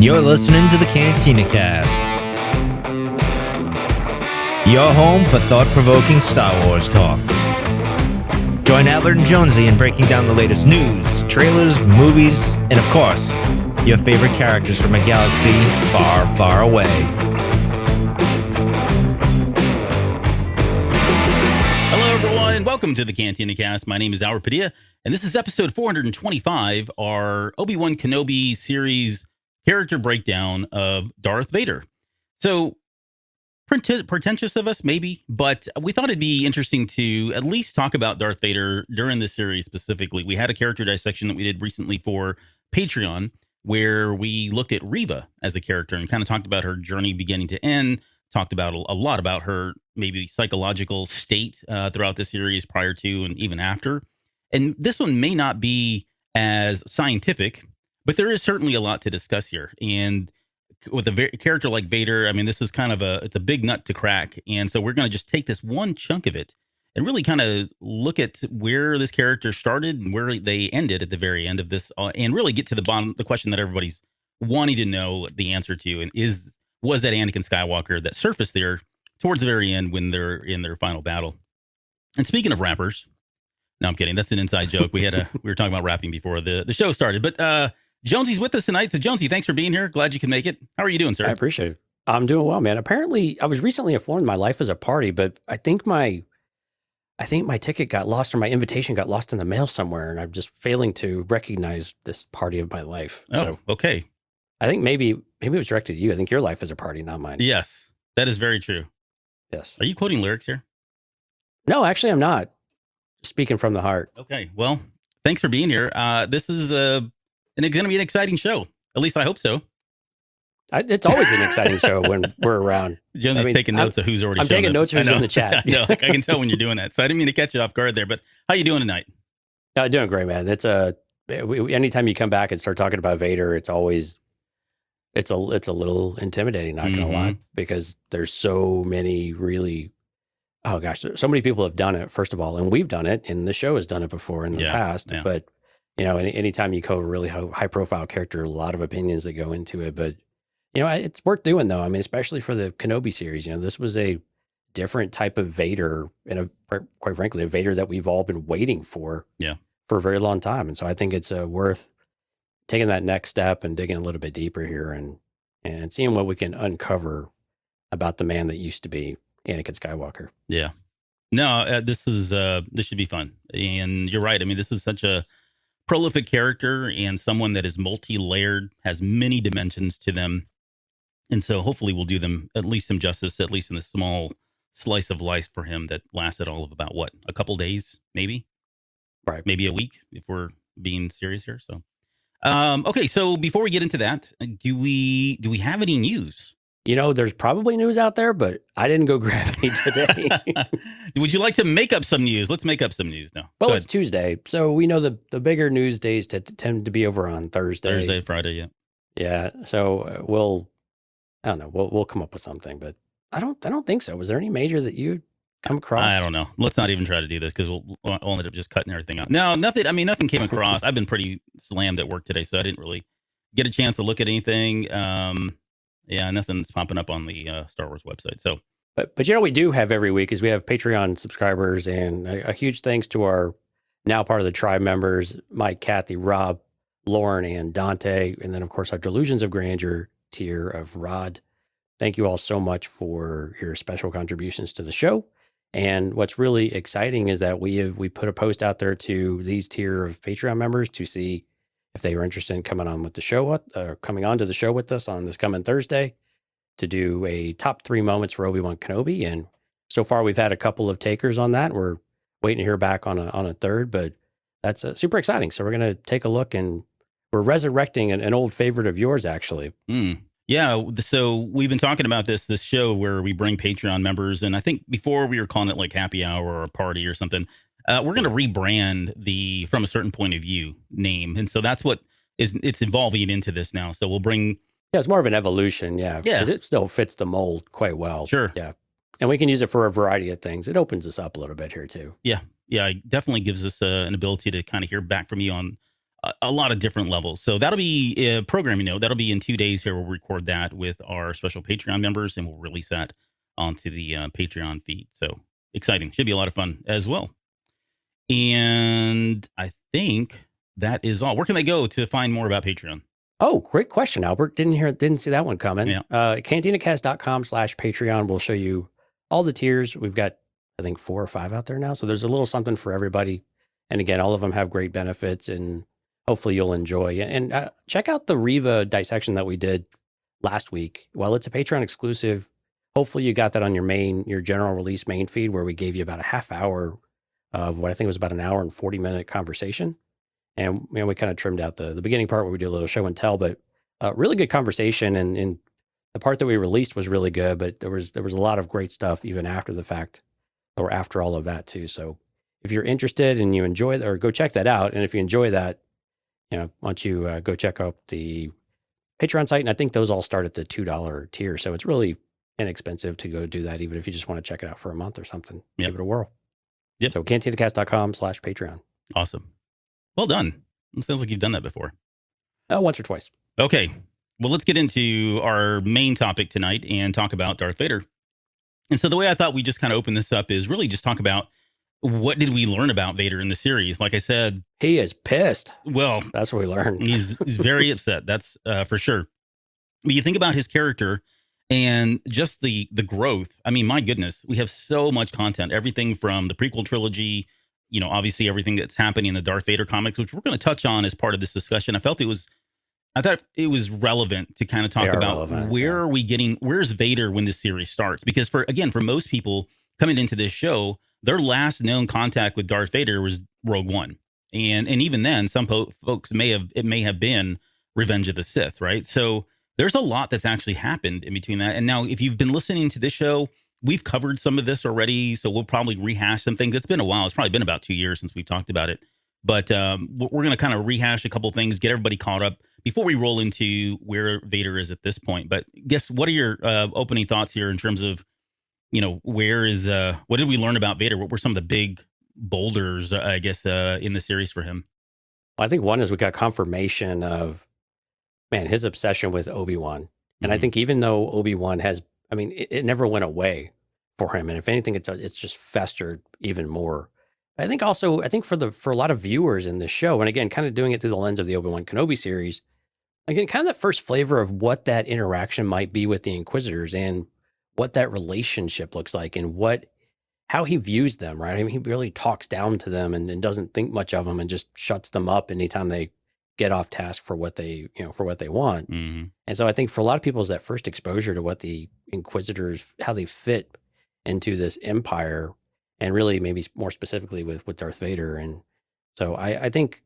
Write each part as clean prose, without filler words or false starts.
You're listening to the Cantina Cast, your home for thought-provoking Star Wars talk. Join Albert and Jonesy in breaking down the latest news, trailers, movies, and of course, your favorite characters from a galaxy far, far away. Hello, everyone, and welcome to the Cantina Cast. My name is Albert Padilla, and this is episode 425, our Obi-Wan Kenobi series character breakdown of Darth Vader. So, pretentious of us, maybe, but we thought it'd be interesting to at least talk about Darth Vader during this series specifically. We had a character dissection that we did recently for Patreon, where we looked at Reva as a character and kind of talked about her journey beginning to end, talked about a lot about her maybe psychological state throughout the series prior to and even after. And this one may not be as scientific, but there is certainly a lot to discuss here. And with a character like Vader, I mean, this is kind of it's a big nut to crack. And so we're going to just take this one chunk of it and really kind of look at where this character started and where they ended at the very end of this, and really get to the bottom, the question that everybody's wanting to know the answer to. And was that Anakin Skywalker that surfaced there towards the very end when they're in their final battle? And speaking of rappers, no, I'm kidding. That's an inside joke. We were talking about rapping before the show started, but, Jonesy's with us tonight. So, Jonesy, thanks for being here. Glad you can make it. How are you doing, sir? I appreciate it. I'm doing well, man. Apparently, I was recently informed my life is a party, but I think my ticket got lost or my invitation got lost in the mail somewhere, and I'm just failing to recognize this party of my life. Oh, so, okay. I think maybe it was directed to you. I think your life is a party, not mine. Yes, that is very true. Yes. Are you quoting lyrics here? No, actually, I'm not. Speaking from the heart. Okay. Well, thanks for being here. This is going to be an exciting show. At least I hope so. It's always an exciting show when we're around. Jonesy's taking notes of who's already I'm taking up. notes of who's in the chat. I know. I can tell when you're doing that. So I didn't mean to catch you off guard there, but how you doing tonight? Doing great, man. It's anytime you come back and start talking about Vader, it's a little intimidating, not going to lie, because there's so many really, oh gosh, so many people have done it, first of all, and we've done it, and the show has done it before in the past, but you know, anytime you cover a really high profile character, a lot of opinions that go into it, but you know, it's worth doing though. I mean, especially for the Kenobi series, you know, this was a different type of Vader, and quite frankly, a Vader that we've all been waiting for for a very long time. And so I think it's worth taking that next step and digging a little bit deeper here and seeing what we can uncover about the man that used to be Anakin Skywalker. Yeah. No, this should be fun. And you're right. I mean, this is such a prolific character and someone that is multi-layered, has many dimensions to them. And so hopefully we'll do them at least some justice, at least in the small slice of life for him that lasted all of about a couple days, maybe, right? Maybe a week if we're being serious here. So, okay. So before we get into that, do we have any news? You know, there's probably news out there, but I didn't go grab any today. Would you like to make up some news? Let's make up some news now. Well, it's Tuesday, so we know the bigger news days tend to be over on Thursday, Friday, yeah. Yeah, so we'll come up with something, but I don't think so. Was there any major that you come across? I don't know. Let's not even try to do this because we'll end up just cutting everything out. No, nothing. I mean, nothing came across. I've been pretty slammed at work today, so I didn't really get a chance to look at anything. Yeah, nothing's popping up on the Star Wars website. So, but you know, we do have every week is we have Patreon subscribers, and a huge thanks to our now part of the tribe members, Mike, Kathy, Rob, Lauren, and Dante, and then of course our Delusions of Grandeur tier of Rod. Thank you all so much for your special contributions to the show. And what's really exciting is that we put a post out there to these tier of Patreon members to see if they were interested in coming on with the show, coming on to the show with us on this coming Thursday to do a top 3 moments for Obi-Wan Kenobi. And so far we've had a couple of takers on that. We're waiting to hear back on a third, but that's super exciting. So we're going to take a look, and we're resurrecting an old favorite of yours, actually. Yeah. So we've been talking about this show where we bring Patreon members. And I think before we were calling it like happy hour or a party or something. We're going to rebrand the From a Certain Point of View name. And so that's what it's evolving into this now. So we'll bring. Yeah, it's more of an evolution. Yeah. Because it still fits the mold quite well. Sure. Yeah. And we can use it for a variety of things. It opens us up a little bit here too. Yeah. Yeah, it definitely gives us an ability to kind of hear back from you on a lot of different levels. So that'll be a programming note. That'll be in 2 days here. We'll record that with our special Patreon members and we'll release that onto the Patreon feed. So exciting. Should be a lot of fun as well. And I think that is all. Where can they go to find more about Patreon? Oh, great question, Albert. Didn't see that one coming. Yeah. CantinaCast.com/Patreon will show you all the tiers. We've got, I think, 4 or 5 out there now. So there's a little something for everybody. And again, all of them have great benefits and hopefully you'll enjoy. And check out the Riva dissection that we did last week. Well, it's a Patreon exclusive. Hopefully you got that on your general release main feed where we gave you about a half hour of what I think was about an hour and 40-minute conversation. And we kind of trimmed out the beginning part where we do a little show and tell, but really good conversation. And the part that we released was really good, but there was a lot of great stuff even after the fact or after all of that too. So if you're interested and you enjoy that, or go check that out. And if you enjoy that, why don't you go check out the Patreon site. And I think those all start at the $2 tier. So it's really inexpensive to go do that, even if you just want to check it out for a month or something. Yep. Give it a whirl. Yep. So cantinacast.com/Patreon. Awesome. Well done. It sounds like you've done that before. Once or twice. Okay. Well, let's get into our main topic tonight and talk about Darth Vader. And so the way I thought we just kind of open this up is really just talk about what did we learn about Vader in the series? Like I said, he is pissed. Well, that's what we learned. he's very upset. That's for sure. But you think about his character and just the growth. I mean, my goodness, we have so much content, everything from the prequel trilogy, obviously everything that's happening in the Darth Vader comics, which we're going to touch on as part of this discussion. I thought it was relevant to kind of talk about where's Vader when this series starts? Because for most people coming into this show, their last known contact with Darth Vader was Rogue One. And even then, some folks it may have been Revenge of the Sith, right? So there's a lot that's actually happened in between that. And now if you've been listening to this show, we've covered some of this already. So we'll probably rehash some things. It's been a while. It's probably been about 2 years since we've talked about it. But we're going to kind of rehash a couple of things, get everybody caught up before we roll into where Vader is at this point. But what are your opening thoughts here in terms of, what did we learn about Vader? What were some of the big boulders, I guess, in the series for him? Well, I think one is we got confirmation of, his obsession with Obi-Wan. And I think even though Obi-Wan it never went away for him. And if anything, it's just festered even more. I think for a lot of viewers in this show, and again, kind of doing it through the lens of the Obi-Wan Kenobi series, again, kind of that first flavor of what that interaction might be with the Inquisitors and what that relationship looks like and how he views them, right? I mean, he really talks down to them and doesn't think much of them and just shuts them up anytime they get off task for what they want. Mm-hmm. And so I think for a lot of people is that first exposure to what the Inquisitors, how they fit into this empire, and really maybe more specifically with Darth Vader. And so I think,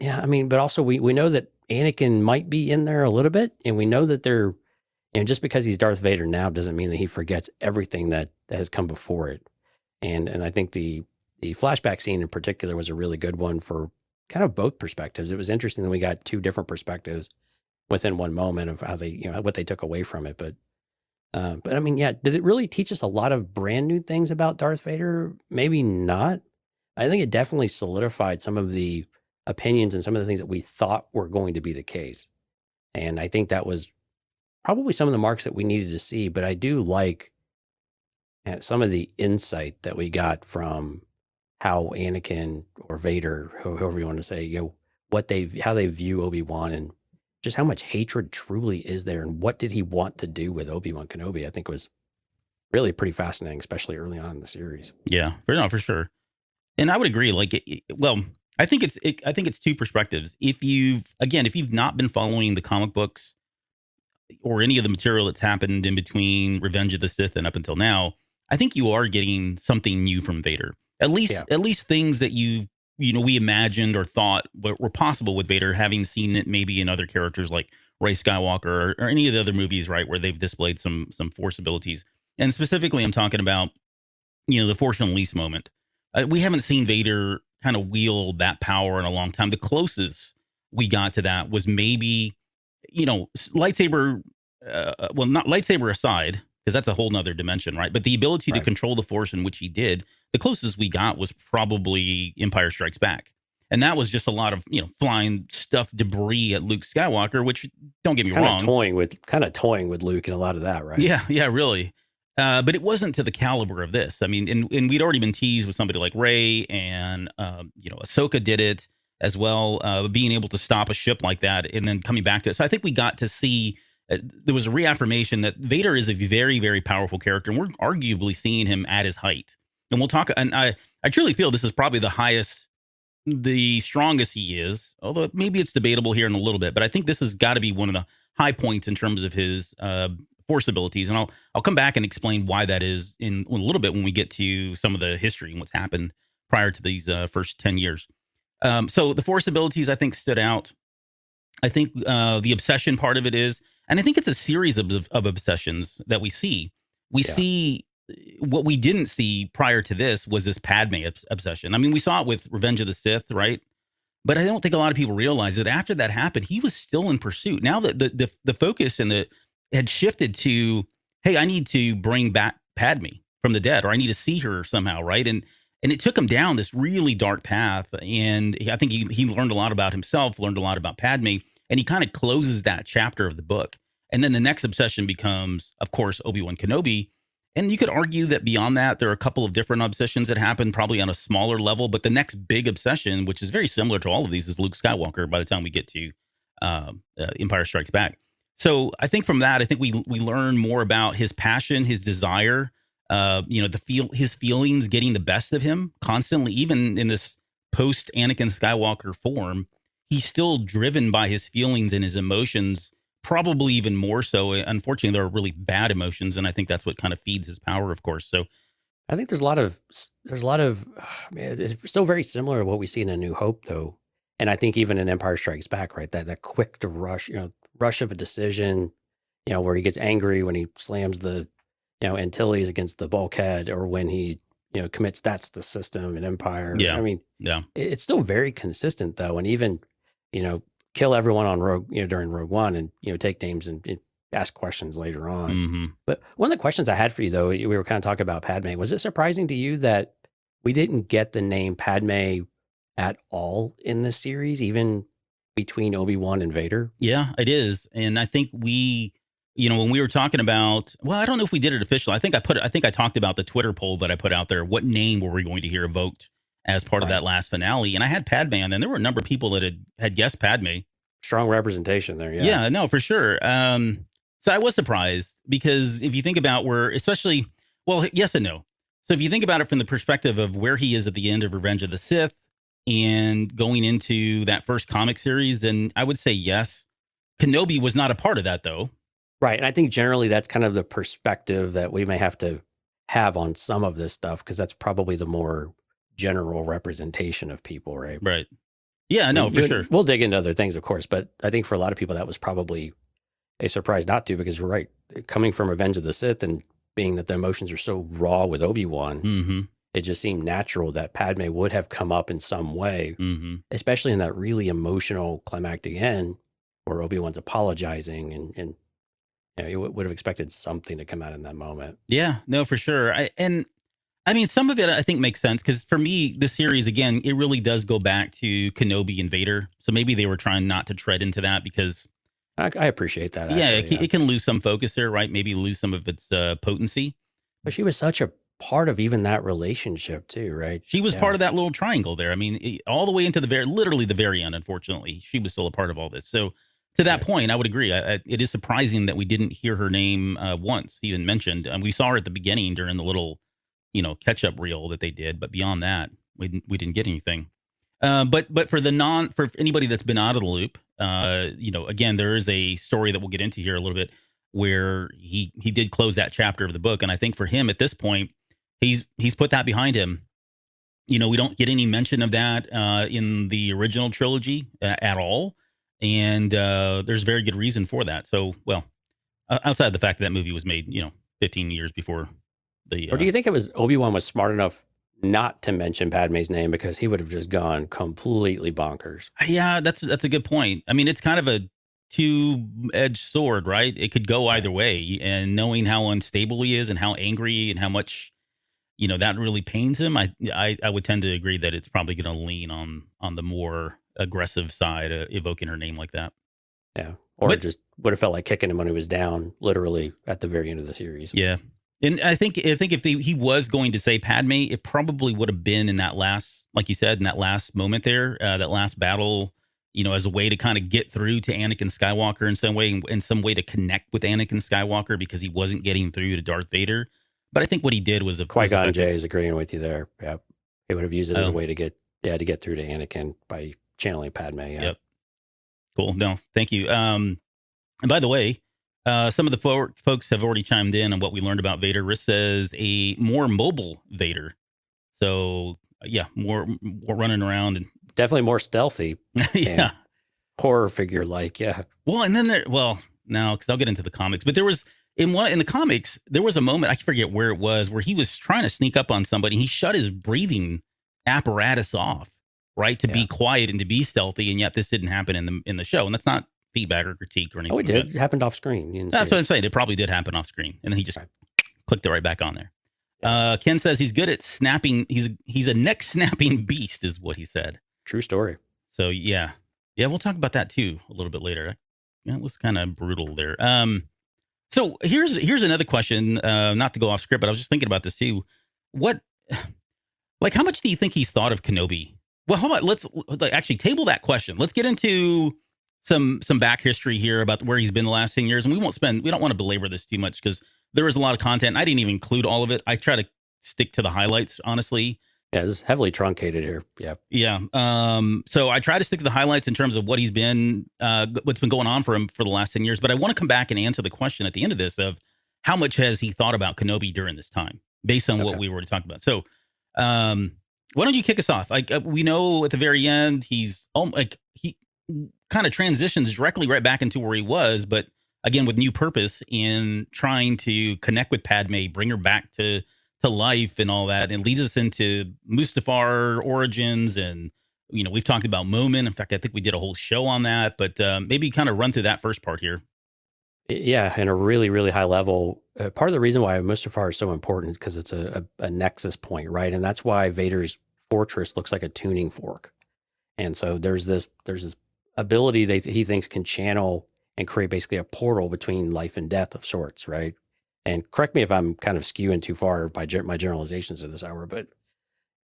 but also we know that Anakin might be in there a little bit, and we know that they're, just because he's Darth Vader now doesn't mean that he forgets everything that has come before it. And I think the flashback scene in particular was a really good one for kind of both perspectives. It was interesting that we got 2 different perspectives within one moment of how they, what they took away from it. But did it really teach us a lot of brand new things about Darth Vader? Maybe not. I think it definitely solidified some of the opinions and some of the things that we thought were going to be the case. And I think that was probably some of the marks that we needed to see. But I do like some of the insight that we got from how Anakin or Vader, whoever you want to say, how they view Obi-Wan and just how much hatred truly is there, and what did he want to do with Obi-Wan Kenobi, I think was really pretty fascinating, especially early on in the series. Yeah, for sure. And I would agree. I think it's 2 perspectives. If you've not been following the comic books or any of the material that's happened in between Revenge of the Sith and up until now, I think you are getting something new from Vader. At least things that we imagined or thought were possible with Vader, having seen it maybe in other characters like Rey Skywalker or any of the other movies, right, where they've displayed some Force abilities. And specifically, I'm talking about, the Force Unleashed moment. We haven't seen Vader kind of wield that power in a long time. The closest we got to that was maybe, lightsaber, not lightsaber aside, because that's a whole nother dimension, right? But the ability to control the Force in which he did, the closest we got was probably Empire Strikes Back. And that was just a lot of, flying stuff, debris at Luke Skywalker, which, don't get me wrong. Kind of toying with Luke and a lot of that, right? Yeah, really. But it wasn't to the caliber of this. I mean, and we'd already been teased with somebody like Rey, and, Ahsoka did it as well, being able to stop a ship like that and then coming back to it. So I think we got to see, there was a reaffirmation that Vader is a very, very powerful character, and we're arguably seeing him at his height. And we'll talk, and I truly feel this is probably the strongest he is, although maybe it's debatable here in a little bit, but I think this has got to be one of the high points in terms of his Force abilities. And I'll come back and explain why that is in a little bit when we get to some of the history and what's happened prior to these first 10 years. So the Force abilities, I think, stood out. I think the obsession part of it is, and I think it's a series of obsessions that we see. We see what we didn't see prior to this was this Padme obsession. I mean, we saw it with Revenge of the Sith, right? But I don't think a lot of people realize that after that happened, he was still in pursuit. Now that the focus had shifted to, hey, I need to bring back Padme from the dead, or I need to see her somehow, right? And it took him down this really dark path. And I think he learned a lot about himself, learned a lot about Padme, and he kind of closes that chapter of the book. And then the next obsession becomes, of course, Obi-Wan Kenobi. And you could argue that beyond that, there are a couple of different obsessions that happen probably on a smaller level. But the next big obsession, which is very similar to all of these, is Luke Skywalker by the time we get to Empire Strikes Back. So I think from that, I think we learn more about his passion, his desire, his feelings getting the best of him constantly, even in this post Anakin Skywalker form. He's still driven by his feelings and his emotions, probably even more so. Unfortunately, there are really bad emotions, and I think that's what kind of feeds his power, of course. So I think there's a lot of it's still very similar to what we see in A New Hope, though. And I think even in Empire Strikes Back, right, that quick to rush of a decision, where he gets angry when he slams the, Antilles against the bulkhead, or when he, commits that's the system in Empire. Yeah. I mean, yeah, it's still very consistent, though. And even, kill everyone on Rogue, during Rogue One, and, take names and ask questions later on. Mm-hmm. But one of the questions I had for you, though, we were kind of talking about Padme. Was it surprising to you that we didn't get the name Padme at all in this series, even between Obi-Wan and Vader? Yeah, it is. And I think we, when we were talking about, well, I don't know if we did it officially. I think I talked about the Twitter poll that I put out there. What name were we going to hear evoked as part of that last finale? And I had Padme on, and there were a number of people that had guessed Padme. Strong representation there. Yeah. Yeah, no, for sure. So I was surprised, because if you think about especially, well, yes and no. So if you think about it from the perspective of where he is at the end of Revenge of the Sith and going into that first comic series, then I would say yes. Kenobi was not a part of that, though. Right. And I think generally that's kind of the perspective that we may have to have on some of this stuff, because that's probably the more general representation of people, right? Right. Yeah, no, for sure. We'll dig into other things, of course, but I think for a lot of people that was probably a surprise not to, because you're right. Coming from Revenge of the Sith, and being that the emotions are so raw with Obi-Wan, mm-hmm. it just seemed natural that Padme would have come up in some way, mm-hmm. especially in that really emotional climactic end where Obi-Wan's apologizing, and you would have expected something to come out in that moment. Yeah, no, for sure. I mean, some of it I think makes sense, because for me, this series, again, it really does go back to Kenobi and Vader. So maybe they were trying not to tread into that, because I appreciate that. Yeah, actually, it can lose some focus there, right? Maybe lose some of its potency. But she was such a part of even that relationship too, right? She was part of that little triangle there. I mean, all the way into literally the very end, unfortunately. She was still a part of all this. So to that point, I would agree. It is surprising that we didn't hear her name once even mentioned. We saw her at the beginning during the little, catch-up reel that they did. But beyond that, we didn't get anything. But for anybody that's been out of the loop, again, there is a story that we'll get into here a little bit, where he did close that chapter of the book. And I think for him at this point, he's put that behind him. We don't get any mention of that in the original trilogy at all. And there's very good reason for that. So, well, outside of the fact that movie was made, 15 years before the... Or do you think it was Obi-Wan was smart enough not to mention Padme's name, because he would have just gone completely bonkers? Yeah, that's a good point. I mean, it's kind of a two-edged sword, right? It could go either way. And knowing how unstable he is and how angry and how much, that really pains him, I would tend to agree that it's probably going to lean on the more aggressive side, evoking her name like that. Yeah. Or just would have felt like kicking him when he was down, literally at the very end of the series. Yeah. And I think if he was going to say Padme, it probably would have been in that last, like you said, in that last moment there, that last battle, as a way to kind of get through to Anakin Skywalker in some way to connect with Anakin Skywalker because he wasn't getting through to Darth Vader. But I think what he did was Qui-Gon Jinn is agreeing with you there. Yeah. He would have used it as a way to get through to Anakin by channeling Padme. Yeah. Yep. Cool. No, thank you. And by the way, some of the folks have already chimed in on what we learned about Vader. Riss says a more mobile Vader. So yeah, more running around and definitely more stealthy. Yeah. Horror figure like, yeah. Well, and then no, because I'll get into the comics, but there was in the comics, there was a moment, I forget where it was, where he was trying to sneak up on somebody. He shut his breathing apparatus off, right, to be quiet and to be stealthy, and yet this didn't happen in the show, and that's not feedback or critique or anything. Oh, it did. It happened off screen. That's what I'm saying. It probably did happen off screen, and then he just clicked it right back on there. Ken says he's good at snapping. He's a neck snapping beast, is what he said. True story. So yeah, we'll talk about that too a little bit later. It was kind of brutal there. So here's another question. Not to go off script, but I was just thinking about this too. How much do you think he's thought of Kenobi? Well, how about let's actually table that question. Let's get into some back history here about where he's been the last 10 years. And we don't want to belabor this too much because there is a lot of content. I didn't even include all of it. I try to stick to the highlights, honestly. Yeah, it's heavily truncated here. Yeah. Yeah. So I try to stick to the highlights in terms of what's been going on for him for the last 10 years. But I want to come back and answer the question at the end of this of how much has he thought about Kenobi during this time based on what we were talking about. So why don't you kick us off? We know at the very end, he kind of transitions directly right back into where he was, but again, with new purpose in trying to connect with Padme, bring her back to life and all that, and leads us into Mustafar origins. And, we've talked about Moment. In fact, I think we did a whole show on that, but maybe kind of run through that first part here. Yeah, in a really, really high level. Part of the reason why Mustafar is so important is because it's a nexus point, right? And that's why Vader's fortress looks like a tuning fork. And so there's this ability that he thinks can channel and create basically a portal between life and death of sorts, right? And correct me if I'm kind of skewing too far by my generalizations of this hour, but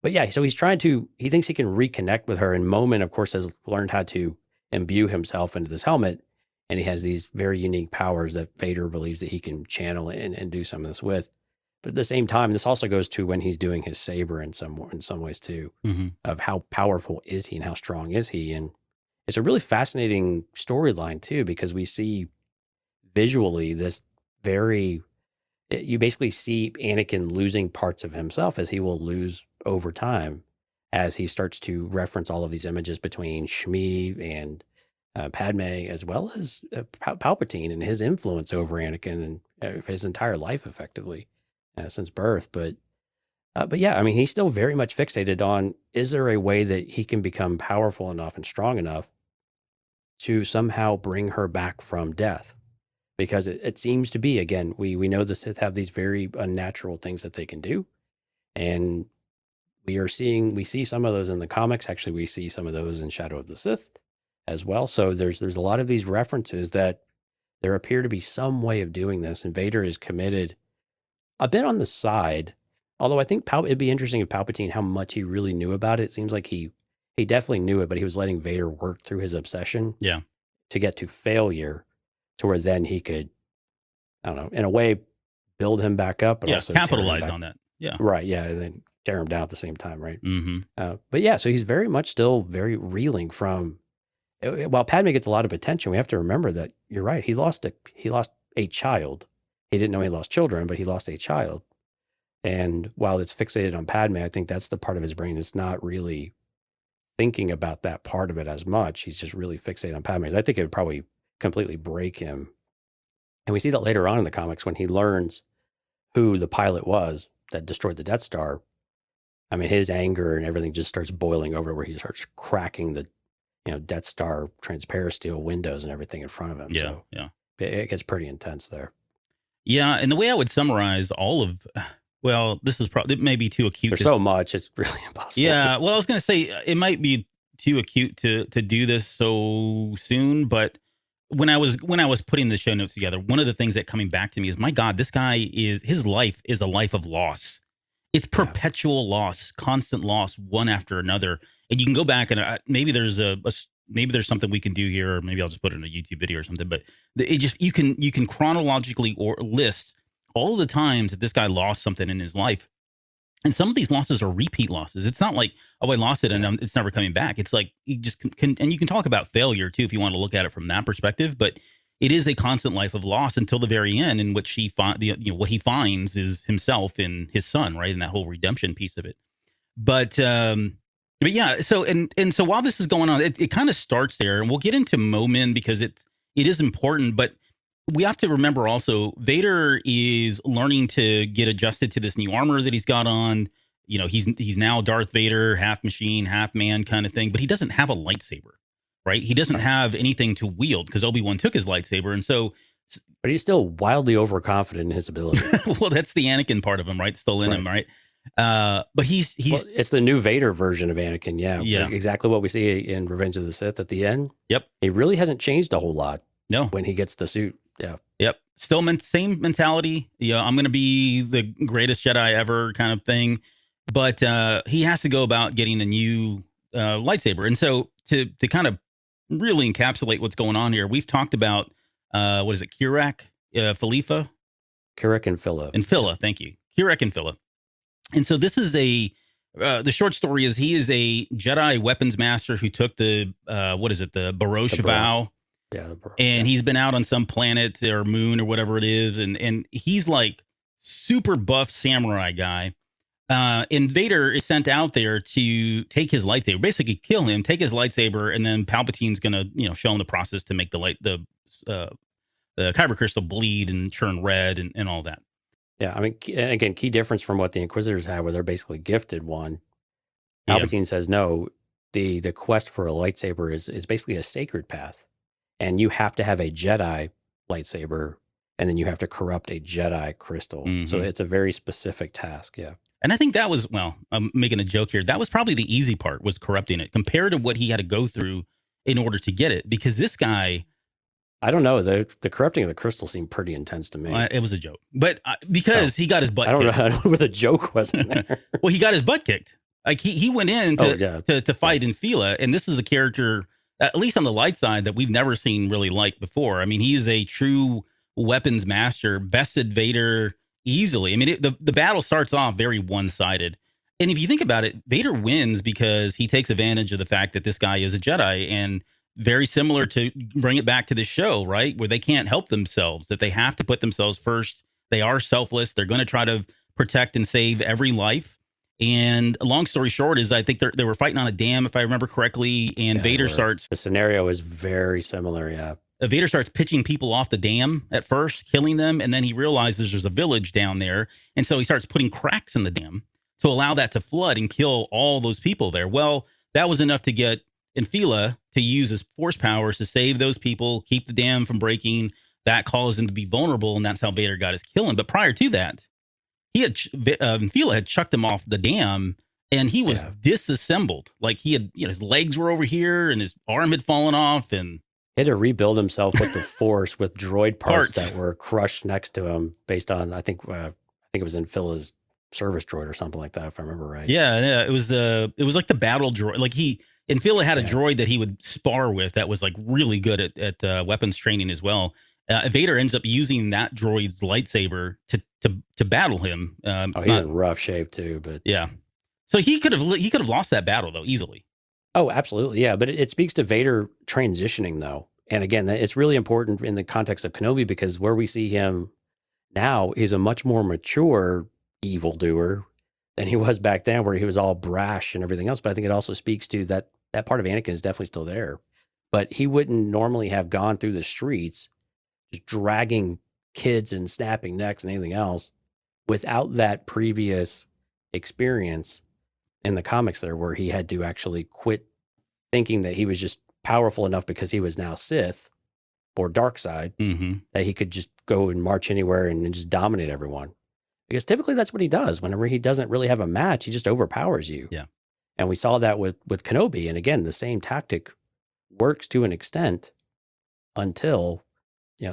yeah, so he thinks he can reconnect with her. And Moment, of course, has learned how to imbue himself into this helmet. And he has these very unique powers that Vader believes that he can channel and do some of this with. But at the same time, this also goes to when he's doing his saber in some ways too, of how powerful is he and how strong is he. And it's a really fascinating storyline too, because we see visually this you basically see Anakin losing parts of himself as he will lose over time as he starts to reference all of these images between Shmi and Padme, as well as Palpatine and his influence over Anakin and his entire life effectively since birth. But yeah, I mean, he's still very much fixated on, is there a way that he can become powerful enough and strong enough to somehow bring her back from death? Because it seems to be, again, we know the Sith have these very unnatural things that they can do. And we see some of those in the comics. Actually, we see some of those in Shadow of the Sith as well. So there's a lot of these references that there appear to be some way of doing this. And Vader is committed a bit on the side. Although I think it'd be interesting if Palpatine, how much he really knew about it. It seems like he definitely knew it, but he was letting Vader work through his obsession to get to failure, to where then he could, I don't know, in a way, build him back up, but also capitalize on that. Yeah. Right. Yeah. And then tear him down at the same time. Right. Mm-hmm. But yeah, so he's very much still very reeling from, while Padme gets a lot of attention, we have to remember that you're right. He lost a child. He didn't know he lost children, but he lost a child. And while it's fixated on Padme, I think that's the part of his brain that's not really thinking about that part of it as much. He's just really fixated on Padme. I think it would probably completely break him. And we see that later on in the comics when he learns who the pilot was that destroyed the Death Star. I mean, his anger and everything just starts boiling over, where he starts cracking Death Star transparent steel windows and everything in front of him. Yeah, So yeah. it gets pretty intense there. Yeah, and the way I would summarize all of, well, this is probably, it may be too acute. There's so much, it's really impossible. Yeah, well, I was going to say it might be too acute to do this so soon, but when I was putting the show notes together, one of the things that coming back to me is, my God, this guy his life is a life of loss. It's perpetual loss, constant loss, one after another. And you can go back and maybe there's maybe there's something we can do here, or maybe I'll just put it in a YouTube video or something. But you can chronologically or list all the times that this guy lost something in his life. And some of these losses are repeat losses. It's not like, oh, I lost it and it's never coming back. It's like you just can, and you can talk about failure too if you want to look at it from that perspective. But it is a constant life of loss until the very end, in which what he finds is himself in his son, right, and that whole redemption piece of it. But yeah. So so while this is going on, it kind of starts there, and we'll get into Momin because it is important, but we have to remember also Vader is learning to get adjusted to this new armor that he's got on. He's now Darth Vader, half machine, half man kind of thing, but he doesn't have a lightsaber, right? He doesn't have anything to wield because Obi-Wan took his lightsaber. And so, but he's still wildly overconfident in his ability. Well, that's the Anakin part of him, right? Still in him, right? But he's it's the new Vader version of Anakin. Yeah. Exactly what we see in Revenge of the Sith at the end. Yep. He really hasn't changed a whole lot. No. When he gets the suit. Yeah. Yep. Still same mentality. I'm going to be the greatest Jedi ever kind of thing. But he has to go about getting a new lightsaber. And so to kind of really encapsulate what's going on here, we've talked about, what is it? Kirak, Khalifa? Kirak and Phila. And Phila, thank you. Kirak and Phila. And so this is the short story is he is a Jedi weapons master who took the Barosh vow. Yeah, and he's been out on some planet or moon or whatever it is, and he's like super buff samurai guy. And Vader is sent out there to take his lightsaber, basically kill him, take his lightsaber, and then Palpatine's gonna show him the process to make the kyber crystal bleed and turn red and all that. Yeah, I mean, and again, key difference from what the Inquisitors have, where they're basically gifted one. Palpatine says no. The quest for a lightsaber is basically a sacred path. And you have to have a Jedi lightsaber, and then you have to corrupt a Jedi crystal. Mm-hmm. So it's a very specific task, yeah. And I think that was, well, I'm making a joke here. That was probably the easy part, was corrupting it, compared to what he had to go through in order to get it. Because this guy... I don't know. The corrupting of the crystal seemed pretty intense to me. It was a joke. But because he got his butt kicked. I don't know where the joke wasn't there. Well, he got his butt kicked. Like, he went in to fight in Phila, and this is a character... at least on the light side, that we've never seen really like before. I mean, he's a true weapons master, bested Vader easily. I mean, the battle starts off very one-sided. And if you think about it, Vader wins because he takes advantage of the fact that this guy is a Jedi, and very similar to, bring it back to the show, right? Where they can't help themselves, that they have to put themselves first. They are selfless. They're going to try to protect and save every life. And long story short is, I think they were fighting on a dam, if I remember correctly. And Vader starts... the scenario is very similar, yeah. Vader starts pitching people off the dam at first, killing them. And then he realizes there's a village down there. And so he starts putting cracks in the dam to allow that to flood and kill all those people there. Well, that was enough to get Phila to use his force powers to save those people, keep the dam from breaking. That caused him to be vulnerable. And that's how Vader got his killing. But prior to that, Phila had chucked him off the dam, and he was disassembled. Like, he had, his legs were over here, and his arm had fallen off, and he had to rebuild himself with the Force with droid parts that were crushed next to him, based on I think it was in Phila's service droid or something like that, if I remember right. Yeah, it was like the battle droid. Like, Phila had a droid that he would spar with that was like really good at weapons training as well. Vader ends up using that droid's lightsaber to battle him. He's in rough shape too, but yeah. So he could have lost that battle though, easily. Oh, absolutely, yeah. But it speaks to Vader transitioning though, and again, it's really important in the context of Kenobi, because where we see him now is a much more mature evildoer than he was back then, where he was all brash and everything else. But I think it also speaks to that part of Anakin is definitely still there, but he wouldn't normally have gone through the streets just dragging kids and snapping necks and anything else without that previous experience in the comics there, where he had to actually quit thinking that he was just powerful enough because he was now Sith or dark side that he could just go and march anywhere and just dominate everyone. Because typically that's what he does. Whenever he doesn't really have a match, he just overpowers you. Yeah. And we saw that with Kenobi. And again, the same tactic works to an extent until,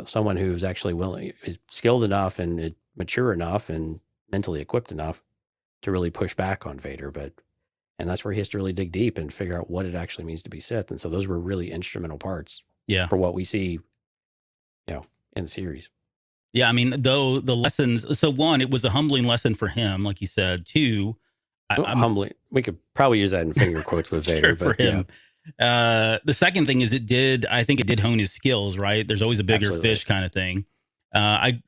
someone who's actually willing, is skilled enough and mature enough and mentally equipped enough to really push back on Vader. And that's where he has to really dig deep and figure out what it actually means to be Sith. And so those were really instrumental parts for what we see, in the series. Yeah, I mean, though the lessons. So one, it was a humbling lesson for him, like you said. Two, humbling. We could probably use that in finger quotes with Vader, sure, but for him. Yeah. The second thing is I think it did hone his skills. Right, there's always a bigger fish kind of thing. I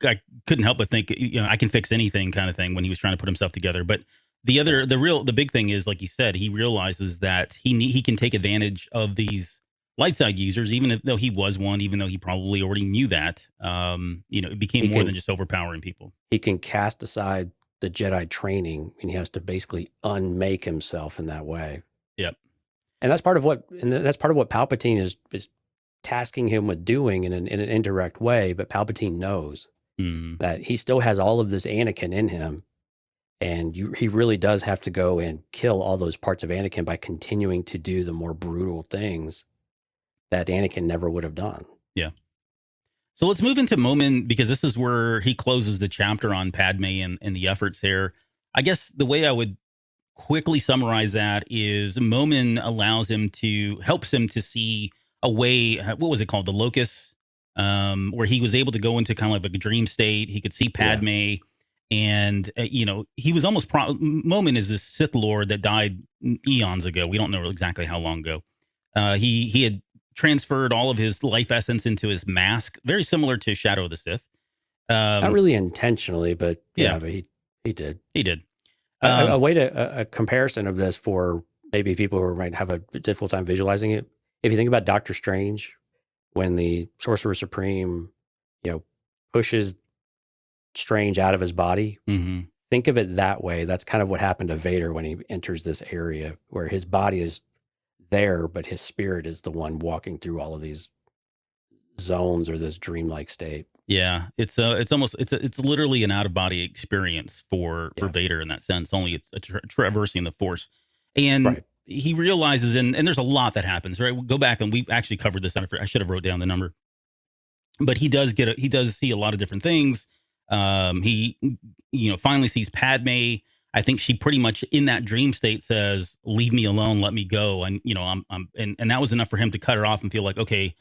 couldn't help but think, I can fix anything kind of thing when he was trying to put himself together. But the big thing is, like you said, he realizes that he can take advantage of these light side users, even though he was one, even though he probably already knew that. It became more than just overpowering people. He can cast aside the Jedi training, and he has to basically unmake himself in that way. Yep. And that's part of what Palpatine is tasking him with doing in an indirect way. But Palpatine knows that he still has all of this Anakin in him. And he really does have to go and kill all those parts of Anakin by continuing to do the more brutal things that Anakin never would have done. Yeah. So let's move into Momin, because this is where he closes the chapter on Padme and the efforts there. I guess the way I would quickly summarize that is Momin helps him to see a way, what was it called? The locus, where he was able to go into kind of like a dream state. He could see Padme. Yeah. And, he was almost Momin is this Sith Lord that died eons ago. We don't know exactly how long ago. He had transferred all of his life essence into his mask, very similar to Shadow of the Sith. Not really intentionally, but but he did. He did. A comparison of this for maybe people who might have a difficult time visualizing it. If you think about Doctor Strange, when the Sorcerer Supreme, pushes Strange out of his body, think of it that way. That's kind of what happened to Vader when he enters this area where his body is there, but his spirit is the one walking through all of these zones or this dreamlike state. Yeah, it's literally an out of body experience for Vader in that sense. Only it's traversing the Force, and he realizes, and there's a lot that happens. Right, we'll go back and we've actually covered this. I should have wrote down the number, but he does see a lot of different things. He finally sees Padme. I think she pretty much in that dream state says, "Leave me alone, let me go." And and that was enough for him to cut her off and feel like, okay,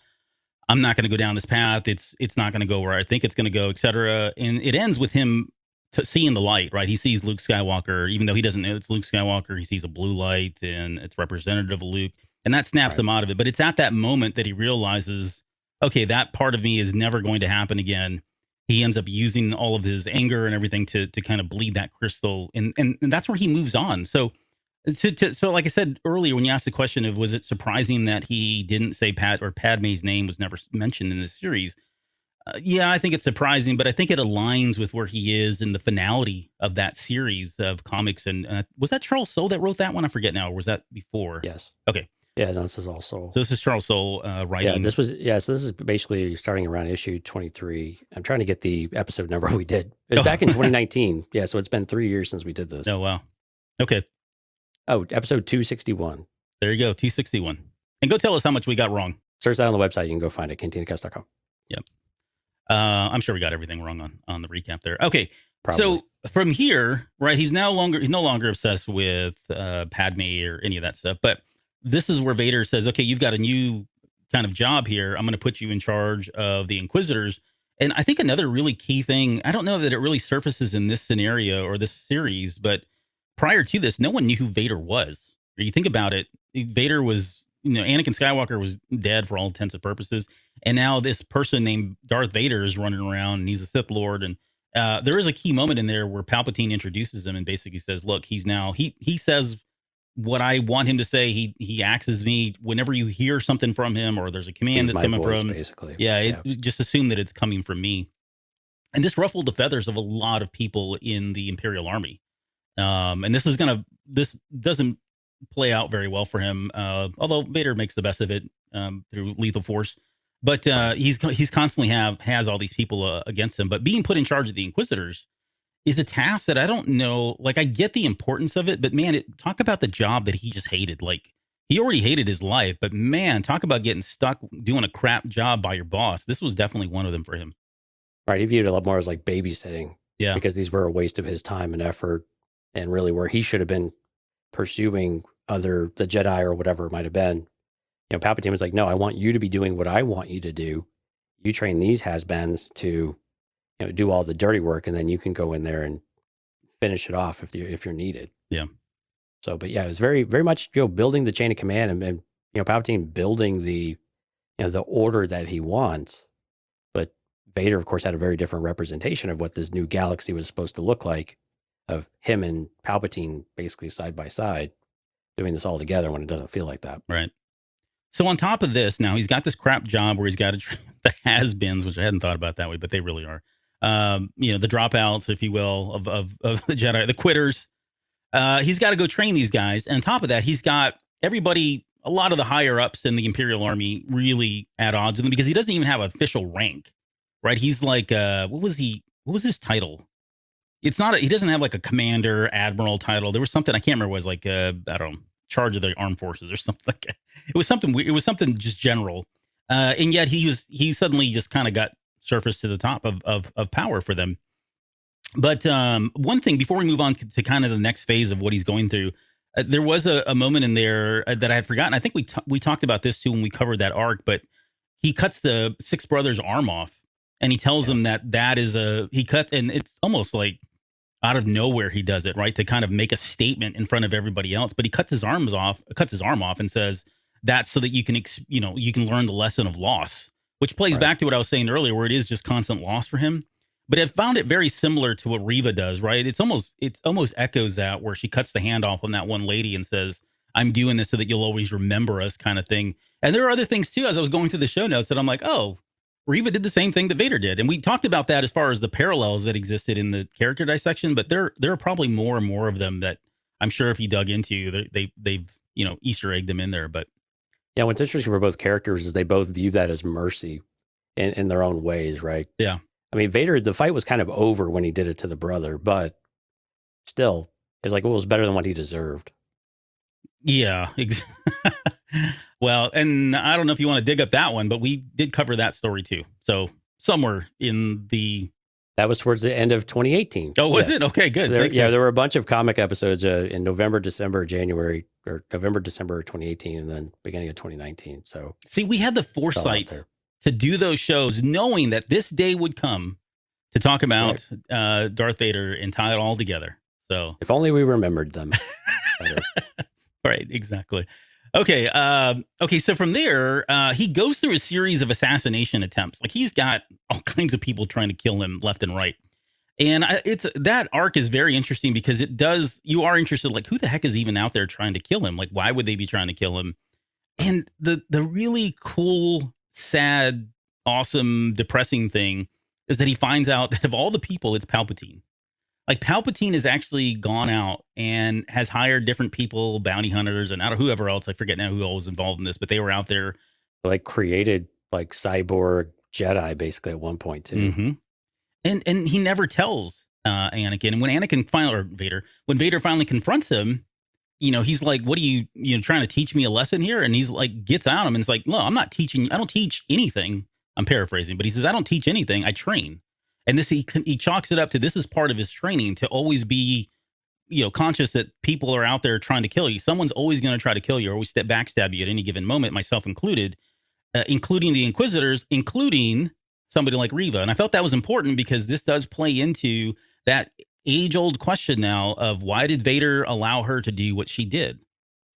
I'm not going to go down this path. It's not going to go where I think it's going to go, etc. And it ends with him seeing the light. Right, he sees Luke Skywalker, even though he doesn't know it's Luke Skywalker. He sees a blue light, and it's representative of Luke, and that snaps him out of it. But it's at that moment that he realizes, okay, that part of me is never going to happen again. He ends up using all of his anger and everything to kind of bleed that crystal. And that's where he moves on. So like I said earlier, when you asked the question of, was it surprising that he didn't say Padme's name was never mentioned in this series? Yeah, I think it's surprising, but I think it aligns with where he is in the finality of that series of comics. And was that Charles Soule that wrote that one? I forget now. Or was that before? Yes. Okay. Yeah, no, this is all Soule. So this is Charles Soule writing. So this is basically starting around issue 23. I'm trying to get the episode number we did. It was back in 2019. Yeah, so it's been 3 years since we did this. Oh, wow. Okay. Oh, episode 261. There you go, 261. And go tell us how much we got wrong. Search that on the website. You can go find it, cantinacast.com. Yep. I'm sure we got everything wrong on the recap there. Okay. Probably. So from here, right, he's no longer obsessed with Padme or any of that stuff, but this is where Vader says, okay, you've got a new kind of job here. I'm going to put you in charge of the Inquisitors. And I think another really key thing, I don't know that it really surfaces in this scenario or this series, but prior to this, no one knew who Vader was. Or you think about it, Vader was, Anakin Skywalker was dead for all intents and purposes. And now this person named Darth Vader is running around and he's a Sith Lord. And there is a key moment in there where Palpatine introduces him and basically says, look, he says what I want him to say. He axes me whenever you hear something from him or there's a command that's coming from him. Basically. Yeah, just assume that it's coming from me. And this ruffled the feathers of a lot of people in the Imperial Army. And this doesn't play out very well for him. Although Vader makes the best of it, through lethal force. But he's constantly has all these people against him. But being put in charge of the Inquisitors is a task that I don't know. Like, I get the importance of it, but man, talk about the job that he just hated. Like, he already hated his life, but man, talk about getting stuck doing a crap job by your boss. This was definitely one of them for him. Right. He viewed it a lot more as like babysitting. Yeah. Because these were a waste of his time and effort, and really where he should have been pursuing the Jedi or whatever it might have been. Palpatine was like, no, I want you to be doing what I want you to do. You train these has-beens to do all the dirty work, and then you can go in there and finish it off if you're needed. Yeah. So, but yeah, it was very, very much building the chain of command and Palpatine building the the order that he wants. But Vader, of course, had a very different representation of what this new galaxy was supposed to look like, of him and Palpatine basically side by side doing this all together when it doesn't feel like that. Right. So on top of this, now he's got this crap job where he's got the has-beens, which I hadn't thought about that way, but they really are. The dropouts, if you will, of the Jedi, the quitters. He's got to go train these guys. And on top of that, he's got everybody, a lot of the higher ups in the Imperial Army really at odds with him because he doesn't even have an official rank, right? He's like, what was his title? It's not, he doesn't have like a commander, admiral title. There was something, I can't remember, it was like, I don't know, charge of the armed forces or something like that. It was something just general. And yet he suddenly just kind of got surfaced to the top of power for them. But one thing before we move on to kind of the next phase of what he's going through, there was a moment in there that I had forgotten. I think we talked about this too when we covered that arc, but he cuts the six brothers' arm off and he tells them that is he cuts, and it's almost like out of nowhere he does it, right? To kind of make a statement in front of everybody else, but he cuts his arm off and says that's so that you can, you can learn the lesson of loss, which plays back to what I was saying earlier, where it is just constant loss for him. But I found it very similar to what Reva does, right? It's almost echoes that, where she cuts the hand off on that one lady and says, I'm doing this so that you'll always remember us, kind of thing. And there are other things too, as I was going through the show notes, that I'm like, oh, Reva did the same thing that Vader did. And we talked about that as far as the parallels that existed in the character dissection, but there are probably more and more of them that I'm sure if you dug into, they've Easter egged them in there. But yeah, what's interesting for both characters is they both view that as mercy in their own ways, right? Yeah. I mean, Vader, the fight was kind of over when he did it to the brother, but still, it's like, well, it was better than what he deserved. Yeah. Well, and I don't know if you want to dig up that one, but we did cover that story too. So somewhere in that was towards the end of 2018. Oh, was it? Okay, good. There were a bunch of comic episodes in November, December, January, or November, December 2018, and then beginning of 2019. So see, we had the foresight to do those shows, knowing that this day would come to talk about Darth Vader and tie it all together. So if only we remembered them. Right, exactly. Okay. So from there, he goes through a series of assassination attempts. Like, he's got all kinds of people trying to kill him left and right. And that arc is very interesting because you are interested, like, who the heck is even out there trying to kill him? Like, why would they be trying to kill him? And the really cool, sad, awesome, depressing thing is that he finds out that of all the people, it's Palpatine. Like, Palpatine has actually gone out and has hired different people, bounty hunters, and whoever else. I forget now who all was involved in this, but they were out there. Like, created like cyborg Jedi basically at one point too. Mm-hmm. And he never tells Anakin. And when Vader finally confronts him, he's like, what are you trying to teach me a lesson here? And he's like, gets on him and it's like, no, I don't teach anything. I'm paraphrasing, but he says, I don't teach anything. I train. And this, he chalks it up to, this is part of his training, to always be, conscious that people are out there trying to kill you. Someone's always going to try to kill you or always backstab you at any given moment, myself included, including the Inquisitors, including somebody like Reva. And I felt that was important because this does play into that age-old question now of, why did Vader allow her to do what she did?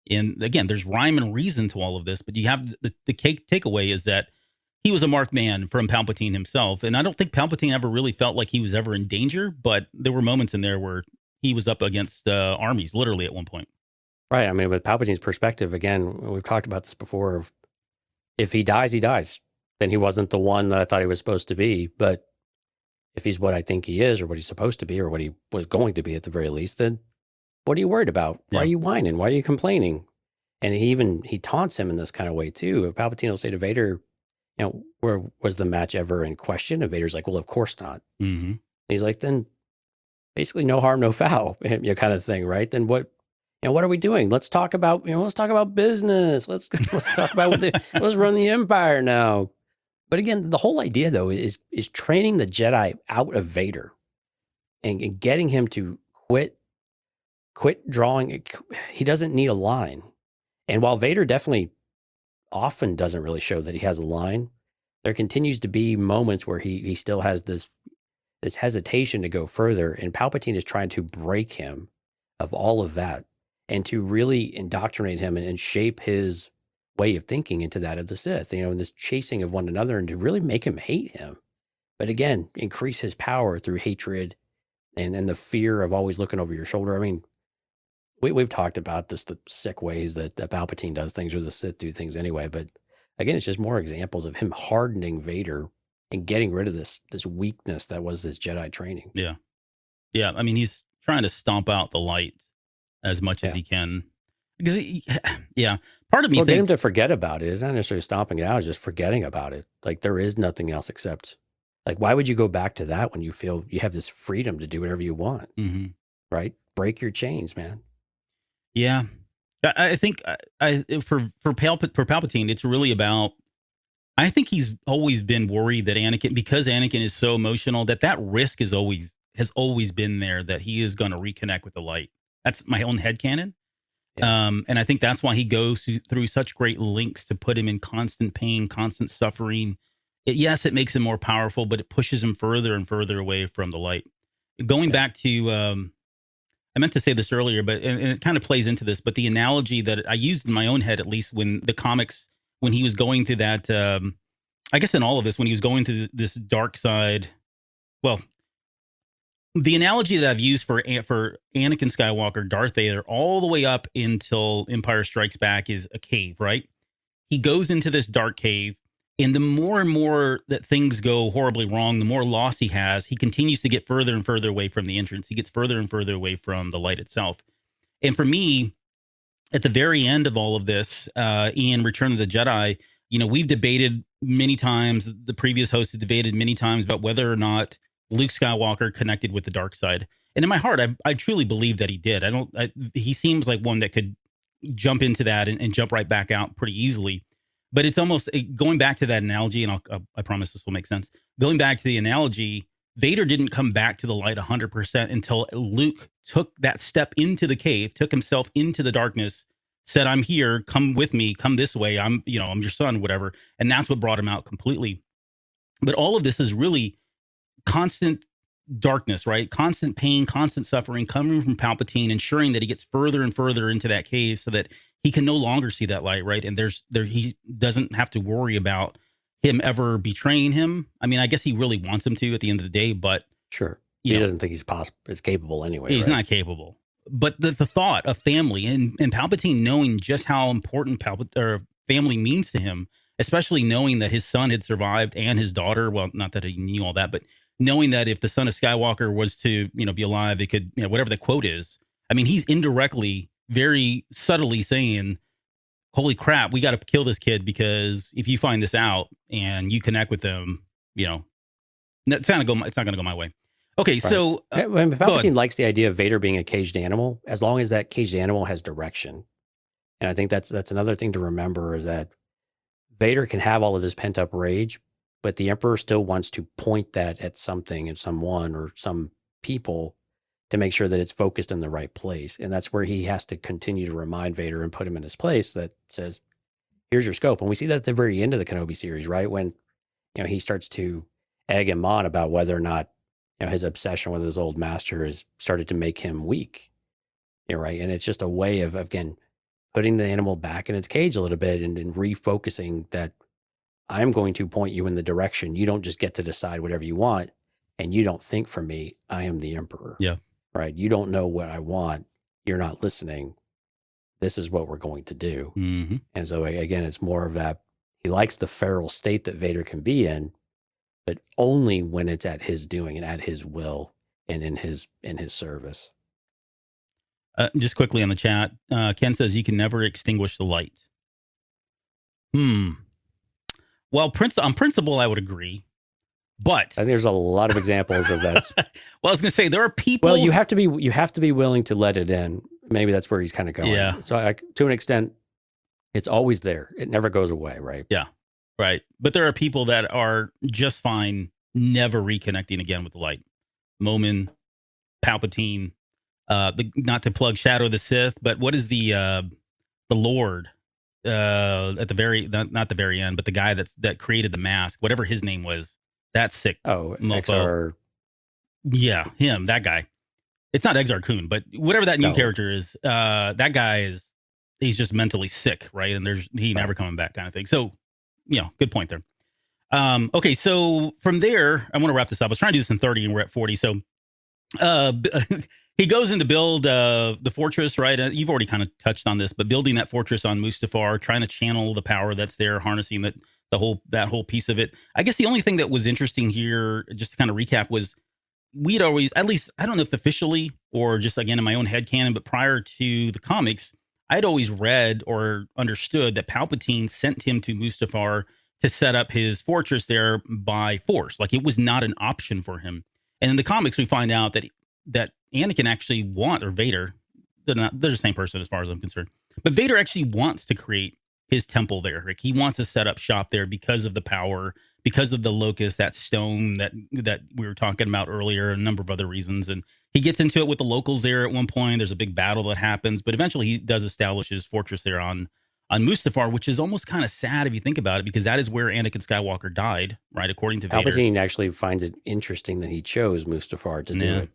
And again, there's rhyme and reason to all of this, but you have the takeaway is that he was a marked man from Palpatine himself. And I don't think Palpatine ever really felt like he was ever in danger, but there were moments in there where he was up against armies, literally at one point. Right. I mean, with Palpatine's perspective, again, we've talked about this before, if he dies, he dies. Then he wasn't the one that I thought he was supposed to be. But if he's what I think he is, or what he's supposed to be, or what he was going to be at the very least, then what are you worried about? Why are you whining? Why are you complaining? And he taunts him in this kind of way too. Palpatine will say to Vader, where was the match ever in question? And Vader's like, well, of course not. Mm-hmm. And he's like, then basically no harm, no foul, kind of thing, right? Then what are we doing? Let's talk about, business. Let's talk about let's run the empire now. But again, the whole idea though is training the Jedi out of Vader and getting him to quit drawing. He doesn't need a line. And while Vader definitely often doesn't really show that he has a line, there continues to be moments where he still has this hesitation to go further. And Palpatine is trying to break him of all of that and to really indoctrinate him and shape his way of thinking into that of the Sith, and this chasing of one another, and to really make him hate him. But again, increase his power through hatred and the fear of always looking over your shoulder. I mean, we've talked about this, the sick ways that Palpatine does things, or the Sith do things anyway. But again, it's just more examples of him hardening Vader and getting rid of this weakness that was his Jedi training. Yeah. Yeah. I mean, he's trying to stomp out the light as much as he can. Because, part of me thinks... get him to forget about it. It's not necessarily stomping it out, it's just forgetting about it. Like, there is nothing else except... Like, why would you go back to that when you feel you have this freedom to do whatever you want? Mm-hmm. Right? Break your chains, man. Yeah. I think for Palpatine, it's really about... I think he's always been worried that because Anakin is so emotional, that risk has always been there, that he is going to reconnect with the light. That's my own headcanon. Yeah. And I think that's why he goes through such great lengths to put him in constant pain, constant suffering. Yes, it makes him more powerful, but it pushes him further and further away from the light. Going back to, I meant to say this earlier, but and it kind of plays into this, but the analogy that I used in my own head, at least when the comics, when he was going through that, I guess in all of this, when he was going through this dark side, well, the analogy that I've used for Anakin Skywalker, Darth Vader, all the way up until Empire Strikes Back is a cave, right? He goes into this dark cave, and the more and more that things go horribly wrong, the more loss he has. He continues to get further and further away from the entrance. He gets further and further away from the light itself. And for me, at the very end of all of this, in Return of the Jedi, we've debated many times, the previous host has debated many times about whether or not Luke Skywalker connected with the dark side. And in my heart, I truly believe that he did. He seems like one that could jump into that and jump right back out pretty easily. But it's almost going back to that analogy, and I promise this will make sense. Going back to the analogy, Vader didn't come back to the light 100% until Luke took that step into the cave, took himself into the darkness, said, "I'm here, come with me, come this way. I'm your son," whatever. And that's what brought him out completely. But all of this is really constant darkness, right? Constant pain, constant suffering coming from Palpatine, ensuring that he gets further and further into that cave so that he can no longer see that light, right? And he doesn't have to worry about him ever betraying him. I mean, I guess he really wants him to at the end of the day, but sure, he doesn't think he's capable anyway. He's not capable. But the thought of family and Palpatine knowing just how important family means to him, especially knowing that his son had survived and his daughter. Well, not that he knew all that, but knowing that if the son of Skywalker was to, be alive, they could, whatever the quote is. I mean, he's indirectly, very subtly saying, holy crap, we got to kill this kid, because if you find this out and you connect with them, it's not going to go my way. Okay. Right. So Palpatine likes the idea of Vader being a caged animal, as long as that caged animal has direction. And I think that's another thing to remember, is that Vader can have all of his pent up rage, but the Emperor still wants to point that at something and someone or some people to make sure that it's focused in the right place. And that's where he has to continue to remind Vader and put him in his place that says, here's your scope. And we see that at the very end of the Kenobi series, right? When, he starts to egg him on about whether or not, his obsession with his old master has started to make him weak. Right. And it's just a way of, again, putting the animal back in its cage a little bit and refocusing that I'm going to point you in the direction. You don't just get to decide whatever you want, and you don't think for me. I am the Emperor. Yeah. Right. You don't know what I want. You're not listening. This is what we're going to do. Mm-hmm. And so again, it's more of that. He likes the feral state that Vader can be in, but only when it's at his doing and at his will and in his service. Just quickly on the chat, Ken says you can never extinguish the light. Well, on principle, I would agree. But I think there's a lot of examples of that. well, I was going to say there are people. Well, you have to be willing to let it in. Maybe that's where he's kind of going. Yeah. So to an extent, it's always there. It never goes away, right? Yeah. Right. But there are people that are just fine never reconnecting again with the light. Momin, Palpatine, not to plug Shadow of the Sith, but what is the Lord at the very not the very end, but the guy that created the mask, whatever his name was. That's sick. Oh, mofo. XR. Yeah, him, that guy. It's not Exar Kun, but whatever that new character is, that guy he's just mentally sick, right? And never coming back kind of thing. So, good point there. Okay, so from there, I want to wrap this up. I was trying to do this in 30 and we're at 40. So he goes in to build the fortress, right? You've already kind of touched on this, but building that fortress on Mustafar, trying to channel the power that's there, harnessing that whole piece of it. I guess the only thing that was interesting here, just to kind of recap, was we'd always, at least, I don't know if officially or just again in my own headcanon, but prior to the comics, I'd always read or understood that Palpatine sent him to Mustafar to set up his fortress there by force. Like it was not an option for him. And in the comics, we find out that Anakin actually or Vader, they're the same person as far as I'm concerned, but Vader actually wants to create his temple there. Like he wants to set up shop there because of the power, because of the locust, that stone that we were talking about earlier, a number of other reasons. And he gets into it with the locals there at one point. There's a big battle that happens, but eventually he does establish his fortress there on Mustafar, which is almost kind of sad if you think about it, because that is where Anakin Skywalker died, right? According to Vader. Palpatine actually finds it interesting that he chose Mustafar to do it.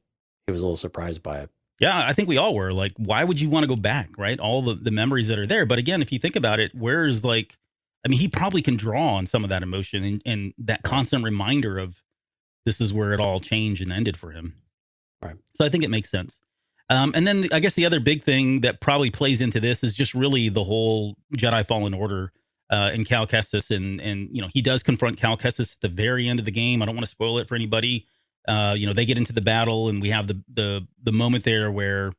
He was a little surprised by it. Yeah, I think we all were. Like, why would you want to go back, right? All the memories that are there. But again, if you think about it, he probably can draw on some of that emotion and that constant reminder of this is where it all changed and ended for him. Right. So I think it makes sense. And then I guess the other big thing that probably plays into this is just really the whole Jedi Fallen Order and Cal Kestis. And he does confront Cal Kestis at the very end of the game. I don't want to spoil it for anybody. They get into the battle and we have the moment there where,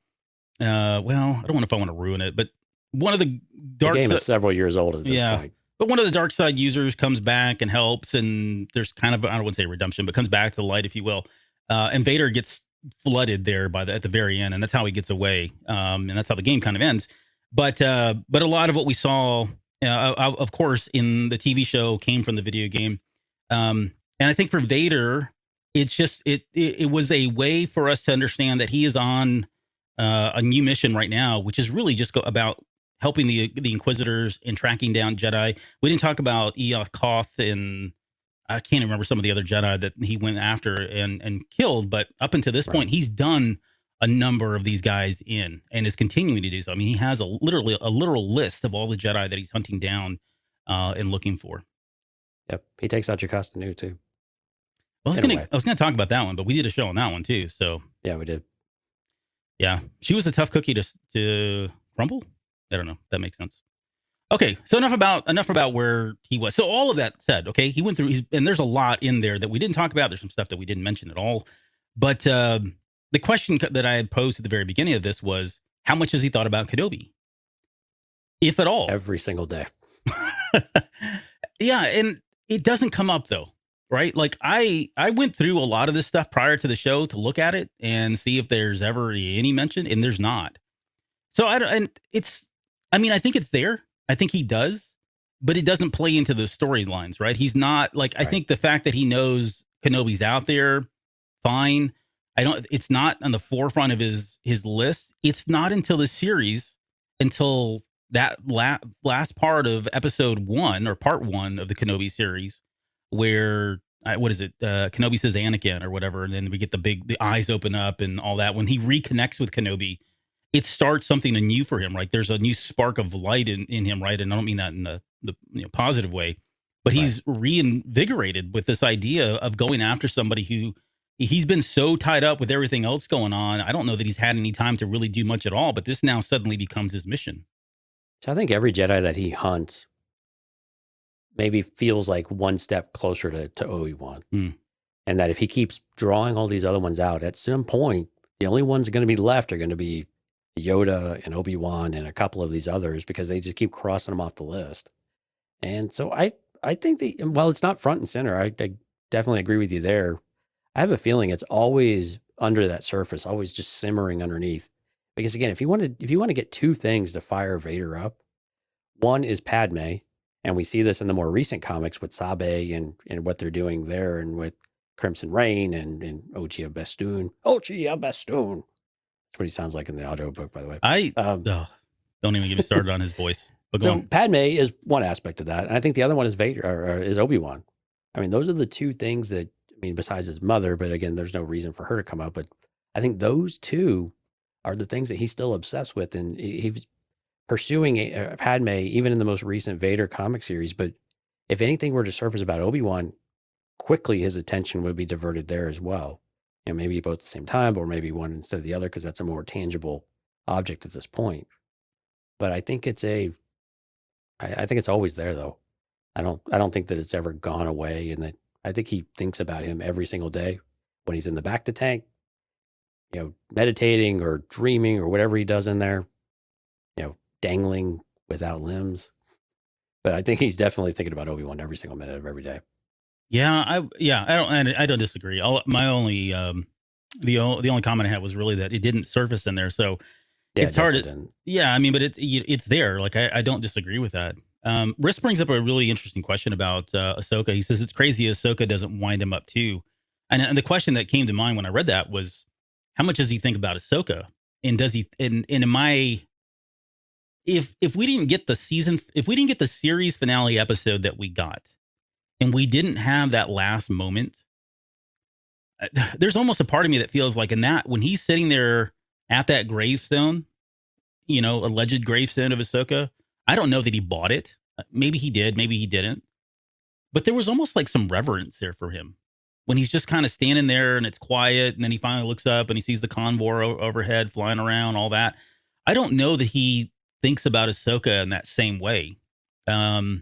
I don't know if I want to ruin it, but one of the game is several years old at this point. But one of the dark side users comes back and helps, and there's kind of, I don't want to say redemption, but comes back to the light, if you will. And Vader gets flooded there at the very end, and that's how he gets away. And that's how the game kind of ends. But a lot of what we saw, of course, in the TV show came from the video game. And I think for Vader, it's just it was a way for us to understand that he is on a new mission right now, which is really just about helping the Inquisitors and tracking down Jedi. We didn't talk about Eoth Koth, and I can't remember some of the other Jedi that he went after and killed. But up until this point, he's done a number of these guys in and is continuing to do so. I mean, he has a literal list of all the Jedi that he's hunting down and looking for. Yep, he takes out Jocasta Nu too. Well, I was gonna talk about that one, but we did a show on that one too. So yeah, we did. Yeah, she was a tough cookie to crumble. I don't know. That makes sense. Okay, so enough about where he was. So all of that said, okay, he went through. And there's a lot in there that we didn't talk about. There's some stuff that we didn't mention at all. But the question that I had posed at the very beginning of this was, how much has he thought about Kenobi, if at all? Every single day. Yeah, and it doesn't come up though. Right. Like I went through a lot of this stuff prior to the show to look at it and see if there's ever any mention, and there's not. So I think it's there. I think he does, but it doesn't play into the storylines, right? He's not like, I think the fact that he knows Kenobi's out there, fine. It's not on the forefront of his list. It's not until the series, until that last part of episode 1 or part 1 of the Kenobi series, where what is it? Kenobi says Anakin or whatever, and then we get the eyes open up and all that. When he reconnects with Kenobi, it starts something new for him, right? There's a new spark of light in him, right? And I don't mean that in the positive way, but he's reinvigorated with this idea of going after somebody who he's been so tied up with everything else going on. I don't know that he's had any time to really do much at all, but this now suddenly becomes his mission. So I think every Jedi that he hunts maybe feels like one step closer to Obi-Wan. And that if he keeps drawing all these other ones out, at some point, the only ones going to be left are going to be, Yoda and Obi-Wan and a couple of these others because they just keep crossing them off the list. And so I think while it's not front and center, I definitely agree with you there. I have a feeling it's always under that surface, always just simmering underneath. Because again, if you want to get two things to fire Vader up, one is Padme, and we see this in the more recent comics with Sabe and what they're doing there, and with Crimson Reign and Ochia Bestoon. Ochia Bestoon. That's what he sounds like in the audiobook, by the way. Don't even get me started on his voice. But go So on. Padme is one aspect of that, and I think the other one is Vader or is Obi-Wan. I mean, those are the two things that, I mean, besides his mother, but again, there's no reason for her to come up. But I think those two are the things that he's still obsessed with, and he's pursuing Padme even in the most recent Vader comic series. But if anything were to surface about Obi-Wan, quickly his attention would be diverted there as well, and maybe both at the same time, or maybe one instead of the other, because that's a more tangible object at this point. But I think I think it's always there, though. I don't think that it's ever gone away, and that I think he thinks about him every single day when he's in the back to tank, meditating or dreaming or whatever he does in there, dangling without limbs. But I think he's definitely thinking about Obi-Wan every single minute of every day. Yeah, I don't disagree. The only comment I had was really that it didn't surface in there, so Yeah, it's hard. didn't. Yeah, I mean, but it's there. Like I don't disagree with that. Risk brings up a really interesting question about Ahsoka. He says it's crazy Ahsoka doesn't wind him up too, and the question that came to mind when I read that was, how much does he think about Ahsoka, and does he? And am I? If we didn't get the series finale episode that we got, and we didn't have that last moment, there's almost a part of me that feels like in that when he's sitting there at that gravestone, alleged gravestone of Ahsoka, I don't know that he bought it. Maybe he did, maybe he didn't. But there was almost like some reverence there for him when he's just kind of standing there and it's quiet. And then he finally looks up and he sees the convoy overhead flying around, all that. I don't know that he thinks about Ahsoka in that same way. I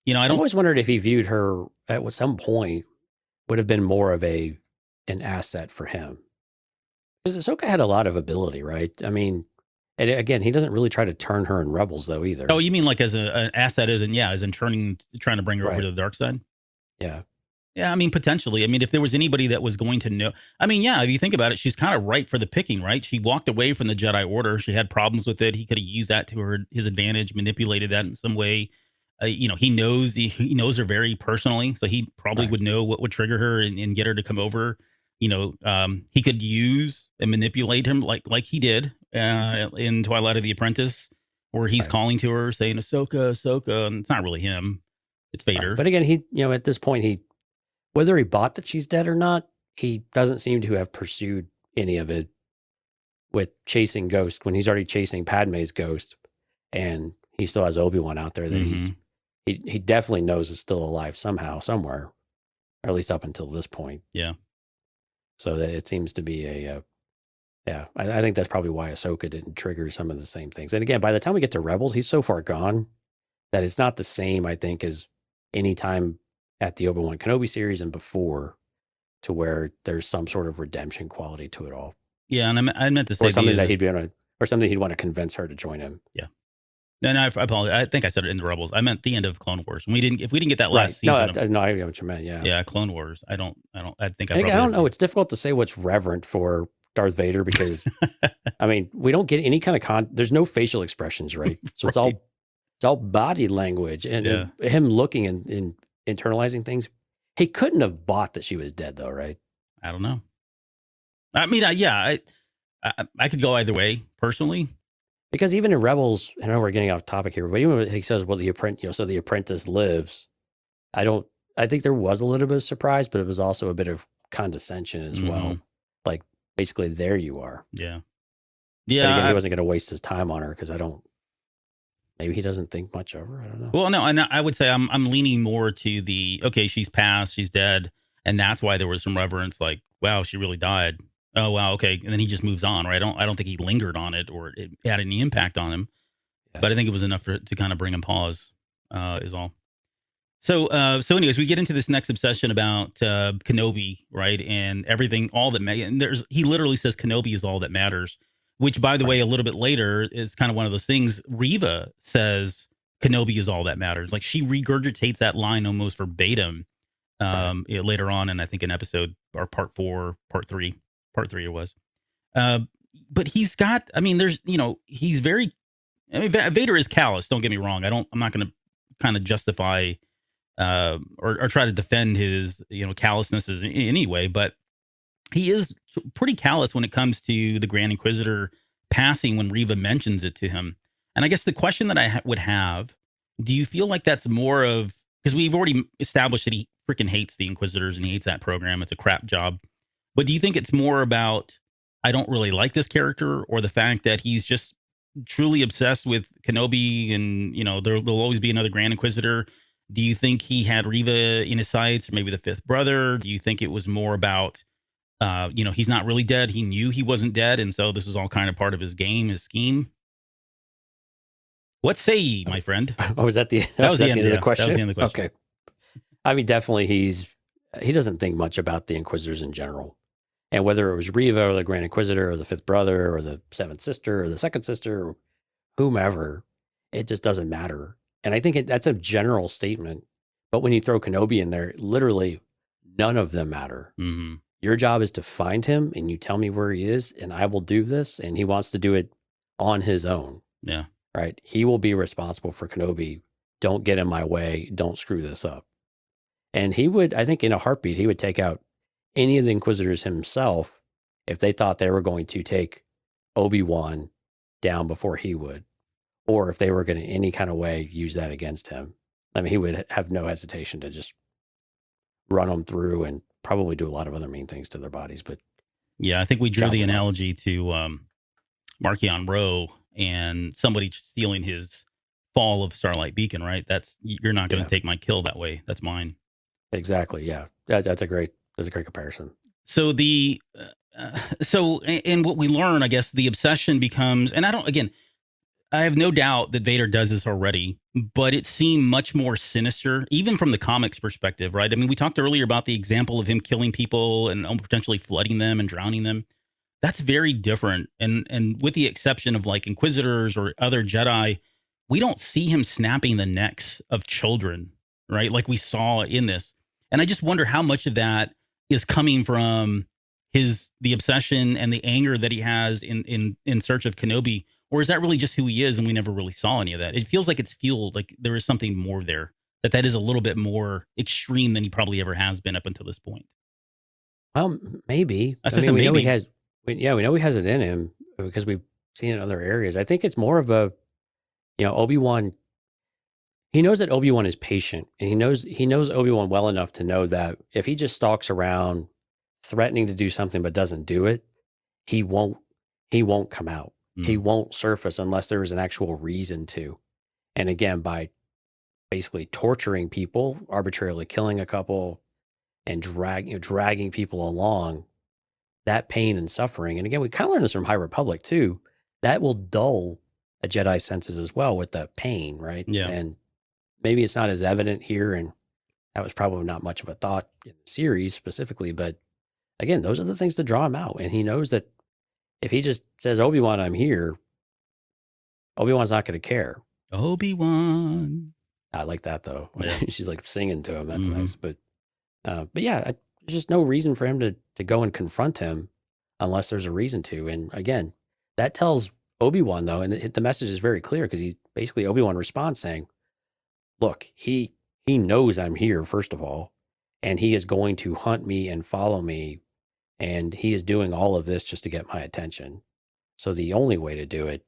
I've always wondered if he viewed her at some point would have been more of an asset for him. Because Ahsoka had a lot of ability, right? I mean, and again, he doesn't really try to turn her in Rebels, though, either. Oh, you mean like as an asset, as in trying to bring her over to the dark side? Yeah. Yeah, I mean, potentially. I mean, if there was anybody that was going to know, I mean, yeah, if you think about it, she's kind of ripe for the picking, right? She walked away from the Jedi Order. She had problems with it. He could have used that to his advantage, manipulated that in some way. He knows her very personally, so he probably would know what would trigger her and get her to come over. He could use and manipulate him like he did in Twilight of the Apprentice, where he's calling to her saying, Ahsoka, Ahsoka, and it's not really him. It's Vader. Right. But again, he, at this point, whether he bought that she's dead or not, he doesn't seem to have pursued any of it with chasing Ghost when he's already chasing Padme's ghost, and he still has Obi-Wan out there that he definitely knows is still alive somehow, somewhere, or at least up until this point. Yeah. So that it seems to be I think that's probably why Ahsoka didn't trigger some of the same things. And again, by the time we get to Rebels, he's so far gone that it's not the same, I think, as any time at the Obi-Wan Kenobi series and before, to where there's some sort of redemption quality to it all. Yeah, and I meant to say or something that he'd want to convince her to join him. Yeah. And I apologize. I think I said it in the Rebels. I meant the end of Clone Wars. If we didn't get that last season. No, I get what you meant. Yeah. Yeah, Clone Wars. I don't. I don't know. It's difficult to say what's reverent for Darth Vader because, I mean, we don't get any kind of there's no facial expressions, right? So it's all body language and him looking and internalizing things. He couldn't have bought that she was dead, though, right? I don't know. I mean, I could go either way personally. Because even in Rebels, I know we're getting off topic here, but even when he says, well, the apprentice lives, I think there was a little bit of surprise, but it was also a bit of condescension as well. Like, basically, there you are. Yeah. Yeah. Again, he wasn't going to waste his time on her because maybe he doesn't think much of her. I don't know. Well, no, and I would say I'm leaning more to okay, she's passed, she's dead. And that's why there was some reverence, like, wow, she really died. Oh, wow. Okay. And then he just moves on, right? I don't think he lingered on it or it had any impact on him, but I think it was enough to kind of bring him pause, is all. So anyways, we get into this next obsession about Kenobi, right? And everything, all that, he literally says Kenobi is all that matters. which, by the way, a little bit later is kind of one of those things. Reva says Kenobi is all that matters. Like, she regurgitates that line almost verbatim later on, and I think in episode or part 3 it was. But he's got, I mean, there's, he's very, I mean, Vader is callous. Don't get me wrong. I'm not going to kind of justify or try to defend his, callousnesses in any way, but he is pretty callous when it comes to the Grand Inquisitor passing when Reva mentions it to him. And I guess the question that I would have, do you feel like that's more of, because we've already established that he freaking hates the Inquisitors and he hates that program. It's a crap job. But do you think it's more about, I don't really like this character, or the fact that he's just truly obsessed with Kenobi and, there'll always be another Grand Inquisitor? Do you think he had Reva in his sights, or maybe the fifth brother? Do you think it was more about, he's not really dead. He knew he wasn't dead. And so this was all kind of part of his game, his scheme. What say ye, my friend? Oh, was that the end of the question? That was the end of the question. Okay. I mean, definitely he doesn't think much about the Inquisitors in general. And whether it was Reva or the Grand Inquisitor or the fifth brother or the seventh sister or the second sister or whomever, it just doesn't matter. And I think that's a general statement. But when you throw Kenobi in there, literally none of them matter. Mm-hmm. Your job is to find him and you tell me where he is and I will do this. And he wants to do it on his own. Yeah. Right. He will be responsible for Kenobi. Don't get in my way. Don't screw this up. And he would, I think in a heartbeat, he would take out any of the Inquisitors himself if they thought they were going to take Obi-Wan down before he would, or if they were going to any kind of way use that against him. I mean, he would have no hesitation to just run them through and probably do a lot of other mean things to their bodies. But yeah, I think we drew the analogy to Marchion Ro and somebody stealing his fall of Starlight Beacon, right? You're not going to take my kill that way. That's mine. Exactly. Yeah. That's a great comparison. So and what we learn, I guess, the obsession becomes, and I have no doubt that Vader does this already, but it seemed much more sinister, even from the comics perspective, right? I mean, we talked earlier about the example of him killing people and potentially flooding them and drowning them. That's very different. And with the exception of like Inquisitors or other Jedi, we don't see him snapping the necks of children, right? Like we saw in this. And I just wonder how much of that is coming from the obsession and the anger that he has in search of Kenobi, or is that really just who he is and we never really saw any of that? It feels like it's fueled, like there is something more there, that is a little bit more extreme than he probably ever has been up until this point. Well, maybe. We know he has. We know he has it in him because we've seen it in other areas. I think it's more of a, Obi-Wan. He knows that Obi-Wan is patient, and he knows Obi-Wan well enough to know that if he just stalks around threatening to do something but doesn't do it, he won't come out. Mm. He won't surface unless there is an actual reason to. And again, by basically torturing people, arbitrarily killing a couple, and dragging people along, that pain and suffering. And again, we kind of learned this from High Republic too. That will dull a Jedi's senses as well with the pain, right? Yeah. And maybe it's not as evident here, and that was probably not much of a thought in the series specifically. But again, those are the things to draw him out. And he knows that if he just says, Obi-Wan, I'm here, Obi-Wan's not going to care. Obi-Wan. I like that though. Yeah. She's like singing to him. That's nice. But yeah, there's just no reason for him to go and confront him unless there's a reason to. And again, that tells Obi-Wan though, and the message is very clear because he's basically Obi-Wan responds saying, look, he knows I'm here, first of all, and he is going to hunt me and follow me. And he is doing all of this just to get my attention. So the only way to do it,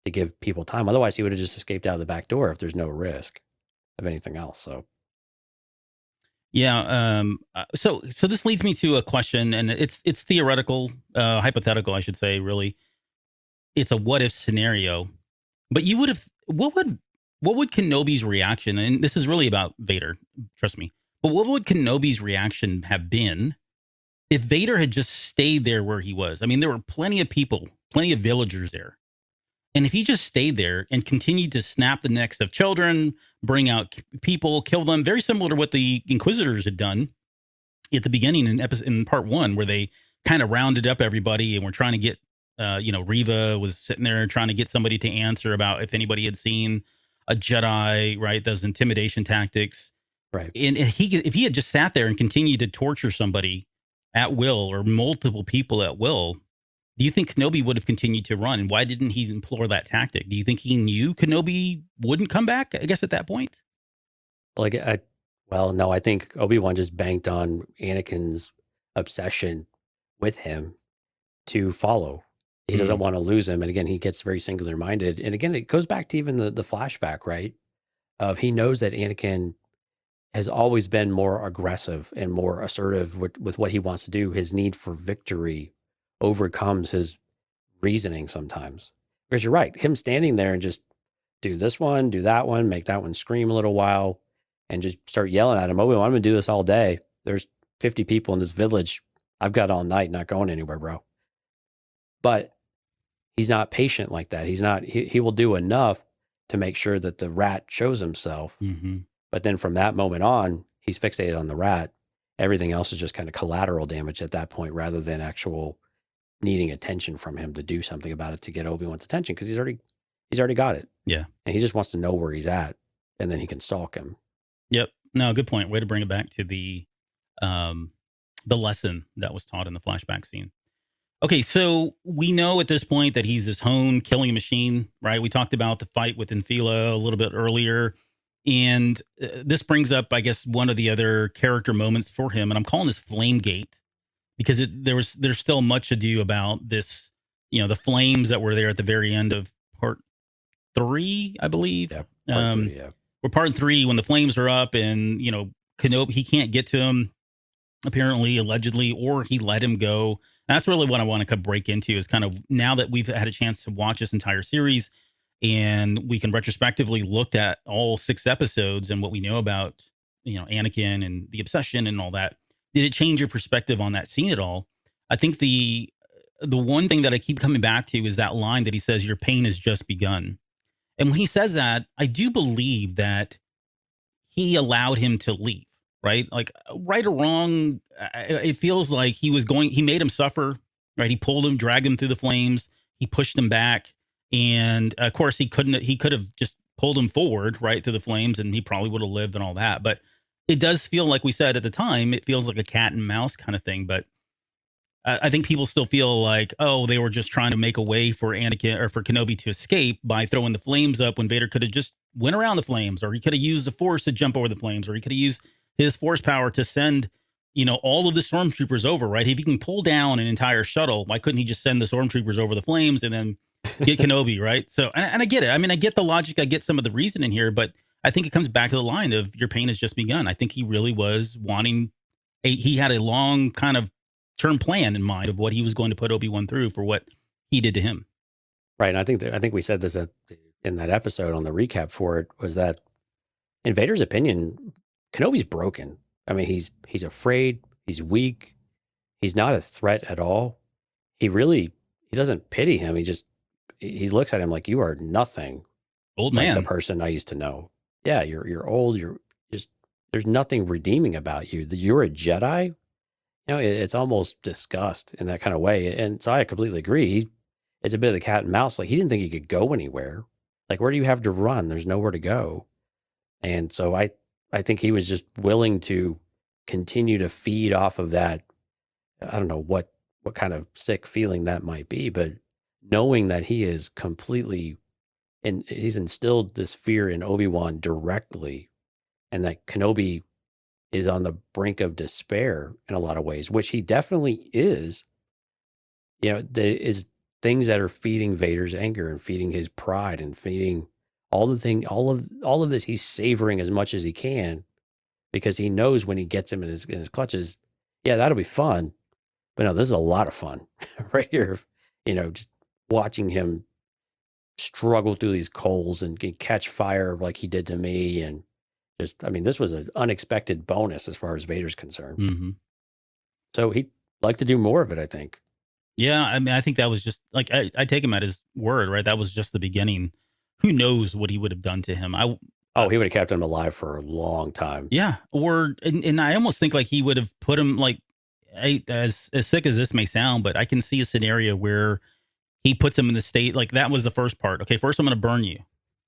to give people time, otherwise he would have just escaped out of the back door if there's no risk of anything else. So. Yeah. So this leads me to a question, and it's theoretical, hypothetical, I should say, really. It's a what if scenario, but what would Kenobi's reaction, and this is really about Vader, trust me, but what would Kenobi's reaction have been if Vader had just stayed there where he was? I mean, there were plenty of people, plenty of villagers there. And if he just stayed there and continued to snap the necks of children, bring out people, kill them, very similar to what the Inquisitors had done at the beginning in part 1, where they kind of rounded up everybody and were trying to get Reva was sitting there trying to get somebody to answer about if anybody had seen a Jedi, right? Those intimidation tactics. Right. And if he had just sat there and continued to torture somebody at will or multiple people at will, do you think Kenobi would have continued to run? And why didn't he employ that tactic? Do you think he knew Kenobi wouldn't come back, I guess, at that point? No, I think Obi-Wan just banked on Anakin's obsession with him to follow. He doesn't want to lose him. And again, he gets very singular minded. And again, it goes back to even the flashback, right? Of he knows that Anakin has always been more aggressive and more assertive with what he wants to do. His need for victory overcomes his reasoning sometimes. Because you're right, him standing there and just do this one, do that one, make that one scream a little while, and just start yelling at him, "Oh, I'm going to do this all day. There's 50 people in this village. I've got all night, not going anywhere, bro." But he's not patient like that. He will do enough to make sure that the rat shows himself. Mm-hmm. But then from that moment on, he's fixated on the rat. Everything else is just kind of collateral damage at that point, rather than actual needing attention from him to do something about it to get Obi-Wan's attention, because he's already got it. Yeah. And he just wants to know where he's at, and then he can stalk him. Yep. No, good point. Way to bring it back to the lesson that was taught in the flashback scene. Okay, so we know at this point that he's this hone killing machine, right? We talked about the fight with Infila a little bit earlier. And this brings up, I guess, one of the other character moments for him. And I'm calling this Flame Gate, because there's still much ado about this, the flames that were there at the very end of part 3, I believe. Yeah, part 3, yeah. Or part 3, when the flames are up and, Kenobi, he can't get to him, apparently, allegedly, or he let him go. That's really what I want to break into, is kind of, now that we've had a chance to watch this entire series and we can retrospectively look at all 6 episodes and what we know about, Anakin and the obsession and all that. Did it change your perspective on that scene at all? I think the one thing that I keep coming back to is that line that he says, "Your pain has just begun." And when he says that, I do believe that he allowed him to leave, right? Like, right or wrong, it feels like he made him suffer, right? He pulled him, dragged him through the flames. He pushed him back. And of course he could have just pulled him forward, right, through the flames, and he probably would have lived and all that. But it does feel, like we said at the time, it feels like a cat and mouse kind of thing. But I think people still feel like, oh, they were just trying to make a way for Anakin or for Kenobi to escape by throwing the flames up, when Vader could have just went around the flames, or he could have used the Force to jump over the flames, or he could have used his Force power to send, all of the stormtroopers over, right? If he can pull down an entire shuttle, why couldn't he just send the stormtroopers over the flames and then get Kenobi, right? So, and I get it. I mean, I get the logic. I get some of the reasoning here, but I think it comes back to the line of, "Your pain has just begun." I think he really was wanting he had a long kind of term plan in mind of what he was going to put Obi-Wan through for what he did to him. Right. And I think we said this in that episode on the recap for it, was that in Vader's opinion, Kenobi's broken. I mean, he's afraid, he's weak, he's not a threat at all. He doesn't pity him. He looks at him like, "You are nothing, Old like man. the person I used to know. Yeah, you're old. You're just, there's nothing redeeming about you. You're a Jedi." It's almost disgust in that kind of way. And so I completely agree. It's a bit of the cat and mouse. Like, he didn't think he could go anywhere. Like, where do you have to run? There's nowhere to go. And so I think he was just willing to continue to feed off of that. I don't know what kind of sick feeling that might be, but knowing that he is completely, and he's instilled this fear in Obi-Wan directly, and that Kenobi is on the brink of despair in a lot of ways, which he definitely is. Is things that are feeding Vader's anger and feeding his pride and feeding all of this. He's savoring as much as he can, because he knows when he gets him in his clutches, yeah, that'll be fun. But no, this is a lot of fun right here. Just watching him struggle through these coals and catch fire like he did to me. And this was an unexpected bonus as far as Vader's concerned. Mm-hmm. So he'd like to do more of it, I think. Yeah, I mean, I think that was just, like, I take him at his word, right? That was just the beginning. Who knows what he would have done to him? He would have kept him alive for a long time. Yeah, and I almost think like he would have put him, like, as sick as this may sound, but I can see a scenario where he puts him in the state, like that was the first part. Okay, first I'm going to burn you.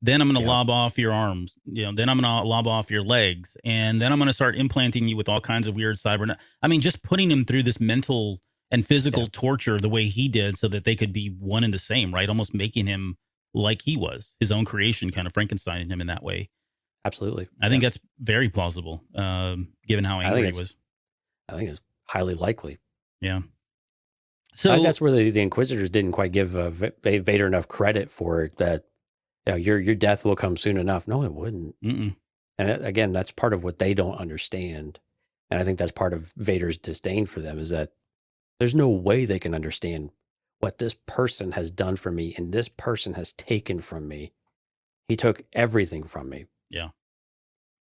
Then I'm going to lob off your arms. Then I'm going to lob off your legs. And then I'm going to start implanting you with all kinds of weird I mean, just putting him through this mental and physical torture the way he did so that they could be one and the same, right? Almost making him like he was, his own creation, kind of Frankensteining him in that way. Absolutely. I think that's very plausible, given how angry he was. I think it's highly likely. Yeah. So I think that's where the Inquisitors didn't quite give Vader enough credit for it, that your death will come soon enough. No, it wouldn't. Mm-mm. And again, that's part of what they don't understand. And I think that's part of Vader's disdain for them, is that there's no way they can understand what this person has done for me and this person has taken from me. He took everything from me. Yeah.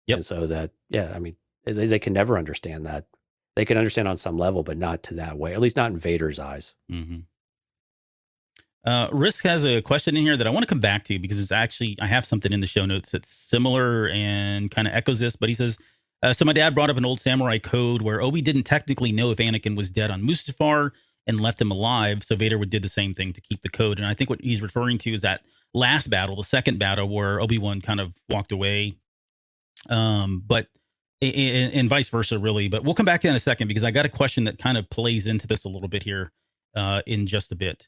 Yep. And so that, I mean, they can never understand that. They can understand on some level, but not to that way, at least not in Vader's eyes. Mm-hmm. Risk has a question in here that I want to come back to, because it's actually, I have something in the show notes that's similar and kind of echoes this, but he says, so my dad brought up an old samurai code where Obi didn't technically know if Anakin was dead on Mustafar and left him alive. So Vader did the same thing to keep the code. And I think what he's referring to is that last battle, the second battle, where Obi-Wan kind of walked away. But and vice versa, really. But we'll come back to that in a second, because I got a question that kind of plays into this a little bit here in just a bit.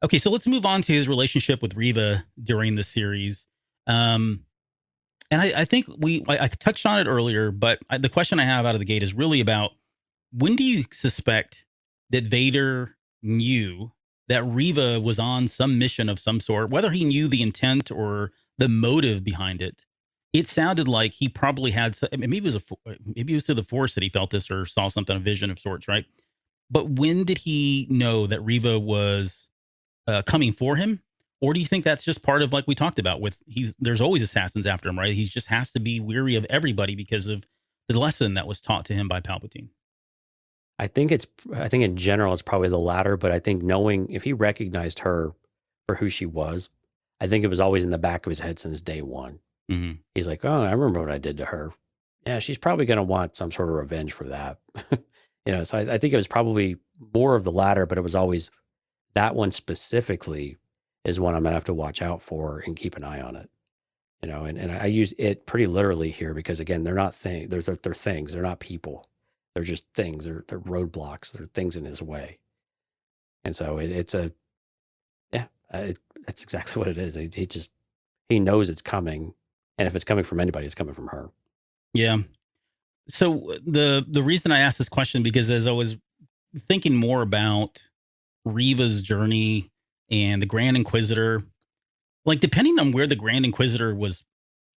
Okay, so let's move on to his relationship with Reva during the series. And I think I touched on it earlier, but the question I have out of the gate is really about, when do you suspect that Vader knew that Reva was on some mission of some sort, whether he knew the intent or the motive behind it? It sounded like he probably had, maybe it was to the Force that he felt this or saw something, a vision of sorts, right? But when did he know that Reva was coming for him? Or do you think that's just part of, like we talked about, there's always assassins after him, right? He just has to be weary of everybody because of the lesson that was taught to him by Palpatine. I think in general, it's probably the latter, but I think knowing if he recognized her for who she was, I think it was always in the back of his head since day one. Mm-hmm. He's like, oh, I remember what I did to her. Yeah, she's probably going to want some sort of revenge for that. So I think it was probably more of the latter, but it was always that one specifically is one I'm going to have to watch out for and keep an eye on it. And I use it pretty literally here, because again, they're not things. They're things. They're not people. They're just things. They're roadblocks. They're things in his way. And so it's exactly what it is. He knows it's coming. And if it's coming from anybody, it's coming from her. Yeah. So the reason I asked this question, because as I was thinking more about Reva's journey and the Grand Inquisitor, like depending on where the Grand Inquisitor was,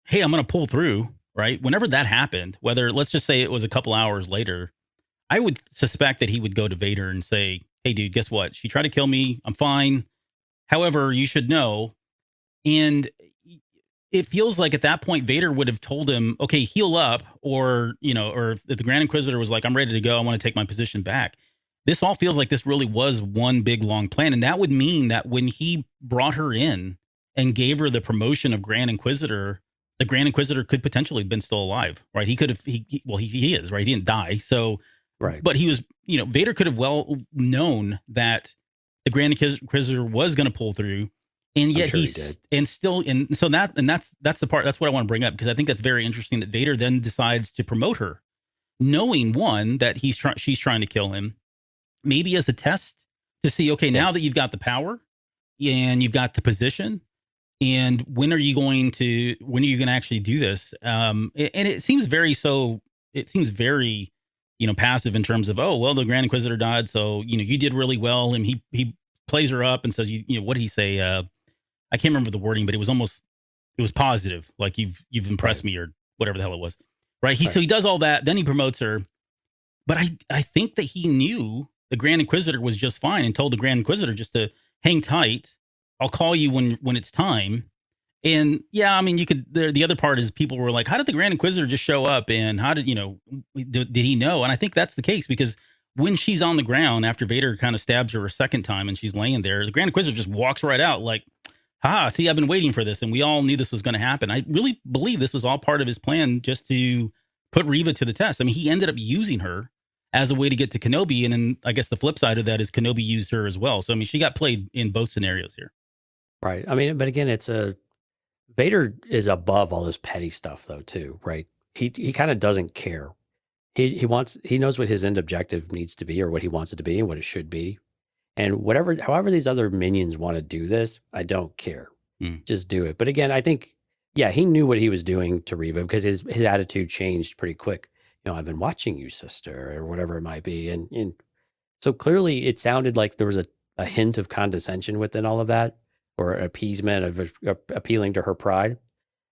hey, I'm going to pull through, right? Whenever that happened, whether let's just say it was a couple hours later, I would suspect that he would go to Vader and say, hey, dude, guess what? She tried to kill me. I'm fine. However, you should know. And it feels like at that point, Vader would have told him, okay, heal up, or if the Grand Inquisitor was like, I'm ready to go, I want to take my position back. This all feels like this really was one big, long plan. And that would mean that when he brought her in and gave her the promotion of Grand Inquisitor, the Grand Inquisitor could potentially have been still alive, right? He could have, he is, right? He didn't die. So, right. But he was, Vader could have well known that the Grand Inquisitor was going to pull through. And yet sure that's the part, that's what I want to bring up, because I think that's very interesting that Vader then decides to promote her, knowing one, that she's trying to kill him, maybe as a test to see, okay, now that you've got the power and you've got the position, and when are you going to actually do this? And it seems very, passive in terms of, oh, well, the Grand Inquisitor died, so, you did really well. And he plays her up and says, what did he say? I can't remember the wording, but it was positive. Like you've impressed me, or whatever the hell it was. Right. So he does all that. Then he promotes her. But I think that he knew the Grand Inquisitor was just fine, and told the Grand Inquisitor just to hang tight. I'll call you when it's time. And yeah, I mean, the other part is people were like, how did the Grand Inquisitor just show up? And how did he know? And I think that's the case, because when she's on the ground after Vader kind of stabs her a second time and she's laying there, the Grand Inquisitor just walks right out like, see, I've been waiting for this. And we all knew this was going to happen. I really believe this was all part of his plan, just to put Reva to the test. I mean, he ended up using her as a way to get to Kenobi. And then I guess the flip side of that is Kenobi used her as well. So, I mean, she got played in both scenarios here. Right. I mean, but again, Vader is above all this petty stuff though, too, right? He kind of doesn't care. He knows what his end objective needs to be, or what he wants it to be, and what it should be. And however these other minions want to do this, I don't care. Just do it. But again, I think, yeah, he knew what he was doing to Reva, because his attitude changed pretty quick. I've been watching you, sister, or whatever it might be. And so clearly it sounded like there was a hint of condescension within all of that, or appeasement of appealing to her pride.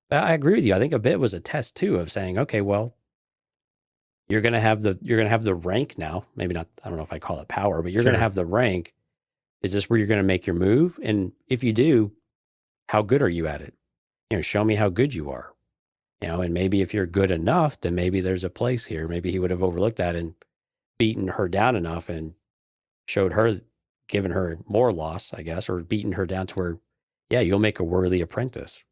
But I agree with you. I think a bit was a test too of saying, okay, well, you're going to have the rank now. Maybe not, I don't know if I'd call it power, but you're going to have the rank. Is this where you're going to make your move? And if you do, how good are you at it? Show me how good you are. And maybe if you're good enough, then maybe there's a place here. Maybe he would have overlooked that and beaten her down enough and showed her, given her more loss, I guess, or beaten her down to where, yeah, you'll make a worthy apprentice,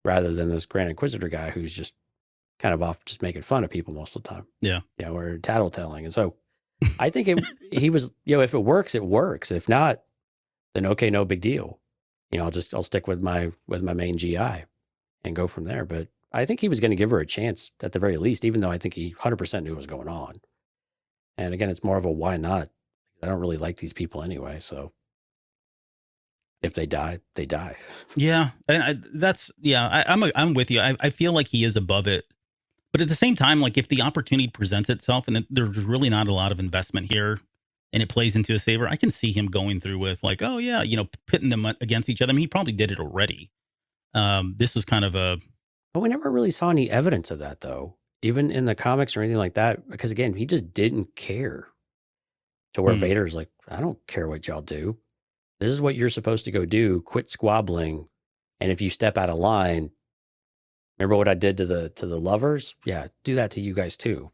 rather than this Grand Inquisitor guy who's just kind of off just making fun of people most of the time. Yeah. Or tattletelling. And so I think he was, if it works, it works. If not, then okay, no big deal. I'll stick with my main GI and go from there. But I think he was going to give her a chance at the very least, even though I think he 100% knew what was going on. And again, it's more of a why not? I don't really like these people anyway. So if they die, they die. Yeah. And I'm with you. I feel like he is above it. But at the same time, like if the opportunity presents itself and there's really not a lot of investment here and it plays into a saver, I can see him going through with like, oh yeah, pitting them against each other. I mean, he probably did it already. This is kind of But we never really saw any evidence of that though, even in the comics or anything like that. Because again, he just didn't care, to where Vader's like, I don't care what y'all do. This is what you're supposed to go do. Quit squabbling. And if you step out of line, remember what I did to the lovers? Yeah, do that to you guys too.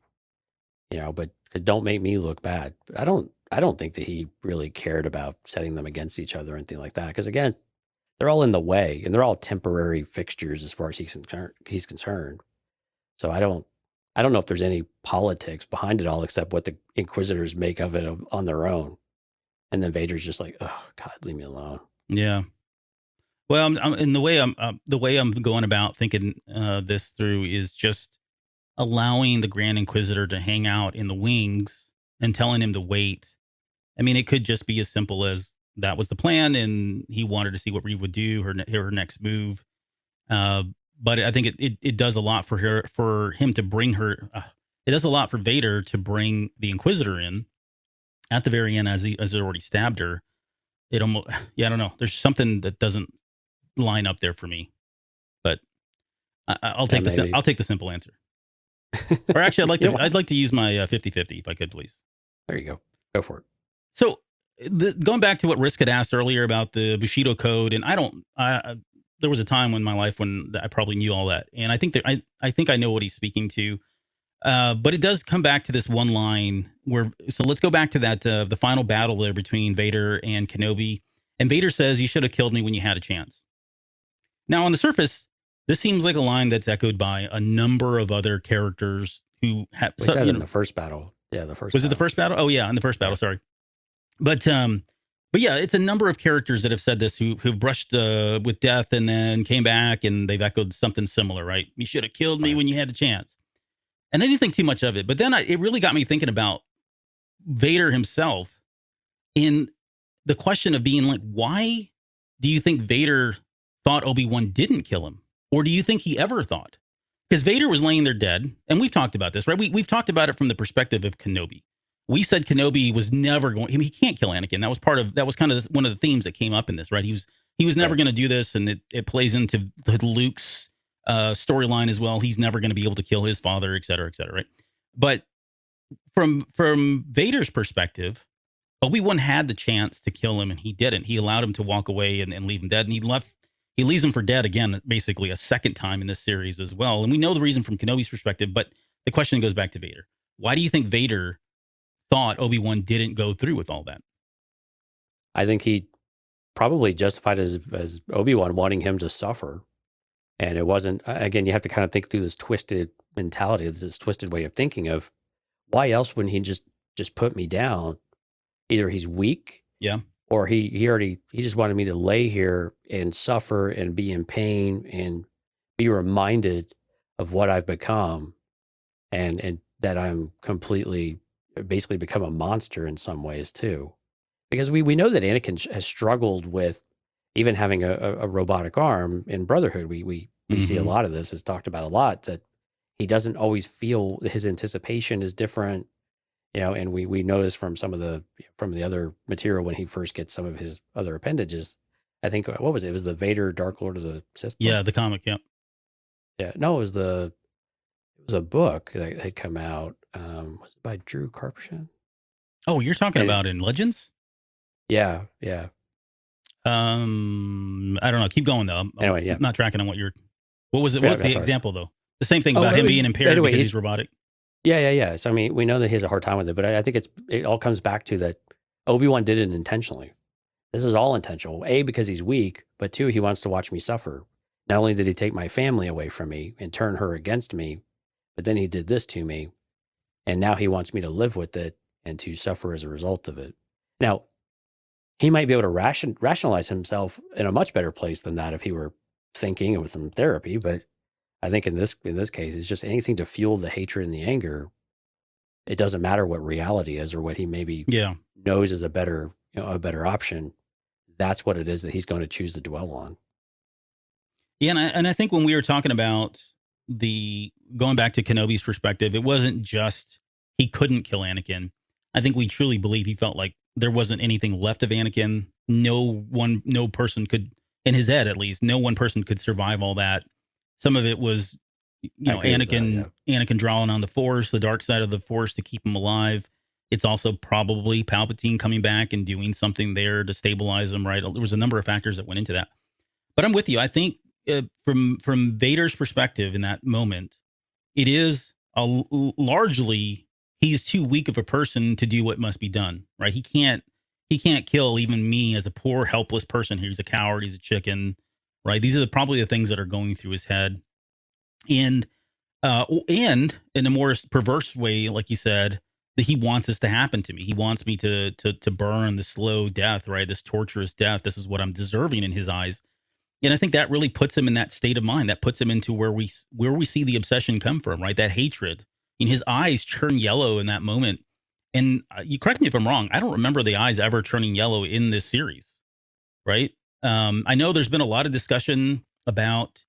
But don't make me look bad. But I don't think that he really cared about setting them against each other or anything like that. Because again, they're all in the way, and they're all temporary fixtures as far as he's concerned. So I don't know if there's any politics behind it all, except what the Inquisitors make of it on their own. And then Vader's just like, oh God, leave me alone. Yeah. Well, the way I'm going about thinking this through is just allowing the Grand Inquisitor to hang out in the wings and telling him to wait. I mean, it could just be as simple as that was the plan, and he wanted to see what Reeve would do, her next move. But I think it does a lot for him to bring her. It does a lot for Vader to bring the Inquisitor in at the very end, as he already stabbed her. It almost, I don't know. There's something that doesn't line up there for me, but I'll take the simple answer. Or actually, I'd like to use my 50-50 if I could, please. There you go. Go for it. So going back to what Risk had asked earlier about the Bushido Code, and there was a time in my life when I probably knew all that, and I think I know what he's speaking to. But it does come back to this one line so let's go back to that, the final battle there between Vader and Kenobi. And Vader says, "You should have killed me when you had a chance." Now, on the surface, this seems like a line that's echoed by a number of other characters who have. We said in the first battle. Yeah, the first. Was it the first battle? Oh yeah, in the first battle. Sorry, but yeah, it's a number of characters that have said this who've brushed with death and then came back and they've echoed something similar, right? You should have killed me when you had a chance. And I didn't think too much of it, but then it really got me thinking about Vader himself in the question of being like, why do you think Vader thought Obi-Wan didn't kill him? Or do you think he ever thought? Because Vader was laying there dead, and we've talked about this, right? We've talked about it from the perspective of Kenobi. We said Kenobi was never going. I mean, he can't kill Anakin. That was kind of one of the themes that came up in this, right? He was never going to do this, and it plays into Luke's storyline as well. He's never going to be able to kill his father, et cetera, right? But from Vader's perspective, Obi-Wan had the chance to kill him, and he didn't. He allowed him to walk away and leave him dead, and he leaves him for dead again, basically a second time in this series as well. And we know the reason from Kenobi's perspective, but the question goes back to Vader. Why do you think Vader thought Obi-Wan didn't go through with all that? I think he probably justified as Obi-Wan wanting him to suffer. And it wasn't, again, you have to kind of think through this twisted mentality, this twisted way of thinking of why else wouldn't he just just put me down. Either he's weak, Yeah. or he just wanted me to lay here and suffer and be in pain and be reminded of what I've become, and that I'm completely basically become a monster in some ways too. Because we know that Anakin has struggled with even having a robotic arm in Brotherhood. We see a lot of this, is talked about a lot, that he doesn't always feel, his anticipation is different, and we notice from the other material when he first gets some of his other appendages. I think, what was it? It was the Vader Dark Lord of the Sith book? Yeah, the comic, yeah. Yeah. No, it was a book that had come out. Was it by Drew Karpyshyn? Oh, you're talking about in Legends? Yeah. I don't know. Keep going though. Anyway, yeah. I'm not tracking on what was it? Yeah, What's the sorry. example though? The same thing about him being impaired because he's robotic. Yeah. So I mean, we know that he has a hard time with it, but I think it all comes back to that Obi-Wan did it intentionally. This is all intentional. A, because he's weak, but two, he wants to watch me suffer. Not only did he take my family away from me and turn her against me, but then he did this to me. And now he wants me to live with it and to suffer as a result of it. Now, he might be able to rationalize himself in a much better place than that if he were thinking and with some therapy. But I think in this case, it's just anything to fuel the hatred and the anger. It doesn't matter what reality is or what he maybe knows is a better option. That's what it is that he's going to choose to dwell on. Yeah, and I think when we were talking about going back to Kenobi's perspective, it wasn't just he couldn't kill Anakin. I think we truly believe he felt like there wasn't anything left of Anakin. No person could, in his head at least, no one person could survive all that. Some of it was, Anakin drawing on the Force, the dark side of the Force, to keep him alive. It's also probably Palpatine coming back and doing something there to stabilize him, right? There was a number of factors that went into that. But I'm with you. I think from Vader's perspective in that moment, it is largely he's too weak of a person to do what must be done, right? He can't kill even me as a poor, helpless person here. He's a coward. He's a chicken, right? These are probably the things that are going through his head. And in a more perverse way, like you said, that he wants this to happen to me. He wants me to burn the slow death, right? This torturous death. This is what I'm deserving in his eyes. And I think that really puts him in that state of mind. That puts him into where we see the obsession come from, right? That hatred. And his eyes turn yellow in that moment. And you correct me if I'm wrong. I don't remember the eyes ever turning yellow in this series, right? I know there's been a lot of discussion about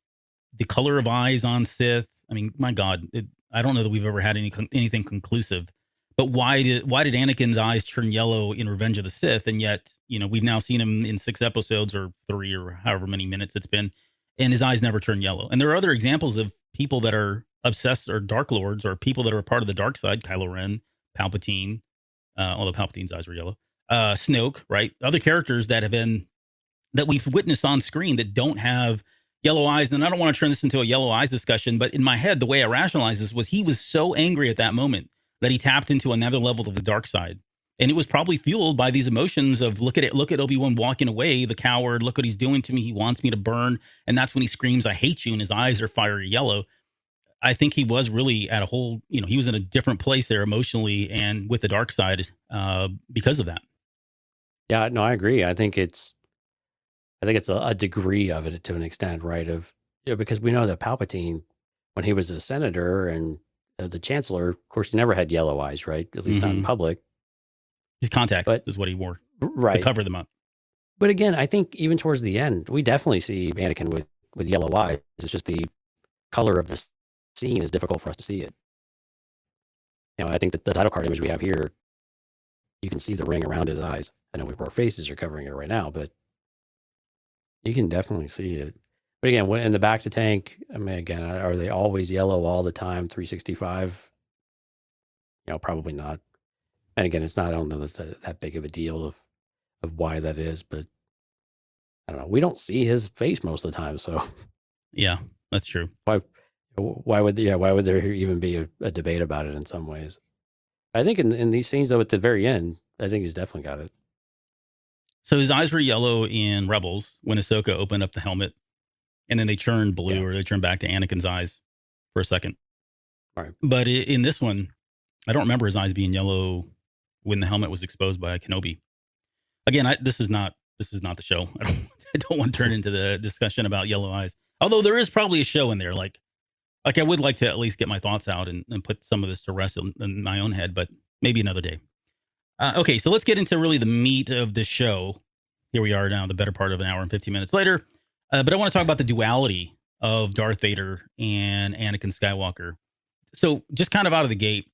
the color of eyes on Sith. I mean, my God, I don't know that we've ever had anything conclusive. But why did Anakin's eyes turn yellow in Revenge of the Sith? And yet, we've now seen him in 6 episodes or 3 or however many minutes it's been, and his eyes never turn yellow. And there are other examples of people that are obsessed or Dark Lords or people that are a part of the dark side, Kylo Ren, Palpatine, although Palpatine's eyes are yellow, Snoke, right? Other characters that we've witnessed on screen that don't have yellow eyes. And I don't want to turn this into a yellow eyes discussion, but in my head, the way I rationalize this was he was so angry at that moment that he tapped into another level of the dark side. And it was probably fueled by these emotions of look at Obi-Wan walking away, the coward, look what he's doing to me. He wants me to burn. And that's when he screams, I hate you. And his eyes are fiery yellow. I think he was really at he was in a different place there emotionally and with the dark side because of that. Yeah, no, I agree. I think it's a degree of it to an extent, right? Because we know that Palpatine, when he was a senator and the chancellor, of course, he never had yellow eyes, right? At least not in public. His contacts is what he wore, right, to cover them up. But again, I think even towards the end, we definitely see Anakin with yellow eyes. It's just the color of the scene is difficult for us to see it. I think that the title card image we have here, you can see the ring around his eyes. I know our faces are covering it right now, but you can definitely see it. But again, when in the back to tank, I mean, again, are they always yellow all the time, 365? Probably not. And again, it's not, I don't know that big of a deal of why that is, but I don't know. We don't see his face most of the time, so. Yeah, that's true. Why would there even be a debate about it in some ways? I think in these scenes, though, at the very end, I think he's definitely got it. So his eyes were yellow in Rebels when Ahsoka opened up the helmet, and then they turned blue, or they turned back to Anakin's eyes for a second. Right. But in this one, I don't remember his eyes being yellow when the helmet was exposed by Kenobi. Again, this is not the show. I don't want to turn into the discussion about Yellow Eyes. Although there is probably a show in there. Like I would like to at least get my thoughts out and put some of this to rest in my own head, but maybe another day. Okay, so let's get into really the meat of the show. Here we are now, the better part of an hour and 15 minutes later. But I want to talk about the duality of Darth Vader and Anakin Skywalker. So just kind of out of the gate,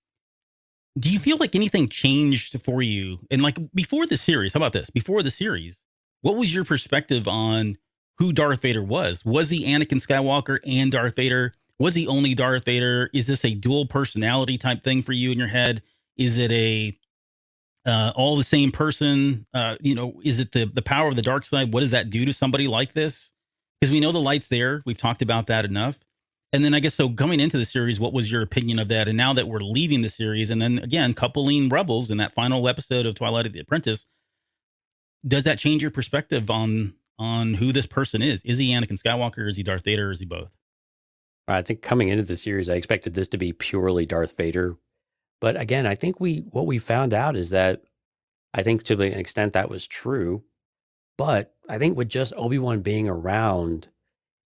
do you feel like anything changed for you? And like before the series, how about this? Before the series, what was your perspective on who Darth Vader was? Was he Anakin Skywalker and Darth Vader? Was he only Darth Vader? Is this a dual personality type thing for you in your head? Is it a all the same person? Is it the power of the dark side? What does that do to somebody like this? Because we know the light's there. We've talked about that enough. And then I guess, so coming into the series, what was your opinion of that? And now that we're leaving the series, and then again, coupling Rebels in that final episode of Twilight of the Apprentice, does that change your perspective on who this person is? Is he Anakin Skywalker? Is he Darth Vader? Or is he both? I think coming into the series, I expected this to be purely Darth Vader. But again, I think what we found out is that I think to an extent that was true. But I think with just Obi-Wan being around,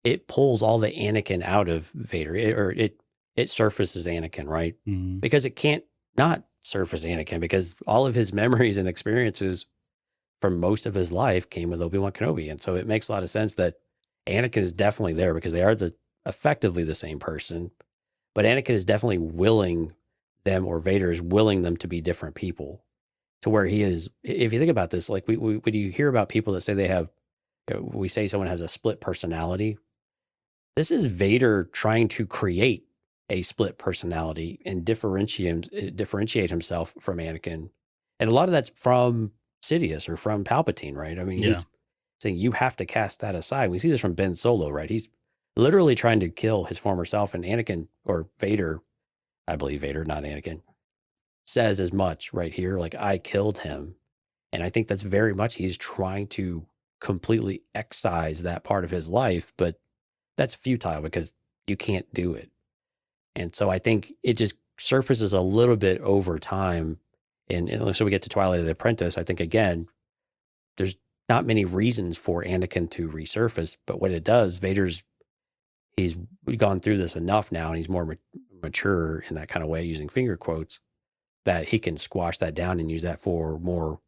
it pulls all the Anakin out of Vader, it surfaces Anakin, right? Mm-hmm. Because it can't not surface Anakin, because all of his memories and experiences from most of his life came with Obi-Wan Kenobi. And so it makes a lot of sense that Anakin is definitely there, because they are effectively the same person. But Anakin is definitely willing them, or Vader is willing them to be different people, to where he is. If you think about this, like when you hear about people that say they have, we say someone has a split personality. This is Vader trying to create a split personality and differentiate himself from Anakin. And a lot of that's from Sidious or from Palpatine, right? I mean, he's saying you have to cast that aside. We see this from Ben Solo, right? He's literally trying to kill his former self, and Anakin, or Vader, I believe Vader, not Anakin, says as much right here, like, I killed him. And I think that's very much, he's trying to completely excise that part of his life, but that's futile because you can't do it. And so I think it just surfaces a little bit over time. And so we get to Twilight of the Apprentice. I think, again, there's not many reasons for Anakin to resurface, but what it does, he's gone through this enough now, and he's more mature in that kind of way, using finger quotes, that he can squash that down and use that for more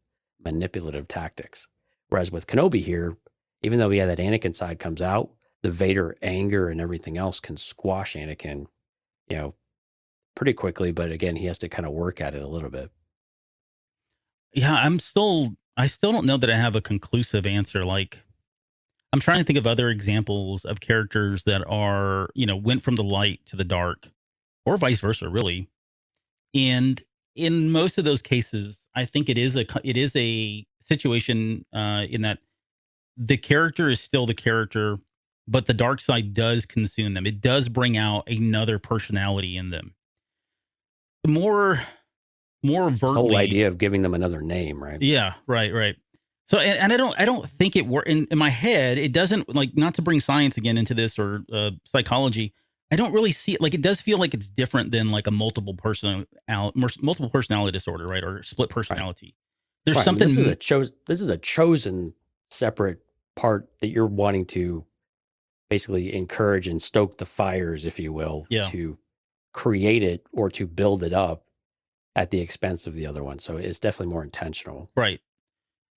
manipulative tactics. Whereas with Kenobi here, even though that Anakin side comes out, the Vader anger and everything else can squash Anakin, pretty quickly. But again, he has to kind of work at it a little bit. Yeah, I still don't know that I have a conclusive answer. Like, I'm trying to think of other examples of characters that are, went from the light to the dark, or vice versa, really. And in most of those cases, I think it is a situation in that the character is still the character, but the dark side does consume them. It does bring out another personality in them. More overtly. The whole idea of giving them another name, right? Yeah, right. So, and I don't think it works in my head. It doesn't, like, not to bring science again into this, or psychology. I don't really see it. Like, it does feel like it's different than like a multiple personality disorder, right? Or split personality. Right. There's something. This is a chosen separate part that you're wanting to basically encourage and stoke the fires, if you will, to create it or to build it up at the expense of the other one. So it's definitely more intentional. Right.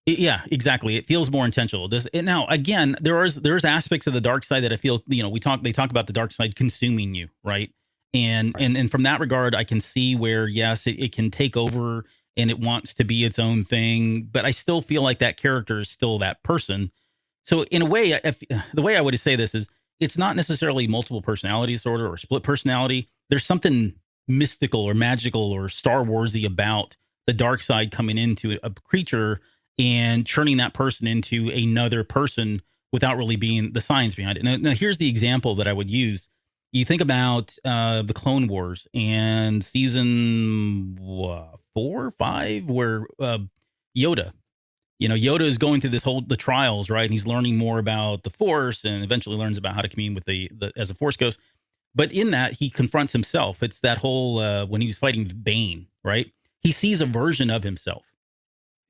Yeah, exactly. It feels more intentional. Now, again, there's aspects of the dark side that I feel, they talk about the dark side consuming you, right? And from that regard, I can see where, yes, it can take over and it wants to be its own thing, but I still feel like that character is still that person. So in a way, the way I would say this is, it's not necessarily multiple personality disorder or split personality. There's something mystical or magical or Star Warsy about the dark side coming into a creature and churning that person into another person without really being the science behind it. Now here's the example that I would use. You think about the Clone Wars and season 4 or 5, where Yoda is going through the trials, right? And he's learning more about the Force, and eventually learns about how to commune with the as a Force ghost. But in that, he confronts himself. It's that whole when he was fighting Bane, right? he sees a version of himself.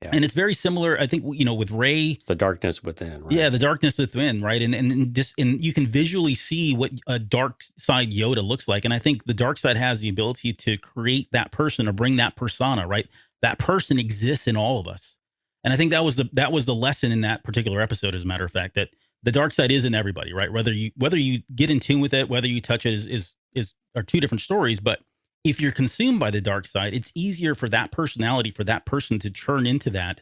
Yeah. And it's very similar, I think, with Rey. It's the darkness within, right? Yeah, the darkness within, right? And you can visually see what a dark side Yoda looks like. And I think the dark side has the ability to create that person or bring that persona, right? That person exists in all of us. And I think that was the lesson in that particular episode, as a matter of fact, that the dark side is in everybody, right? Whether you get in tune with it, whether you touch it are two different stories. But if you're consumed by the dark side, it's easier for that personality, for that person to turn into that.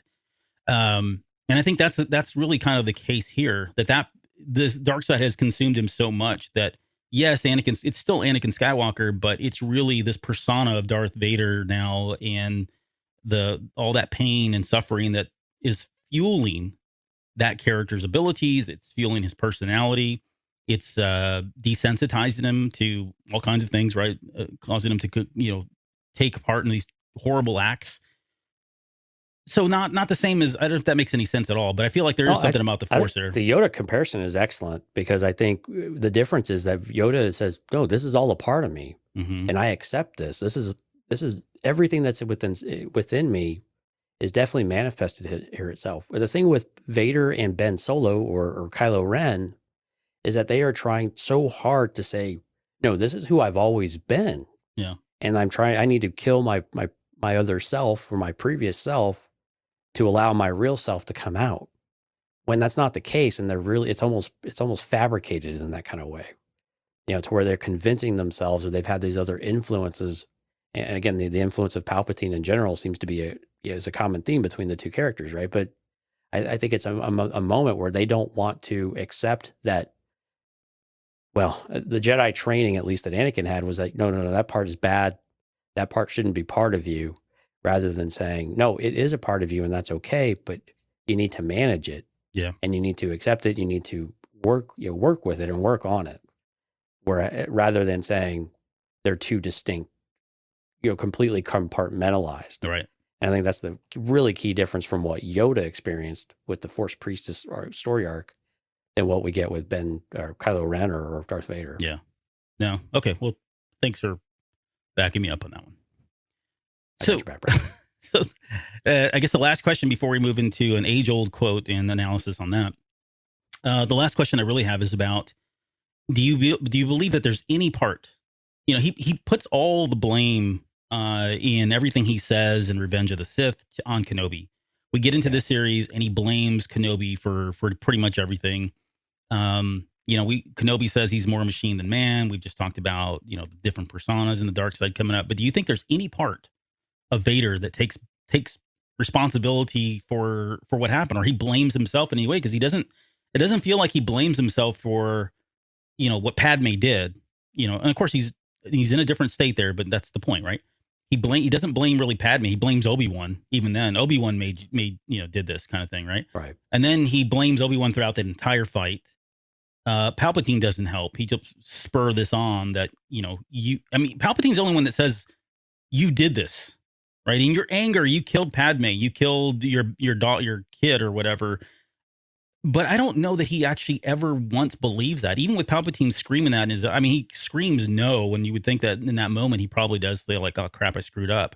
And I think that's really kind of the case here, that this dark side has consumed him so much that, yes, it's still Anakin Skywalker, but it's really this persona of Darth Vader now, and all that pain and suffering that is fueling that character's abilities. It's fueling his personality. It's desensitizing him to all kinds of things, right? Causing him to, take part in these horrible acts. So not the same as, I don't know if that makes any sense at all, but I feel like there is something about the Force there. The Yoda comparison is excellent, because I think the difference is that Yoda says, no, this is all a part of me, and I accept this. This is everything that's within me is definitely manifested here itself. But the thing with Vader and Ben Solo or Kylo Ren is that they are trying so hard to say, no, this is who I've always been. Yeah. And I need to kill my other self or my previous self to allow my real self to come out. When that's not the case, and it's almost fabricated in that kind of way, to where they're convincing themselves, or they've had these other influences. And again, the influence of Palpatine in general seems to be is a common theme between the two characters, right? But I think it's a moment where they don't want to accept that. Well, the Jedi training, at least that Anakin had, was like, no, that part is bad. That part shouldn't be part of you, rather than saying, no, it is a part of you and that's okay, but you need to manage it. Yeah. And you need to accept it. You need to work with it and work on it. Rather than saying they're two distinct, completely compartmentalized. Right. And I think that's the really key difference from what Yoda experienced with the Force Priestess story arc and what we get with Ben or Kylo Ren or Darth Vader. Yeah. No. Okay. Well, thanks for backing me up on that one. So I guess the last question before we move into an age-old quote and analysis on that, the last question I really have is about, do you believe that there's any part, he puts all the blame in everything he says in Revenge of the Sith on Kenobi. We get into this series and he blames Kenobi for pretty much everything. Kenobi says he's more machine than man. We've just talked about, the different personas and the dark side coming up. But do you think there's any part of Vader that takes responsibility for what happened, or he blames himself in any way? Because it doesn't feel like he blames himself for, what Padme did, and of course he's in a different state there, but that's the point, right? He doesn't blame really Padme. He blames Obi-Wan. Even then, Obi-Wan did this kind of thing, right? Right. And then he blames Obi-Wan throughout the entire fight. Palpatine doesn't help. He just spur this on that, Palpatine's the only one that says you did this, right? In your anger, you killed Padme, you killed your kid or whatever. But I don't know that he actually ever once believes that. Even with Palpatine screaming that he screams no, when you would think that in that moment he probably does say like, oh crap, I screwed up.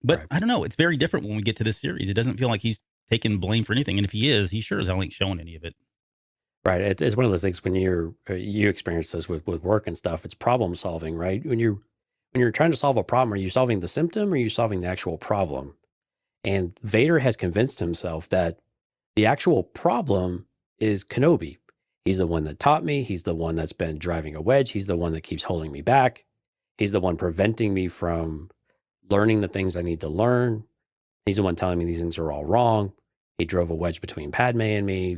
But right. I don't know. It's very different when we get to this series. It doesn't feel like he's taking blame for anything. And if he is, he sure as hell ain't showing any of it. Right. It's one of those things when you experience this with work and stuff, it's problem solving, right? When you're trying to solve a problem, are you solving the symptom or are you solving the actual problem? And Vader has convinced himself that the actual problem is Kenobi. He's the one that taught me. He's the one that's been driving a wedge. He's the one that keeps holding me back. He's the one preventing me from learning the things I need to learn. He's the one telling me these things are all wrong. He drove a wedge between Padme and me.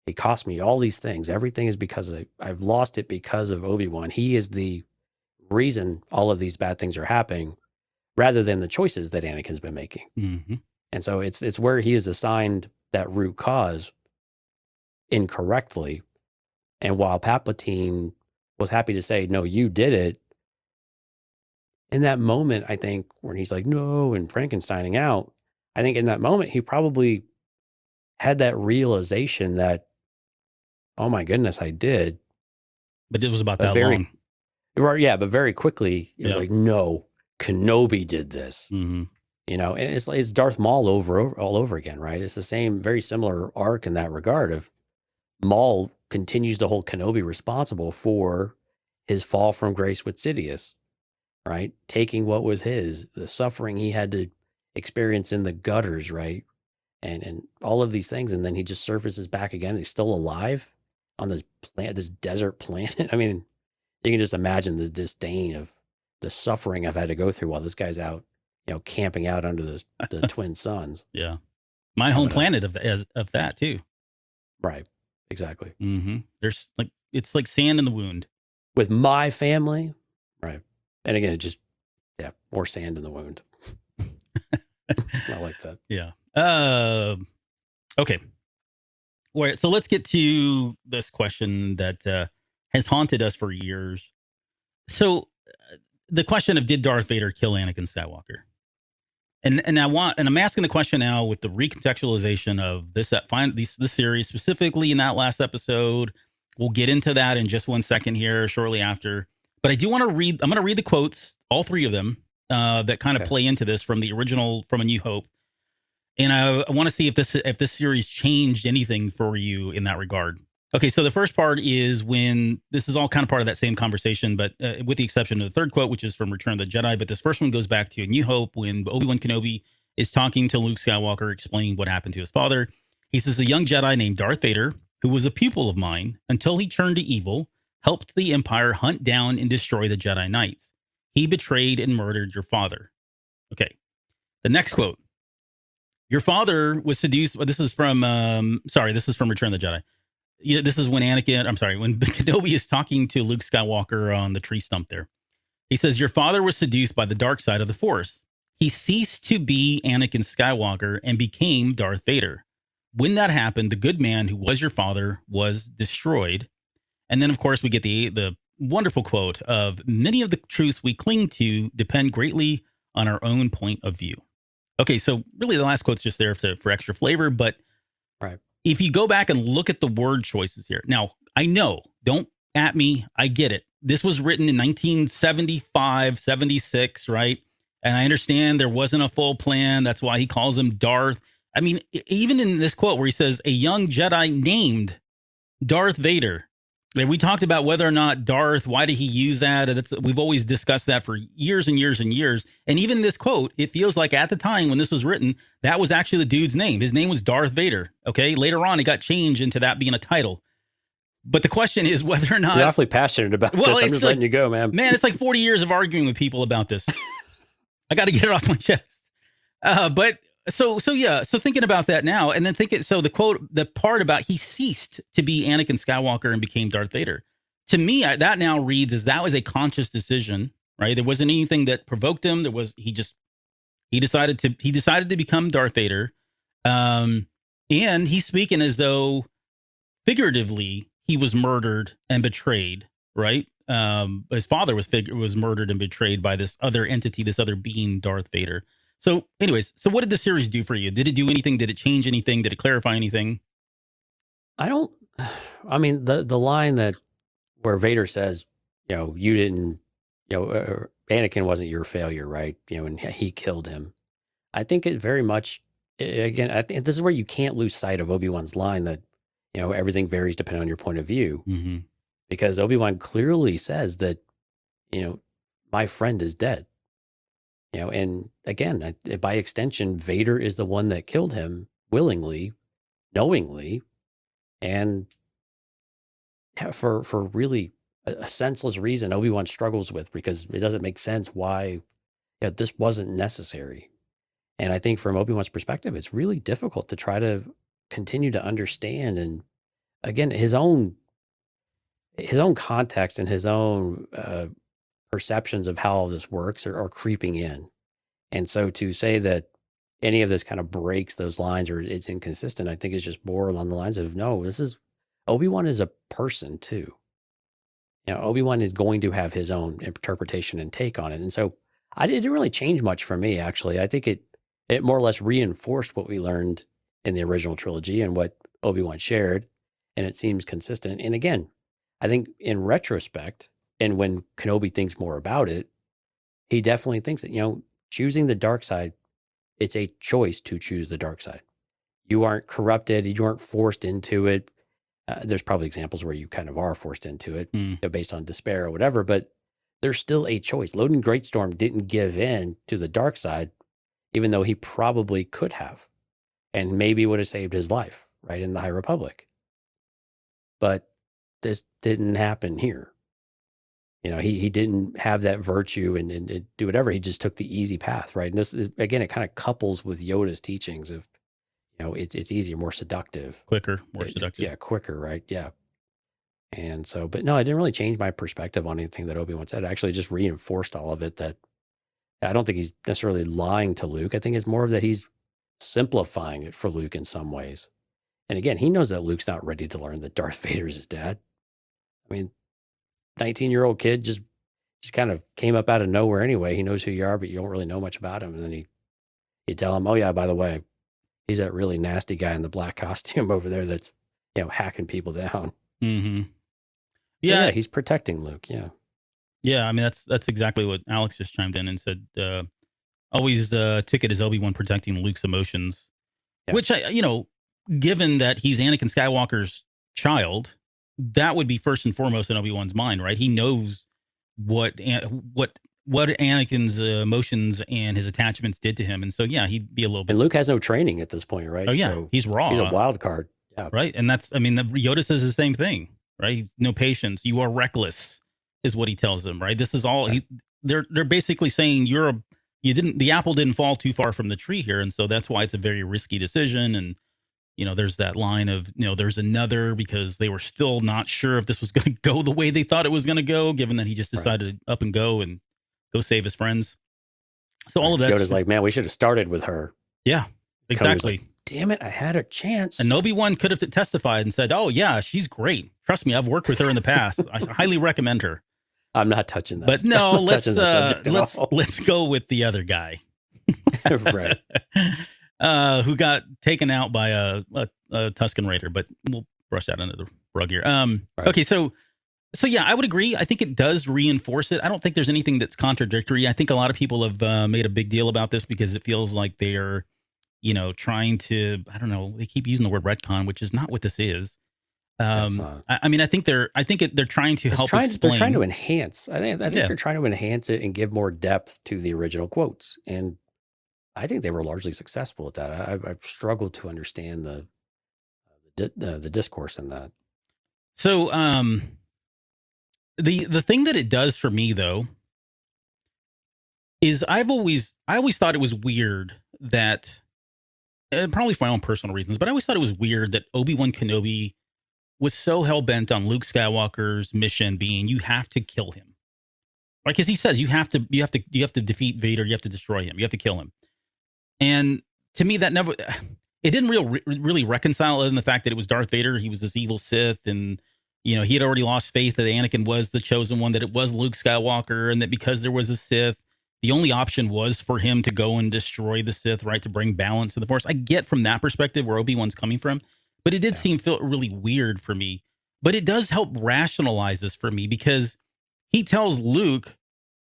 He cost me all these things. Everything is because I've lost it because of Obi-Wan. He is the reason all of these bad things are happening, rather than the choices that Anakin's been making. Mm-hmm. And so it's where he is assigned that root cause incorrectly. And while Palpatine was happy to say, no, you did it, in that moment, I think, when he's like, no, and Frankensteining out, I think in that moment, he probably had that realization that, oh my goodness, I did. But it was about that long. Right, yeah, but very quickly, it was like, no, Kenobi did this. Mm-hmm. And it's Darth Maul all over again, right? It's the same, very similar arc in that regard of Maul continues to hold Kenobi responsible for his fall from grace with Sidious, right? Taking what was his, the suffering he had to experience in the gutters, right? And all of these things. And then he just surfaces back again. He's still alive on this this desert planet. I mean, you can just imagine the disdain of the suffering I've had to go through while this guy's out, camping out under the twin suns. Yeah. My home planet of that too. Right. Exactly. Mm-hmm. There's it's like sand in the wound. With my family. Right. And again, it just, more sand in the wound. I like that. Yeah. Okay. All right. So let's get to this question that has haunted us for years. So the question of, did Darth Vader kill Anakin Skywalker? And I'm asking the question now with the recontextualization of this series, specifically in that last episode. We'll get into that in just 1 second here, shortly after. But I do want to read. I'm going to read the quotes, all three of them, that kind of play into this from the original, from A New Hope. And I want to see if this series changed anything for you in that regard. Okay, so the first part is when this is all kind of part of that same conversation, but with the exception of the third quote, which is from Return of the Jedi. But this first one goes back to A New Hope when Obi-Wan Kenobi is talking to Luke Skywalker, explaining what happened to his father. He says, a young Jedi named Darth Vader, who was a pupil of mine until he turned to evil, helped the Empire hunt down and destroy the Jedi Knights. He betrayed and murdered your father. Okay, the next quote. Your father was seduced. Well, this is from Return of the Jedi. Yeah, this is when when Kenobi is talking to Luke Skywalker on the tree stump there. He says, your father was seduced by the dark side of the Force. He ceased to be Anakin Skywalker and became Darth Vader. When that happened, the good man who was your father was destroyed. And then, of course, we get the wonderful quote of, many of the truths we cling to depend greatly on our own point of view. Okay, so really the last quote's just there for extra flavor, but right. If you go back and look at the word choices here. Now, I know, don't at me, I get it. This was written in 1975, 76, right? And I understand there wasn't a full plan. That's why he calls him Darth. I mean, even in this quote where he says, a young Jedi named Darth Vader. We talked about whether or not Darth, why did he use that? We've always discussed that for years and years and years. And even this quote, it feels like at the time when this was written, that was actually the dude's name. His name was Darth Vader. Okay. Later on, it got changed into that being a title. But the question is whether or not... You're awfully passionate about this. I'm just letting you go, man. Man, it's like 40 years of arguing with people about this. I got to get it off my chest. So thinking about that now, and then the part about he ceased to be Anakin Skywalker and became Darth Vader. To me, that now reads as that was a conscious decision, right? There wasn't anything that provoked him. He decided to become Darth Vader. And he's speaking as though figuratively he was murdered and betrayed, right? His father was murdered and betrayed by this other entity, this other being, Darth Vader. So anyways, what did the series do for you? Did it do anything? Did it change anything? Did it clarify anything? I mean, the line where Vader says, you didn't, Anakin wasn't your failure, right? And he killed him. I think it very much, again, I think this is where you can't lose sight of Obi-Wan's line that, everything varies depending on your point of view. Mm-hmm. Because Obi-Wan clearly says that, my friend is dead. And again, by extension, Vader is the one that killed him willingly, knowingly, and for really a senseless reason Obi-Wan struggles with, because it doesn't make sense why this wasn't necessary. And I think from Obi-Wan's perspective, it's really difficult to try to continue to understand. And again, his own context and his own perceptions of how all this works are creeping in. And so to say that any of this kind of breaks those lines or it's inconsistent, I think is just more along the lines of, no, Obi-Wan is a person too. Obi-Wan is going to have his own interpretation and take on it. And so it didn't really change much for me, actually. I think it more or less reinforced what we learned in the original trilogy and what Obi-Wan shared. And it seems consistent. And again, I think in retrospect, and when Kenobi thinks more about it, he definitely thinks that, choosing the dark side It's a choice to choose the dark side. You aren't corrupted. You aren't forced into it. There's probably examples where you kind of are forced into it based on despair or whatever, but there's still a choice. Loden Greatstorm didn't give in to the dark side, even though he probably could have, and maybe would have saved his life, right, in the High Republic. But this didn't happen here. You know, he didn't have that virtue and do whatever. He just took the easy path, right? And this is, again, it kind of couples with Yoda's teachings of, you know, it's easier, more seductive. Quicker, more seductive. Yeah, quicker, right? Yeah. And so, but no, it didn't really change my perspective on anything that Obi-Wan said. It actually just reinforced all of it, that I don't think he's necessarily lying to Luke. I think it's more of that he's simplifying it for Luke in some ways. And again, he knows that Luke's not ready to learn that Darth Vader is his dad. I mean, 19-year-old kid just kind of came up out of nowhere anyway. He knows who you are, but you don't really know much about him. And then you tell him, oh yeah, by the way, he's that really nasty guy in the black costume over there that's, you know, hacking people down. Mm-hmm. So yeah, he's protecting Luke. Yeah. Yeah, I mean, that's exactly what Alex just chimed in and said. Always took it as Obi-Wan protecting Luke's emotions, which given that he's Anakin Skywalker's child, that would be first and foremost in Obi-Wan's mind, right? He knows what Anakin's emotions and his attachments did to him, and so yeah, he'd be a little bit. And Luke has no training at this point, right? Oh yeah, so he's raw. He's a wild card. Yeah, right. And that's, I mean, Yoda says the same thing, right? He's no patience. You are reckless, is what he tells them, right? This is all they're basically saying the apple didn't fall too far from the tree here, and so that's why it's a very risky decision. And there's that line of, there's another, because they were still not sure if this was going to go the way they thought it was going to go, given that he just decided to up and go save his friends. So all of that. Yoda's like, man, we should have started with her. Yeah, exactly. Like, damn it, I had a chance. And Obi-Wan could have testified and said, oh yeah, she's great. Trust me, I've worked with her in the past. I highly recommend her. I'm not touching that. But no, let's go with the other guy. Right. Who got taken out by a Tusken Raider, but we'll brush that under the rug here. Right. Okay, so yeah, I would agree. I think it does reinforce it. I don't think there's anything that's contradictory. I think a lot of people have made a big deal about this because it feels like they're, trying to, I don't know, they keep using the word retcon, which is not what this is. I mean, I think they're trying to help explain. They're trying to enhance. I think they're trying to enhance it and give more depth to the original quotes. And I think they were largely successful at that. I've struggled to understand the discourse in that. So, the thing that it does for me though is I always thought it was weird that, probably for my own personal reasons, but I always thought it was weird that Obi-Wan Kenobi was so hell bent on Luke Skywalker's mission being, you have to kill him. Like, because he says you have to defeat Vader, you have to destroy him, you have to kill him. And to me, that it didn't really reconcile, other than the fact that it was Darth Vader. He was this evil Sith, and he had already lost faith that Anakin was the chosen one, that it was Luke Skywalker, and that because there was a Sith, the only option was for him to go and destroy the Sith, right, to bring balance to the Force. I get from that perspective where Obi-Wan's coming from, but it did feel really weird for me. But it does help rationalize this for me, because he tells Luke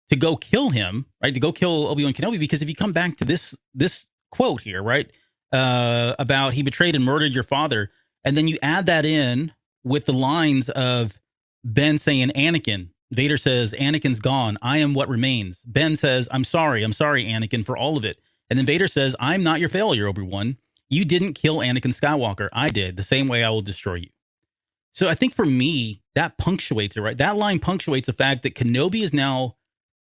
to go kill him, right, to go kill Obi-Wan Kenobi, because if you come back to this quote here, right, about he betrayed and murdered your father, and then you add that in with the lines of Ben saying, Anakin, Vader says, Anakin's gone, I am what remains. Ben says, I'm sorry, Anakin, for all of it. And then Vader says, I'm not your failure, Obi-Wan. You didn't kill Anakin Skywalker. I did. The same way I will destroy you. So I think for me, that punctuates it, right? That line punctuates the fact that Kenobi is now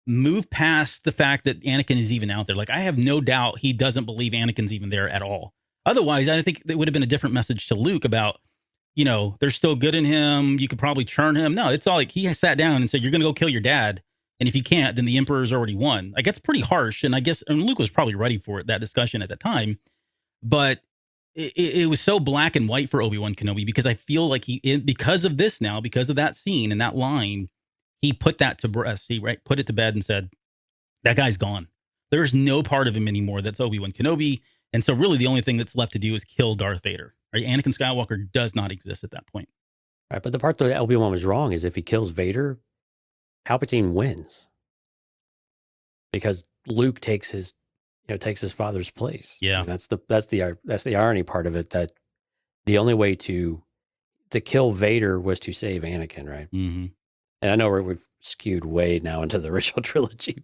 moved past the fact that Anakin is even out there. Like, I have no doubt he doesn't believe Anakin's even there at all. Otherwise, I think it would have been a different message to Luke about, there's still good in him. You could probably churn him. No, it's all like he has sat down and said, you're going to go kill your dad. And if you can't, then the Emperor's already won. Like, that's pretty harsh. And I guess Luke was probably ready for it, that discussion at the time. But it was so black and white for Obi-Wan Kenobi, because I feel like because of this now, because of that scene and that line, he put that to rest. He put it to bed and said, that guy's gone. There's no part of him anymore that's Obi-Wan Kenobi. And so really the only thing that's left to do is kill Darth Vader. Right? Anakin Skywalker does not exist at that point. Right, but the part that Obi-Wan was wrong is if he kills Vader, Palpatine wins. Because Luke takes his takes his father's place. Yeah. And that's the irony part of it, that the only way to kill Vader was to save Anakin, right? Mm-hmm. And I know we've skewed way now into the original trilogy,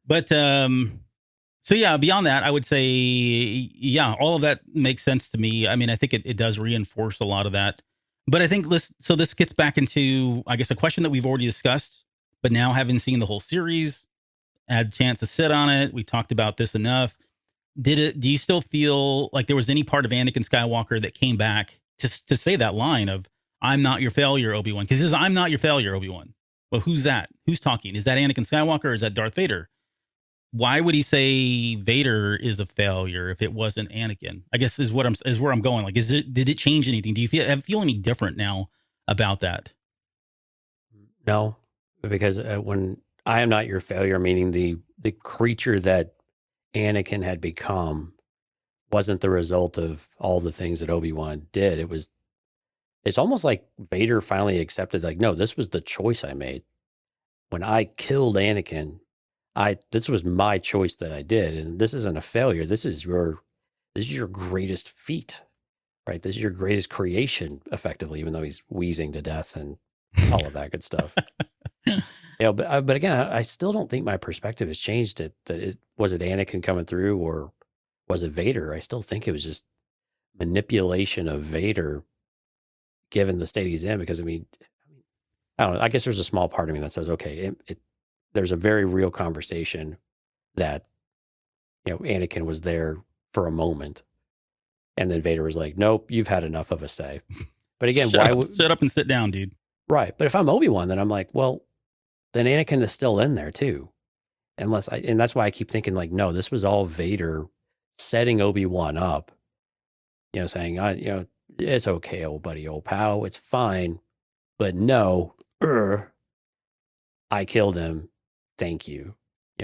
but so yeah, beyond that, I would say, yeah, all of that makes sense to me. I mean, I think it does reinforce a lot of that. But I think this gets back into, I guess, a question that we've already discussed, but now having seen the whole series, had a chance to sit on it, we talked about this enough. Do you still feel like there was any part of Anakin Skywalker that came back to say that line of, I'm not your failure, Obi-Wan? Because this is, I'm not your failure, Obi-Wan. Well, who's that? Who's talking? Is that Anakin Skywalker or is that Darth Vader? Why would he say Vader is a failure if it wasn't Anakin? I guess is where I'm going. Like, did it change anything? Do you feel any different now about that? No, because when I am not your failure, meaning the creature that Anakin had become wasn't the result of all the things that Obi-Wan did. It's almost like Vader finally accepted, like, no, this was the choice I made. When I killed Anakin, this was my choice that I did, and this isn't a failure. This is your greatest feat, right? This is your greatest creation, effectively, even though he's wheezing to death and all of that good stuff. But again, I still don't think my perspective has changed. Was it Anakin coming through or was it Vader? I still think it was just manipulation of Vader, given the state he's in. Because I don't know. I guess there's a small part of me that says, okay, there's a very real conversation that Anakin was there for a moment, and then Vader was like, "Nope, you've had enough of a say." But again, shut up and sit down, dude? Right. But if I'm Obi-Wan, then I'm like, well, then Anakin is still in there too. And that's why I keep thinking, like, no, this was all Vader setting Obi-Wan up, saying, it's okay, old buddy, old pal, it's fine, but no, I killed him. Thank you,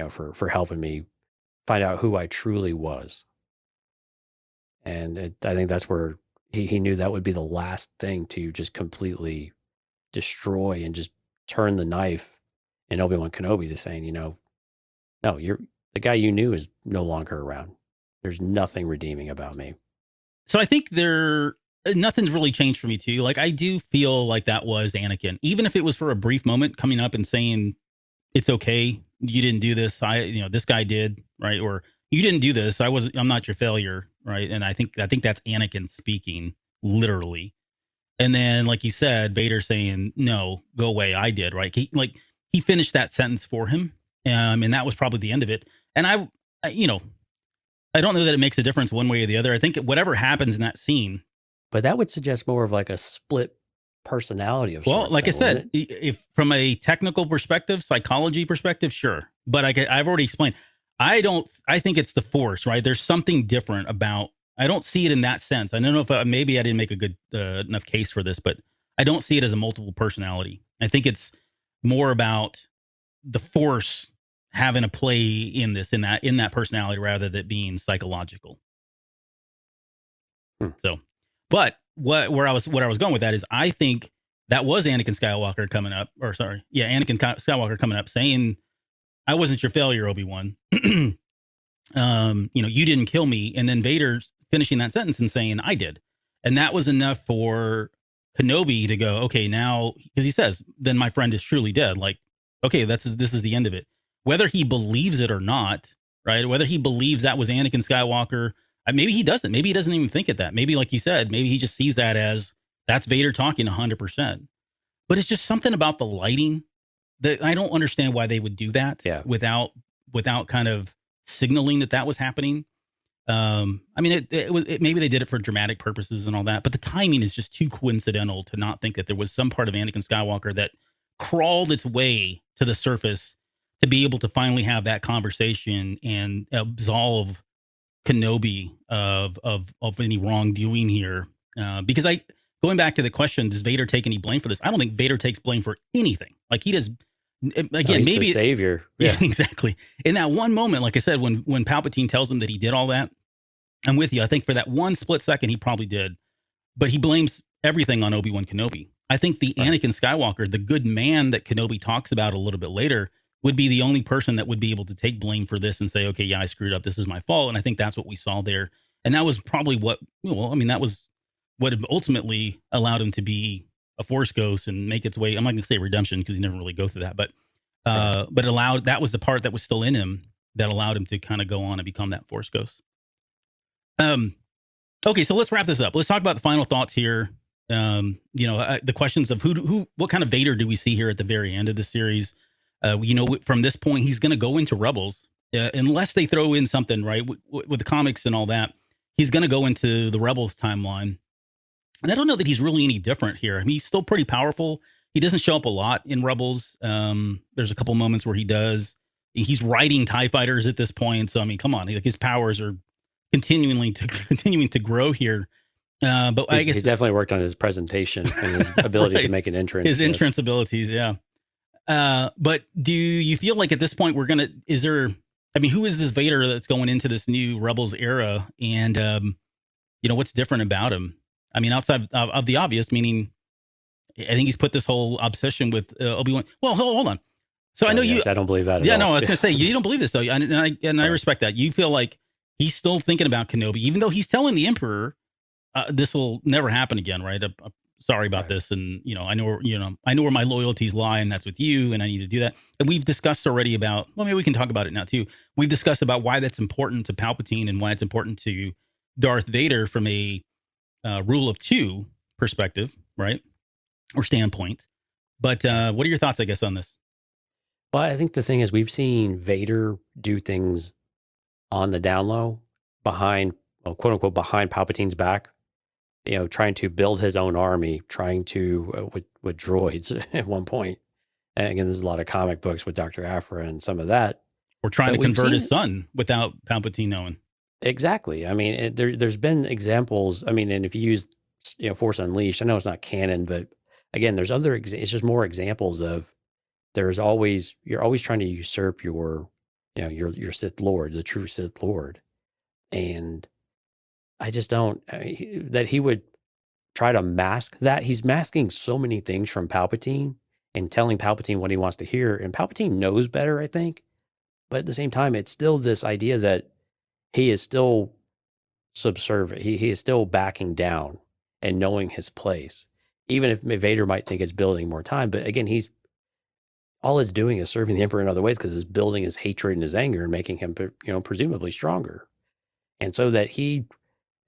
for helping me find out who I truly was. And I think that's where he knew that would be the last thing to just completely destroy and just turn the knife in Obi-Wan Kenobi to saying, no, the guy you knew is no longer around. There's nothing redeeming about me. So I think nothing's really changed for me too. Like, I do feel like that was Anakin, even if it was for a brief moment, coming up and saying, it's okay, you didn't do this, this guy did, right? Or you didn't do this, I'm not your failure, right? And I think that's Anakin speaking, literally. And then, like you said, Vader saying, no, go away, I did, right? He finished that sentence for him, and that was probably the end of it. And I don't know that it makes a difference one way or the other. I think whatever happens in that scene. But that would suggest more of like a split personality of sorts. Well, like I said, if from a technical perspective, psychology perspective, sure. But I've already explained, I think it's the Force, right? There's something different about, I don't see it in that sense. I don't know if maybe I didn't make a good enough case for this, but I don't see it as a multiple personality. I think it's more about the Force having a play in that personality rather than in being psychological. So, but where I was going with that is, I think that was Anakin Skywalker coming up, Anakin Skywalker coming up saying, I wasn't your failure, Obi-Wan. You didn't kill me. And then Vader finishing that sentence and saying, I did. And that was enough for Kenobi to go, okay, now, because he says, then my friend is truly dead. Like, okay, this is the end of it. Whether he believes it or not, right? Whether he believes that was Anakin Skywalker, maybe he doesn't. Maybe he doesn't even think of that. Maybe, like you said, maybe he just sees that as that's Vader talking 100%. But it's just something about the lighting that I don't understand why they would do that without kind of signaling that was happening. Maybe they did it for dramatic purposes and all that, but the timing is just too coincidental to not think that there was some part of Anakin Skywalker that crawled its way to the surface to be able to finally have that conversation and absolve Kenobi of any wrongdoing here. Because going back to the question, does Vader take any blame for this? I don't think Vader takes blame for anything. Like, he does. Again, he's maybe the savior. Yeah, exactly. In that one moment, like I said, when Palpatine tells him that he did all that, I'm with you. I think for that one split second, he probably did, but he blames everything on Obi-Wan Kenobi. I think the Anakin Skywalker, the good man that Kenobi talks about a little bit later, would be the only person that would be able to take blame for this and say, okay, yeah, I screwed up. This is my fault. And I think that's what we saw there. And that was probably that was what ultimately allowed him to be a Force ghost and make its way. I'm not going to say redemption because he never really go through that, but that was the part that was still in him that allowed him to kind of go on and become that Force ghost. Okay, so let's wrap this up. Let's talk about the final thoughts here. The questions of what kind of Vader do we see here at the very end of the series? From this point, he's going to go into Rebels unless they throw in something right with the comics and all that. He's going to go into the Rebels timeline. And I don't know that he's really any different here. I mean, he's still pretty powerful. He doesn't show up a lot in Rebels. There's a couple moments where he does. He's riding TIE fighters at this point. So, I mean, come on. His powers are continuing to grow here. But I guess he's definitely worked on his presentation and his ability right. to make an entrance. His entrance abilities, yeah. But do you feel like at this point who is this Vader that's going into this new Rebels era? And, what's different about him? I mean, outside of the obvious, meaning I think he's put this whole obsession with Obi-Wan. Well, hold on. So I know I don't believe that at all. No, I was going to say, you don't believe this, though. And I respect that. You feel like he's still thinking about Kenobi, even though he's telling the Emperor this will never happen again, right? I'm sorry about this. And, I know where my loyalties lie, and that's with you, and I need to do that. And we've discussed already about, well, maybe we can talk about it now, too. We've discussed about why that's important to Palpatine and why it's important to Darth Vader from a rule of two perspective, right? Or standpoint. But what are your thoughts, I guess, on this? Well, I think the thing is we've seen Vader do things on the down low behind, quote unquote, behind Palpatine's back, trying to build his own army, trying to, with droids at one point. And again, there's a lot of comic books with Dr. Aphra and some of that. Or trying to convert his son without Palpatine knowing. Exactly. I mean, there's been examples. I mean, and if you use, Force Unleashed, I know it's not canon, but again, there's other, it's just more examples of you're always trying to usurp your Sith Lord, the true Sith Lord. And I just don't, that he would try to mask that. He's masking so many things from Palpatine and telling Palpatine what he wants to hear. And Palpatine knows better, I think. But at the same time, it's still this idea that he is still subservient. He is still backing down and knowing his place. Even if Vader might think it's building more time. But again, all it's doing is serving the Emperor in other ways because it's building his hatred and his anger and making him, presumably stronger. And so that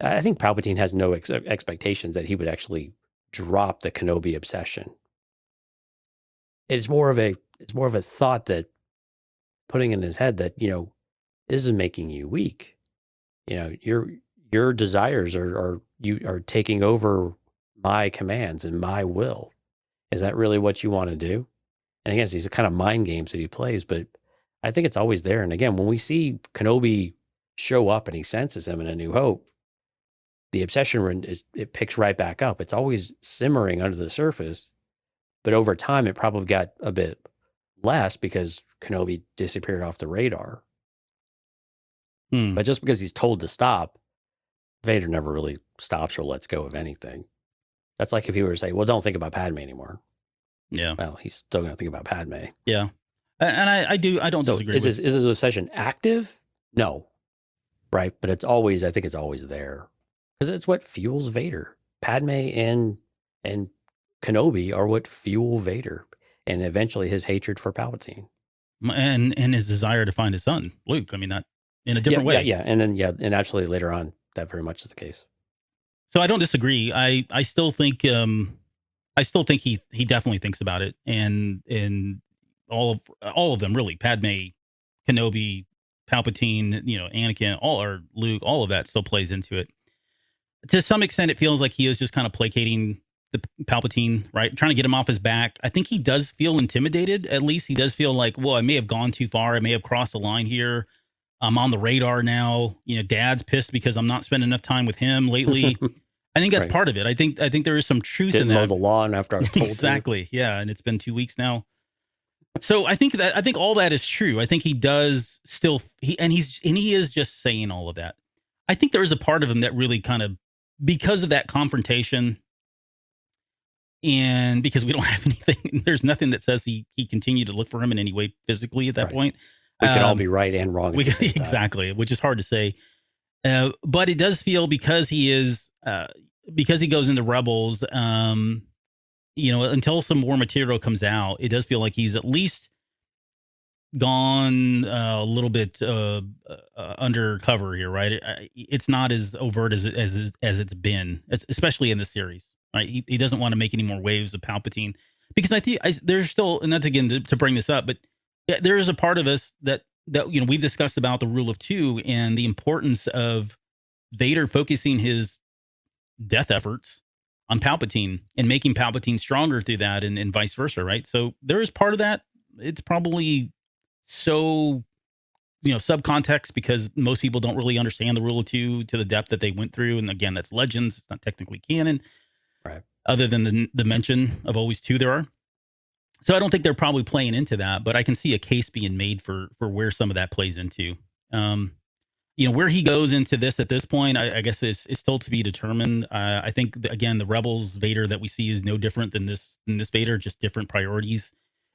I think Palpatine has no expectations that he would actually drop the Kenobi obsession. It's more of a thought that putting in his head that, this is making you weak. Your desires are taking over my commands and my will. Is that really what you want to do? And again, these are kind of mind games that he plays, but I think it's always there. And again, when we see Kenobi show up and he senses him in A New Hope, the obsession it picks right back up. It's always simmering under the surface, but over time it probably got a bit less because Kenobi disappeared off the radar. But just because he's told to stop, Vader never really stops or lets go of anything. That's like if he were to say, well, don't think about Padme anymore. Yeah. Well, he's still going to think about Padme. Yeah. And I don't disagree. Is his obsession active? No. Right. But I think it's always there. Because it's what fuels Vader. Padme and Kenobi are what fuel Vader. And eventually his hatred for Palpatine. And his desire to find his son, Luke. I mean, that in a different way. Yeah. And then, and absolutely later on, that very much is the case. So I don't disagree. I still think he definitely thinks about it. And all of them really, Padme, Kenobi, Palpatine, Anakin, Luke, all of that still plays into it. To some extent, it feels like he is just kind of placating the Palpatine, right? Trying to get him off his back. I think he does feel intimidated. At least he does feel like, well, I may have gone too far. I may have crossed the line here. I'm on the radar now. Dad's pissed because I'm not spending enough time with him lately. I think that's part of it. I think there is some truth in that. Didn't mow the lawn after I was told exactly. To. Yeah, and it's been 2 weeks now. So I think all that is true. I think he does still he is just saying all of that. I think there is a part of him that really kind of, because of that confrontation, and because we don't have anything, there's nothing that says he continued to look for him in any way physically at that point. We could all be right and wrong. At the same time. Exactly, which is hard to say. But it does feel because he goes into Rebels, until some more material comes out, it does feel like he's at least gone a little bit undercover here, right? It's not as overt as it's been, especially in the series, right? He doesn't want to make any more waves of Palpatine because I think there's still, and that's again to bring this up, but there is a part of us that we've discussed about the rule of two and the importance of Vader focusing his death efforts on Palpatine and making Palpatine stronger through that, and vice versa, right? So there is part of that. It's probably so subcontext because most people don't really understand the rule of two to the depth that they went through, and again, that's Legends. It's not technically canon, right? Other than the mention of always two there are. So I don't think they're probably playing into that, but I can see a case being made for where some of that plays into. Where he goes into this at this point, I guess it's still to be determined. I think again, the Rebels Vader that we see is no different than this Vader, just different priorities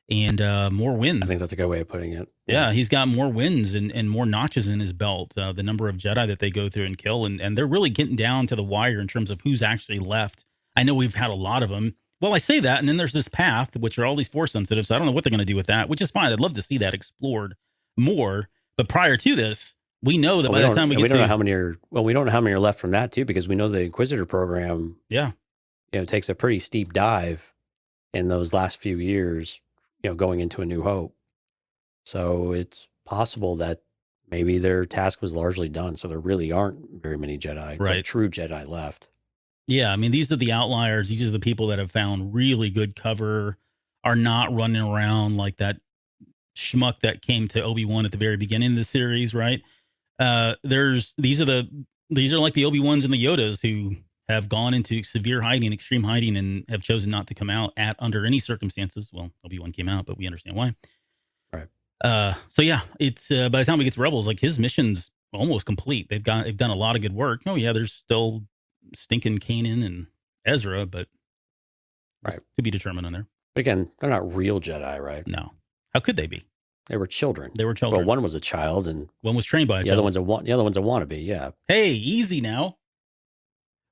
and more wins. I think that's a good way of putting it. Yeah, he's got more wins and more notches in his belt. The number of Jedi that they go through and kill, and they're really getting down to the wire in terms of who's actually left. I know we've had a lot of them. Well, I say that, and then there's this path, which are all these Force sensitive, so I don't know what they're going to do with that, which is fine. I'd love to see that explored more. But prior to this, we know that by the time we don't know how many are left from that too, because we know the Inquisitor program, takes a pretty steep dive in those last few years, going into A New Hope. So it's possible that maybe their task was largely done. So there really aren't very many Jedi, right? True Jedi left. Yeah, I mean, these are the outliers. These are the people that have found really good cover, are not running around like that schmuck that came to Obi-Wan at the very beginning of the series, right? These are like the Obi-Wans and the Yodas who have gone into severe hiding, extreme hiding, and have chosen not to come out under any circumstances. Well, Obi-Wan came out, but we understand why. Right. So yeah, it's by the time we get to Rebels, like his mission's almost complete. They've done a lot of good work. Oh yeah, there's still stinking Kanan and Ezra, but to be determined on there. But again, they're not real Jedi, right? No. How could they be? They were children. Well, one was a child, and one was trained by a child. The other one's a wannabe. Yeah. Hey, easy now.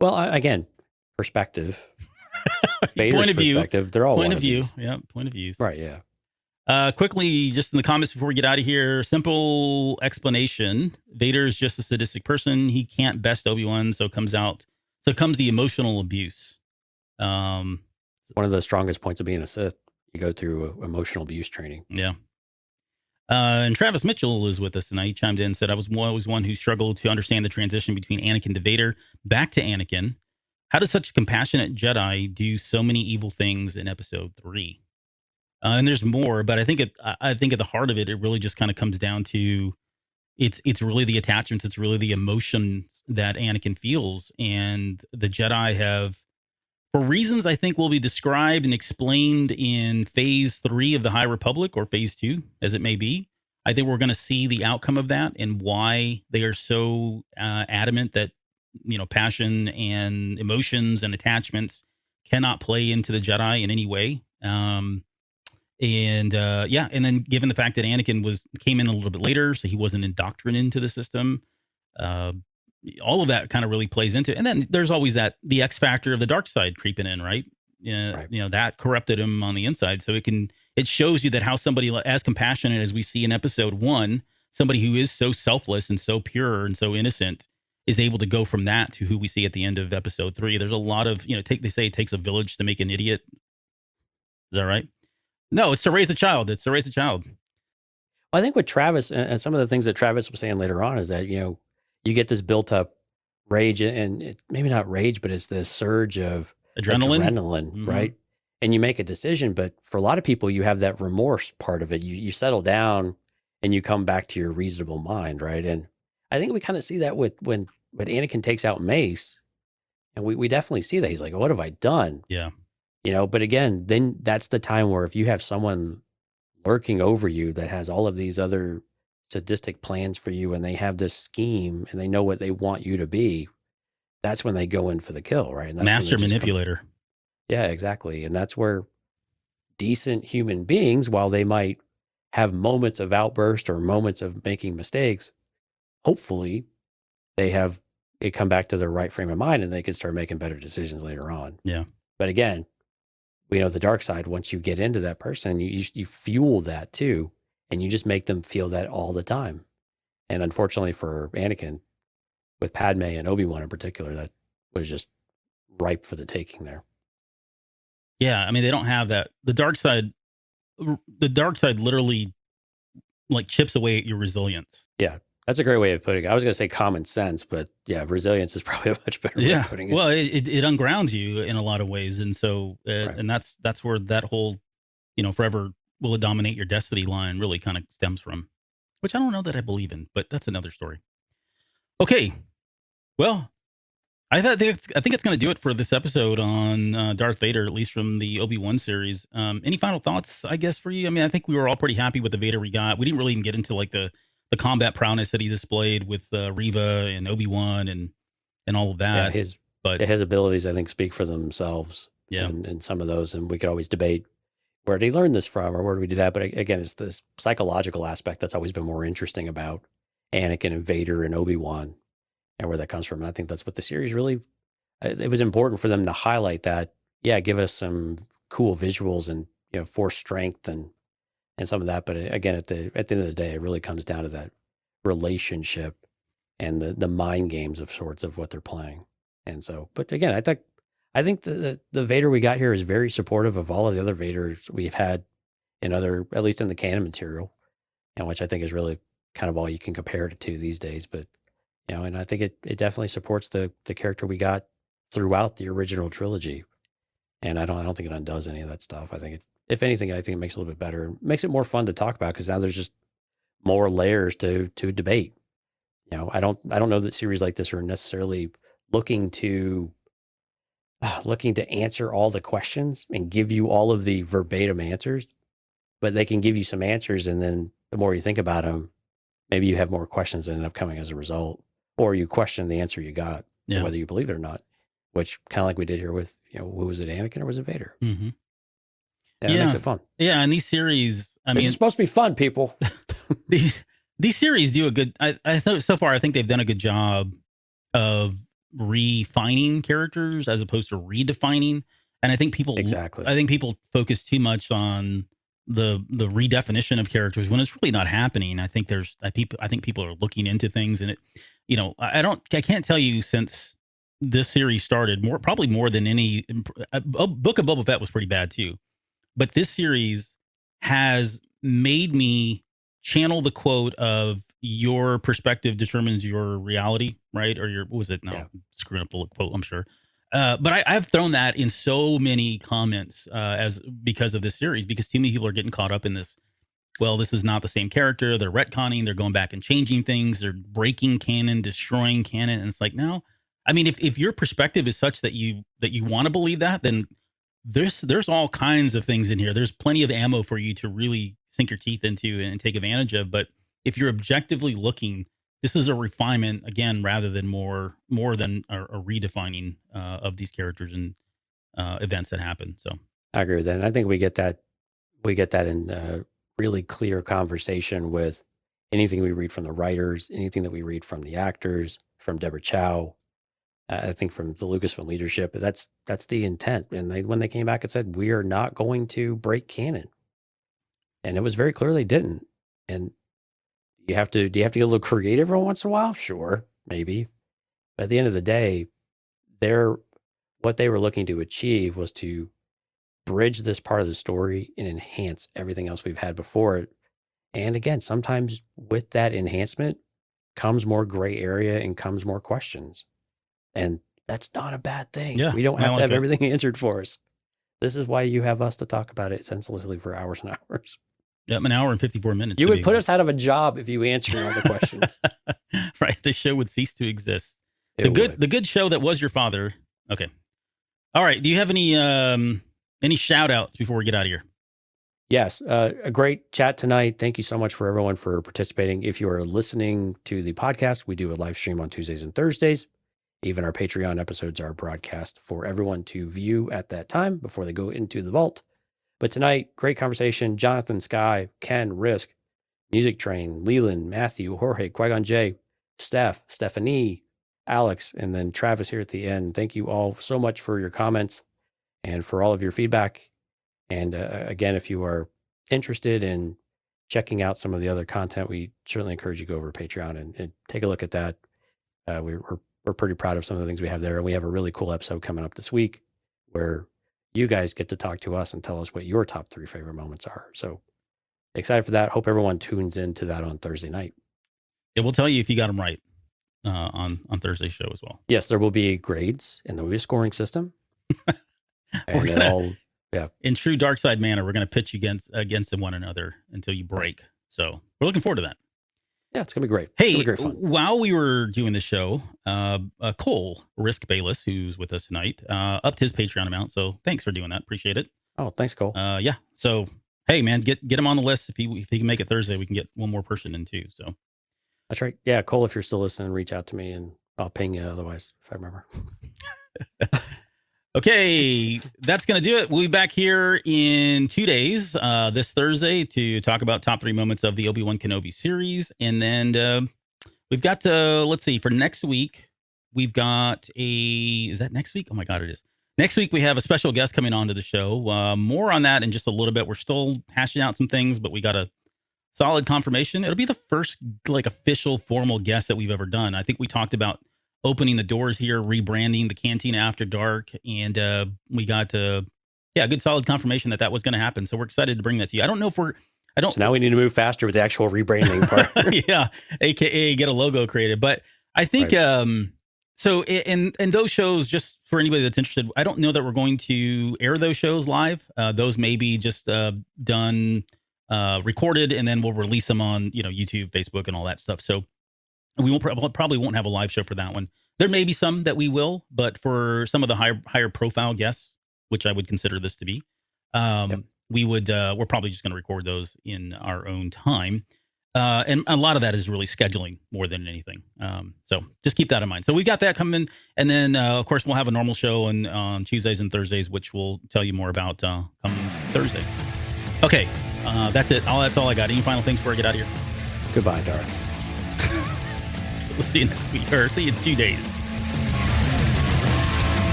Well, again, perspective. Vader's point of view. Perspective. They're all point wannabes. Of view. Yeah, point of view. Right. Yeah. Quickly, just in the comments before we get out of here, simple explanation. Vader's just a sadistic person. He can't best Obi-Wan, so comes the emotional abuse. One of the strongest points of being a Sith, you go through emotional abuse training. Yeah. And Travis Mitchell is with us tonight. He chimed in and said, I was one who struggled to understand the transition between Anakin to Vader, back to Anakin. How does such a compassionate Jedi do so many evil things in episode 3? And there's more, but I think at the heart of it, it really just kind of comes down to it's really the attachments. It's really the emotions that Anakin feels. And the Jedi have, for reasons I think will be described and explained in phase 3 of the High Republic, or phase 2, as it may be. I think we're going to see the outcome of that and why they are so adamant that, passion and emotions and attachments cannot play into the Jedi in any way. And then given the fact that Anakin came in a little bit later, so he wasn't indoctrinated into the system, all of that kind of really plays into it. And then there's always the X factor of the dark side creeping in, right? Right. That corrupted him on the inside. So it shows you that how somebody as compassionate as we see in episode 1, somebody who is so selfless and so pure and so innocent is able to go from that to who we see at the end of episode 3. There's a lot of, they say it takes a village to make an idiot. Is that right? No, it's to raise a child. Well, I think with Travis and some of the things that Travis was saying later on is that, you get this built up rage, and maybe not rage, but it's this surge of adrenaline, mm-hmm. right? And you make a decision, but for a lot of people, you have that remorse part of it. You settle down and you come back to your reasonable mind, right? And I think we kind of see that when Anakin takes out Mace, and we definitely see that. He's like, what have I done? Yeah. But again, then that's the time where if you have someone lurking over you that has all of these other sadistic plans for you, and they have this scheme and they know what they want you to be, that's when they go in for the kill, right? And that's master manipulator. Yeah, exactly. And that's where decent human beings, while they might have moments of outburst or moments of making mistakes, hopefully they have it come back to their right frame of mind and they can start making better decisions later on. Yeah. But again, we know the dark side, once you get into that person, you fuel that too. And you just make them feel that all the time. And unfortunately for Anakin, with Padme and Obi-Wan in particular, that was just ripe for the taking there. Yeah. I mean, they don't have that. The dark side literally like chips away at your resilience. Yeah. That's a great way of putting it. I was going to say common sense, but yeah, resilience is probably a much better way of putting it. Well, it ungrounds you in a lot of ways. And so, Right. and that's where that whole, forever will it dominate your destiny line really kind of stems from, which I don't know that I believe in, but that's another story. Okay. Well, I think it's going to do it for this episode on Darth Vader, at least from the Obi-Wan series. Any final thoughts, I guess, for you? I mean, I think we were all pretty happy with the Vader we got. We didn't really even get into like the combat prowess that he displayed with Reva and Obi-Wan and all of that. Yeah, his abilities, I think, speak for themselves. Yeah. And some of those, and we could always debate where did he learn this from or where did we do that? But again, it's this psychological aspect that's always been more interesting about Anakin and Vader and Obi-Wan and where that comes from. And I think that's what the series really, it was important for them to highlight that, yeah, give us some cool visuals and, force strength and some of that. But again, at the end of the day, it really comes down to that relationship and the mind games of sorts of what they're playing. And so, but again, I think the Vader we got here is very supportive of all of the other Vaders we've had in other, at least in the canon material, and which I think is really kind of all you can compare it to these days. But, and I think it definitely supports the character we got throughout the original trilogy. And I don't think it undoes any of that stuff. I think if anything, I think it makes it a little bit better. It makes it more fun to talk about because now there's just more layers to debate. I don't know that series like this are necessarily looking to answer all the questions and give you all of the verbatim answers, but they can give you some answers. And then the more you think about them, maybe you have more questions that end up coming as a result, or you question the answer you got, whether you believe it or not, which kind of like we did here with, who was it, Anakin or was it Vader? Mm-hmm. It makes it fun. Yeah. And these series, It's supposed to be fun, people. These series do a good, I thought so far, I think they've done a good job of refining characters as opposed to redefining. And I think people focus too much on the redefinition of characters when it's really not happening. I think people are looking into things and I can't tell you since this series started probably more than any Book of Boba Fett was pretty bad too. But this series has made me channel the quote of your perspective determines your reality, right? Or what was it? No, yeah. Screwing up the quote, I'm sure. But I've thrown that in so many comments because of this series, because too many people are getting caught up in this. Well, this is not the same character. They're retconning. They're going back and changing things. They're breaking canon, destroying canon. And it's like, no. I mean, if your perspective is such that you want to believe that, then there's all kinds of things in here. There's plenty of ammo for you to really sink your teeth into and take advantage of. But if you're objectively looking, this is a refinement again, rather than more than a redefining of these characters and events that happen. So I agree with that. And I think we get that in really clear conversation with anything we read from the writers, anything that we read from the actors, from Deborah Chow. I think from the Lucasfilm leadership, that's the intent. And when they came back and said, we are not going to break canon. And it was very clear they didn't. And do you have to get a little creative every once in a while? Sure, maybe. But at the end of the day, what they were looking to achieve was to bridge this part of the story and enhance everything else we've had before it. And again, sometimes with that enhancement comes more gray area and comes more questions. And that's not a bad thing. Yeah, we don't have to have everything answered for us. This is why you have us to talk about it senselessly for hours and hours. Yeah, an hour and 54 minutes. You would put us out of a job if you answered all the questions. Right. The show would cease to exist. The good show that was your father. Okay. All right. Do you have any shout outs before we get out of here? Yes. A great chat tonight. Thank you so much for everyone for participating. If you are listening to the podcast, we do a live stream on Tuesdays and Thursdays. Even our Patreon episodes are broadcast for everyone to view at that time before they go into the vault. But tonight, great conversation. Jonathan, Sky, Ken, Risk, Music Train, Leland, Matthew, Jorge, Qui-Gon J, Steph, Stephanie, Alex, and then Travis here at the end. Thank you all so much for your comments and for all of your feedback. And again, if you are interested in checking out some of the other content, we certainly encourage you to go over to Patreon and take a look at that. We're pretty proud of some of the things we have there. And we have a really cool episode coming up this week where you guys get to talk to us and tell us what your top 3 favorite moments are. So excited for that. Hope everyone tunes into that on Thursday night. It will tell you if you got them right on Thursday's show as well. Yes, there will be grades and there will be a scoring system. And in true dark side manner, we're going to pitch against one another until you break. So we're looking forward to that. Yeah, it's going to be great. Hey, great fun. While we were doing the show, Cole Risk Bayless, who's with us tonight, upped his Patreon amount. So thanks for doing that. Appreciate it. Oh, thanks, Cole. Yeah. So, hey, man, get him on the list. If he can make it Thursday, we can get one more person in too. So that's right. Yeah, Cole, if you're still listening, reach out to me and I'll ping you otherwise, if I remember. Okay, that's going to do it. We'll be back here in 2 days, this Thursday, to talk about top 3 moments of the Obi-Wan Kenobi series. And then we've got, let's see, for next week, we've got is that next week? Oh my God, it is. Next week, we have a special guest coming on to the show. More on that in just a little bit. We're still hashing out some things, but we got a solid confirmation. It'll be the first official formal guest that we've ever done. I think we talked about opening the doors here, rebranding the Cantina After Dark. And we got, good solid confirmation that was going to happen. So we're excited to bring that to you. I don't know if So now we need to move faster with the actual rebranding part. Yeah. AKA get a logo created. But I think, right. So in those shows, just for anybody that's interested, I don't know that we're going to air those shows live. Those may be just done, recorded, and then we'll release them on, YouTube, Facebook, and all that stuff. So we probably won't have a live show for that one. There may be some that we will, but for some of the higher profile guests, which I would consider this to be, we're probably just going to record those in our own time. And a lot of that is really scheduling more than anything. So just keep that in mind. So we've got that coming. And then, of course, we'll have a normal show on Tuesdays and Thursdays, which we'll tell you more about coming Thursday. Okay. That's it. That's all I got. Any final things before I get out of here? Goodbye, Darth. We'll see you next week, or see you in 2 days.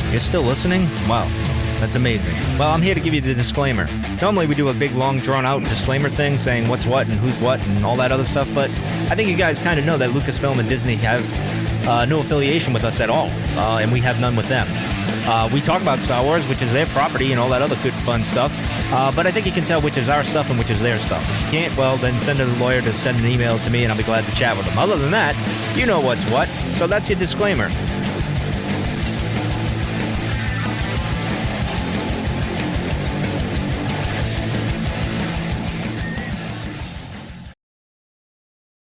You're still listening? Wow, that's amazing. Well, I'm here to give you the disclaimer. Normally we do a big, long, drawn-out disclaimer thing saying what's what and who's what and all that other stuff, but I think you guys kind of know that Lucasfilm and Disney have no affiliation with us at all, and we have none with them. We talk about Star Wars, which is their property, and all that other good, fun stuff. But I think you can tell which is our stuff and which is their stuff. If you can't, well, then send a lawyer to send an email to me, and I'll be glad to chat with them. Other than that, you know what's what. So that's your disclaimer.